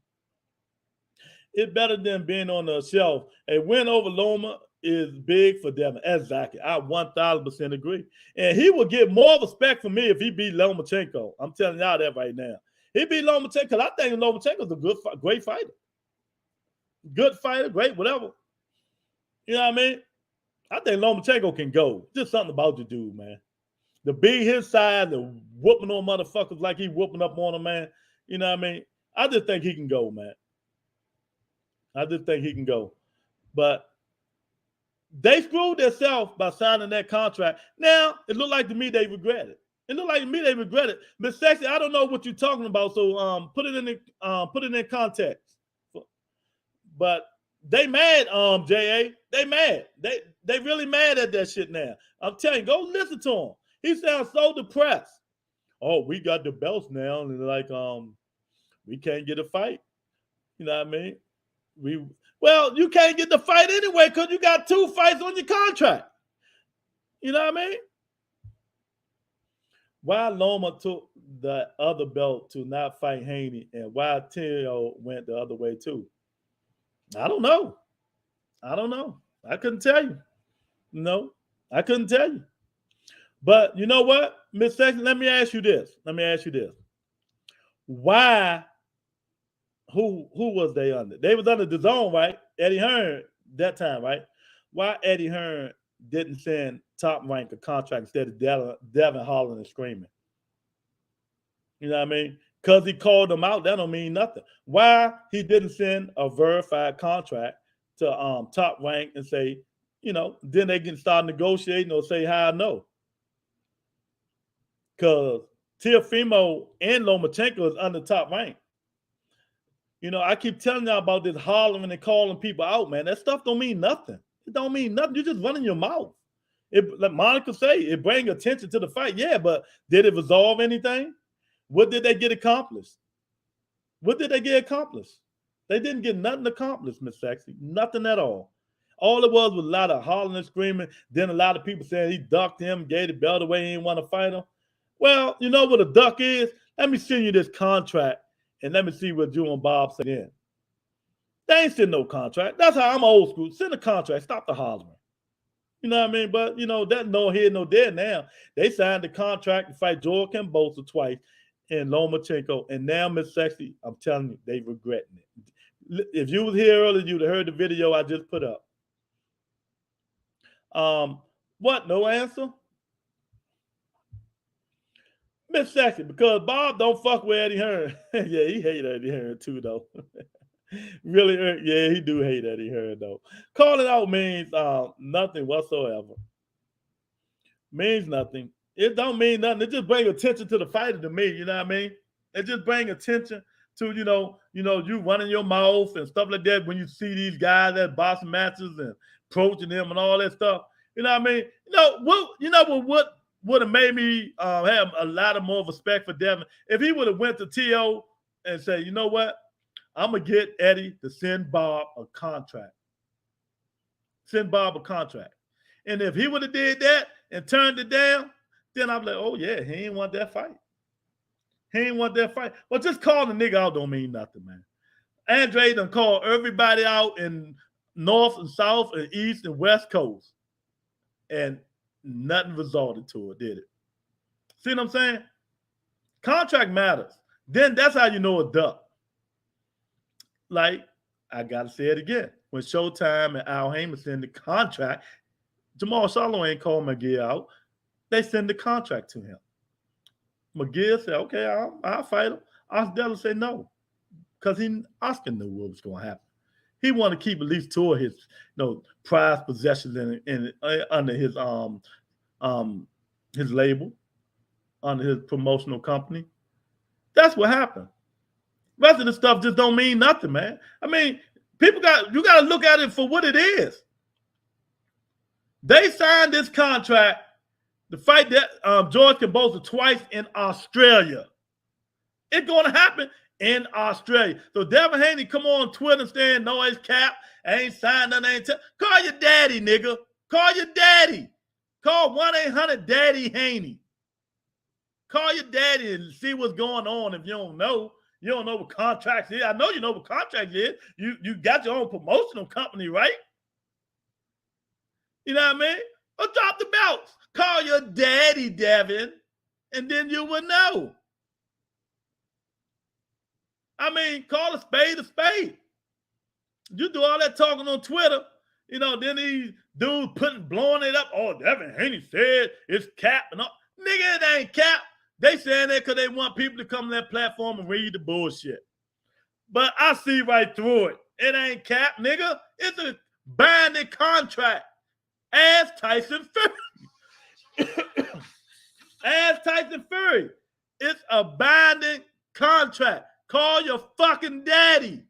It's better than being on the shelf. A win over Loma is big for Devin. Exactly. I 1,000% agree. And he will get more respect from me if he beat Lomachenko. I'm telling y'all that right now. He beat Lomachenko because I think Lomachenko's a great fighter. Good fighter, great, whatever. You know what I mean? I think Lomachenko can go. Just something about the dude, man. To be his side, the whooping on motherfuckers like he whooping up on them, man. You know what I mean? I just think he can go, man. I just think he can go. But they screwed themselves by signing that contract. Now, it looked like to me they regret it. Miss Sexy, I don't know what you're talking about, so put it in context. But they mad, J.A. They mad. They really mad at that shit now. I'm telling you, go listen to him. He sounds so depressed. Oh, we got the belts now, and like we can't get a fight. You know what I mean? Well, you can't get the fight anyway because you got 2 fights on your contract. You know what I mean? Why Loma took the other belt to not fight Haney and why Teo went the other way too? I don't know. I couldn't tell you. No, I couldn't tell you. But you know what, Miss Sexton, let me ask you this. Why who was they under? They was under the zone, right? Eddie Hearn that time, right? Why Eddie Hearn didn't send Top Rank a contract instead of Devin hollering and screaming? You know what I mean? Because he called them out, that don't mean nothing. Why he didn't send a verified contract to Top Rank and say, you know, then they can start negotiating or say how I know. Because Teofimo and Lomachenko is under Top Rank. You know, I keep telling y'all about this hollering and calling people out, man. That stuff don't mean nothing. It don't mean nothing. You're just running your mouth. It, like Monica say, it brings attention to the fight. Yeah, but did it resolve anything? What did they get accomplished? What did they get accomplished? They didn't get nothing accomplished, Miss Sexy. Nothing at all. All it was a lot of hollering and screaming. Then a lot of people saying he ducked him, gave the belt away, he didn't want to fight him. Well, you know what a duck is? Let me send you this contract and let me see what you and Bob said in. They ain't send no contract. That's how I'm old school. Send a contract. Stop the hollering. You know what I mean? But, you know, that's no here, no there now. They signed the contract to fight George Kambosos twice and Lomachenko. And now, Miss Sexy, I'm telling you, they regretting it. If you was here earlier, you'd have heard the video I just put up. What? No answer? Miss Sexy, because Bob don't fuck with Eddie Hearn. Yeah, he hate Eddie Hearn too, though. Really, yeah, he do hate Eddie Hearn, though. Calling out means nothing whatsoever. Means nothing. It don't mean nothing. It just bring attention to the fighter to me, you know what I mean? It just bring attention to, you know, you running your mouth and stuff like that when you see these guys at boxing matches and approaching them and all that stuff. You know what I mean? What would have made me have a lot of more respect for Devin if he would have went to T.O. and said, you know what? I'm going to get Eddie to send Bob a contract. Send Bob a contract. And if he would have did that and turned it down, then I'm like, oh, yeah, he ain't want that fight. He ain't want that fight. Well, just calling the nigga out don't mean nothing, man. Andre done called everybody out in North and South and East and West Coast. And nothing resulted to it, did it? See what I'm saying? Contract matters. Then that's how you know a duck. Like, I got to say it again. When Showtime and Al Heyman send the contract, Jamal Charlo ain't called McGill out. They send the contract to him. McGill said, okay, I'll fight him. Oscar said no, because Oscar knew what was going to happen. He wanted to keep at least two of his, prized possessions in under his label, under his promotional company. That's what happened. Rest of the stuff just don't mean nothing, man. I mean, you got to look at it for what it is. They signed this contract to fight that George Kambosos twice in Australia. It's going to happen in Australia. So Devin Haney come on Twitter saying, no, it's cap. I ain't signed nothing. Call your daddy, nigga. Call your daddy. Call 1-800-DADDY Haney. Call your daddy and see what's going on if you don't know. You don't know what contracts is. I know you know what contracts is. You got your own promotional company, right? You know what I mean? Or drop the belts. Call your daddy, Devin, and then you will know. I mean, call a spade a spade. You do all that talking on Twitter, then these dudes blowing it up. Oh, Devin Haney said it's cap and all. Nigga, it ain't cap. They saying that because they want people to come to that platform and read the bullshit. But I see right through it. It ain't cap, nigga. It's a binding contract. Ask Tyson Fury. Ask Tyson Fury. It's a binding contract. Call your fucking daddy.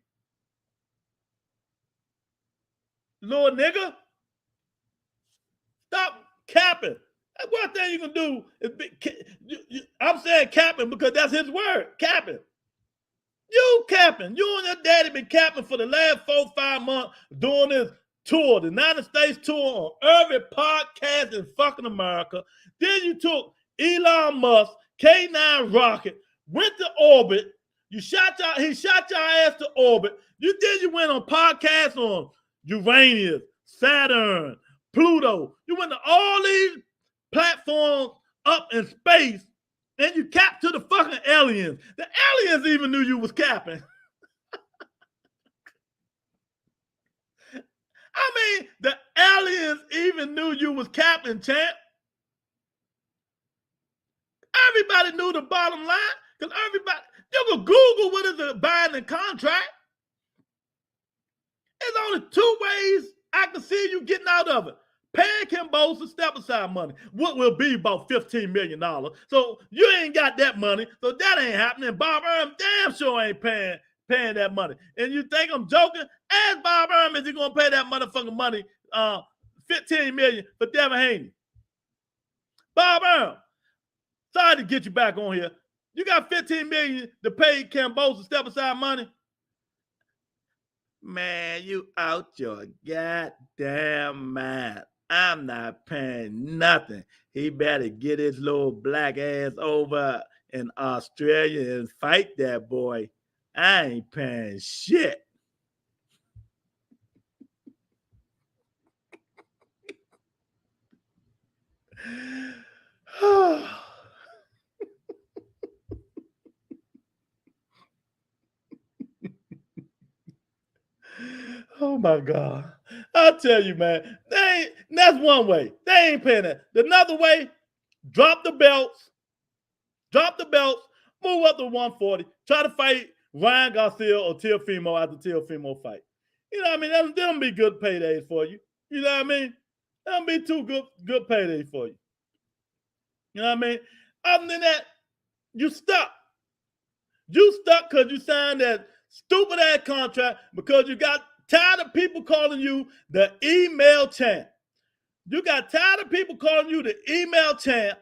Little nigga. Stop capping. That's one thing you can do. I'm saying capping because that's his word. Capping. You capping. You and your daddy been capping for the last 4-5 months doing this tour, the United States tour on every podcast in fucking America. Then you took Elon Musk, K9 rocket, went to orbit. He shot your ass to orbit. You went on podcasts on Uranus, Saturn, Pluto. You went to all these platforms up in space, and you capped to the fucking aliens. The aliens even knew you was capping. even knew you was CAPPIN, champ. Everybody knew the bottom line because everybody, you can Google what is a binding contract. There's only two ways I can see you getting out of it. Paying Kambosos step-aside money, what will be about $15 million. So you ain't got that money, so that ain't happening. Bob Erm damn sure ain't paying that money. And you think I'm joking? Ask Bob Erm, is he going to pay that motherfucking money, $15 million for Devin Haney? Bob Erm, sorry to get you back on here. You got $15 million to pay Kambosos step-aside money? Man, you out your goddamn mind. I'm not paying nothing. He better get his little black ass over in Australia and fight that boy. I ain't paying shit. Oh my God. I'll tell you, man. That's one way. They ain't paying that. Another way, drop the belts, move up to 140, try to fight Ryan Garcia or Teofimo after Teofimo fight. You know what I mean? That'll be good paydays for you. You know what I mean? That'll be two good paydays for you. You know what I mean? Other than that, you stuck. You stuck because you signed that stupid ass contract because you got tired of people calling you the email champ. You got tired of people calling you the email champ.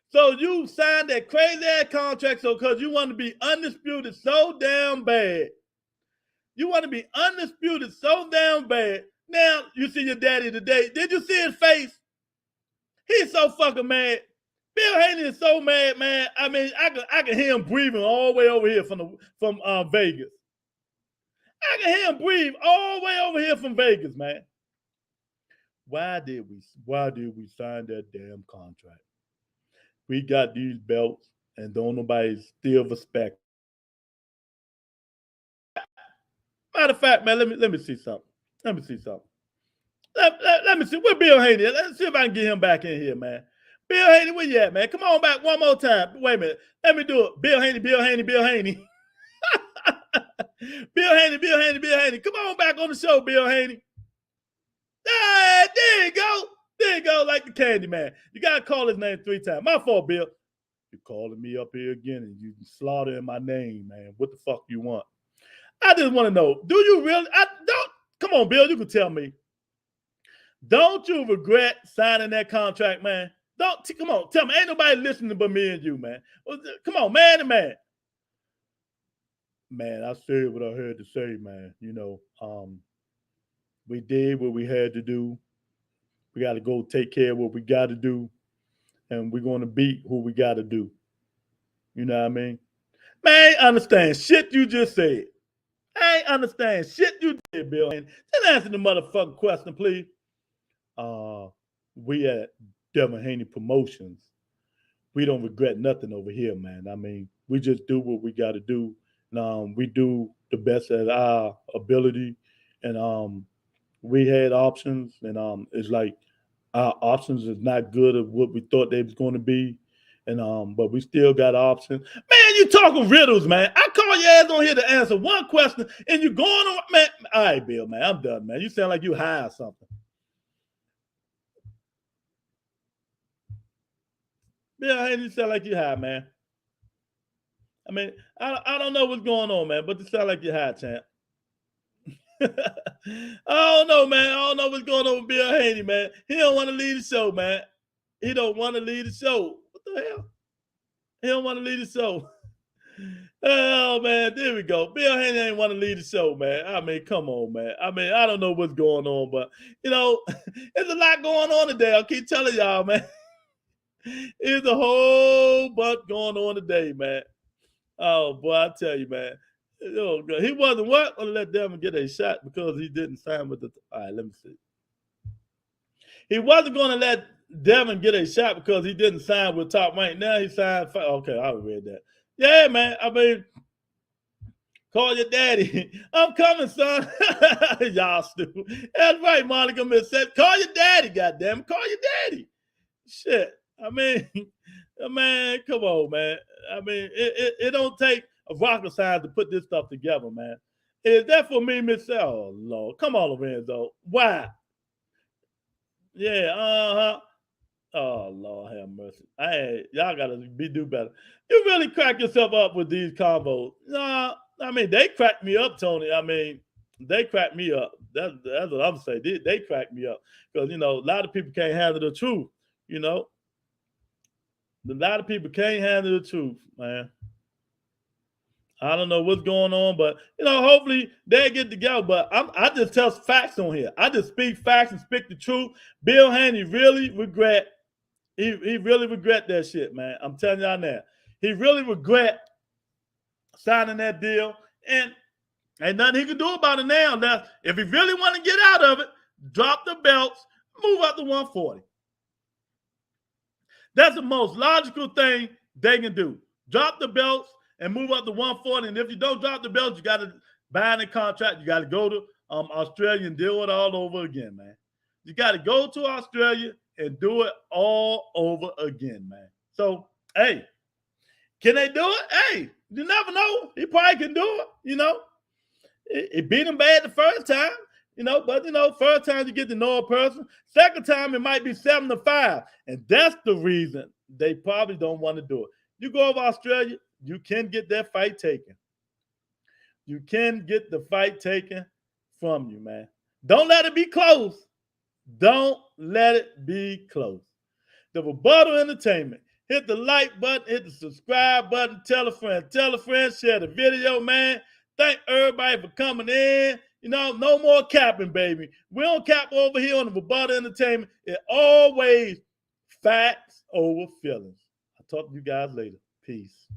So you signed that crazy ass contract so because you want to be undisputed so damn bad. You want to be undisputed so damn bad. Now you see your daddy today. Did you see his face? He's so fucking mad. Bill Haney is so mad, man. I mean, I can hear him breathing all the way over here from Vegas. I can hear him breathe all the way over here from Vegas, man. Why did we sign that damn contract? We got these belts and don't nobody still respect. Matter of fact, man, let me see something. Let me see. Where Bill Haney? Let's see if I can get him back in here, man. Bill Haney, where you at, man? Come on back one more time. Wait a minute. Let me do it. Bill Haney. Bill Haney. Bill Haney, Bill Haney. Come on back on the show, Bill Haney. Ah, there you go. There you go, like the candy man. You got to call his name 3 times. My fault, Bill. You're calling me up here again and you slaughtering my name, man. What the fuck you want? I just want to know, do you really? Come on, Bill, you can tell me. Don't you regret signing that contract, man? Come on, tell me. Ain't nobody listening but me and you, man. Come on, man to man. Man, I said what I had to say, man. You know, we did what we had to do. We got to go take care of what we got to do. And we're going to beat who we got to do. You know what I mean? Man, I ain't understand shit you just said. I ain't understand shit you did, Bill. And just answer the motherfucking question, please. We at Devin Haney Promotions. We don't regret nothing over here, man. I mean, we just do what we got to do. And, we do the best at our ability. And we had options. And it's like our options is not good at what we thought they was going to be. And but we still got options. Man, you talking riddles, man. I call your ass on here to answer one question, and you going on, man. All right, Bill, man, I'm done, man. You sound like you high or something. Bill, you sound like you high, man. I mean, I don't know what's going on, man, but you sound like you high, champ. I don't know, man. I don't know what's going on with Bill Haney, man. He don't want to lead the show, man. He don't want to lead the show. What the hell? He don't want to lead the show. Oh, man, there we go. Bill Haney ain't want to lead the show, man. I mean, come on, man. I mean, I don't know what's going on, but, you know, there's a lot going on today. I'll keep telling y'all, man. There's a whole bunch going on today, man. Oh, boy, I tell you, man. Oh, God. He wasn't what? Going to let Devin get a shot because he didn't sign with the... All right, let me see. He wasn't going to let Devin get a shot because he didn't sign with Top Rank. Now he signed... Okay, I read that. Yeah, man. I mean, Call your daddy. I'm coming, son. Y'all stupid. That's right, Monica Miss said, call your daddy, goddamn. Call your daddy. Shit. I mean, man, come on, man. I mean, it don't take a rocket science to put this stuff together, man. Is that for me, Miss? Oh, Lord. Come on, Lorenzo. Why? Yeah, Oh, Lord have mercy. Y'all got to do better. You really crack yourself up with these combos. Nah, I mean, they cracked me up, Tony. I mean, they cracked me up. That's what I'm saying. They cracked me up. Because, you know, a lot of people can't handle the truth, you know. A lot of people can't handle the truth, man. I don't know what's going on, but, you know, hopefully they get together. But I just tell facts on here. I just speak facts and speak the truth. Bill Haney really regret. He really regret that shit, man. I'm telling y'all now. He really regret signing that deal. And ain't nothing he can do about it now. Now, if he really want to get out of it, drop the belts, move up to 140. That's the most logical thing they can do. Drop the belts and move up to 140. And if you don't drop the belts, you got to bind a contract. You got to go to Australia and deal it all over again, man. You got to go to Australia and do it all over again, man. So, hey, can they do it? Hey, you never know. He probably can do it, you know. It beat him bad the first time, you know, but, you know, first time you get to know a person. Second time, it might be 7-5. And that's the reason they probably don't want to do it. You go over Australia, you can get that fight taken. You can get the fight taken from you, man. Don't let it be close. Don't let it be close. The Rebuttal Entertainment. Hit the like button, hit the subscribe button, tell a friend, share the video, man. Thank everybody for coming in. You know, no more capping, baby. We don't cap over here on the Rebuttal Entertainment. It always facts over feelings. I'll talk to you guys later. Peace.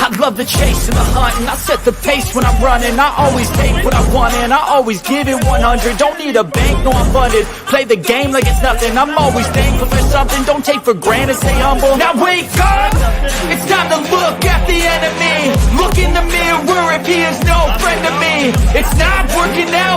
I love the chase and the hunt, and I set the pace when I'm running. I always take what I want and I always give it 100. Don't need a bank, no I'm funded. Play the game like it's nothing. I'm always thankful for something. Don't take for granted, stay humble. Now wake up, it's time to look at the enemy. Look in the mirror if he is no friend to me. It's not working out.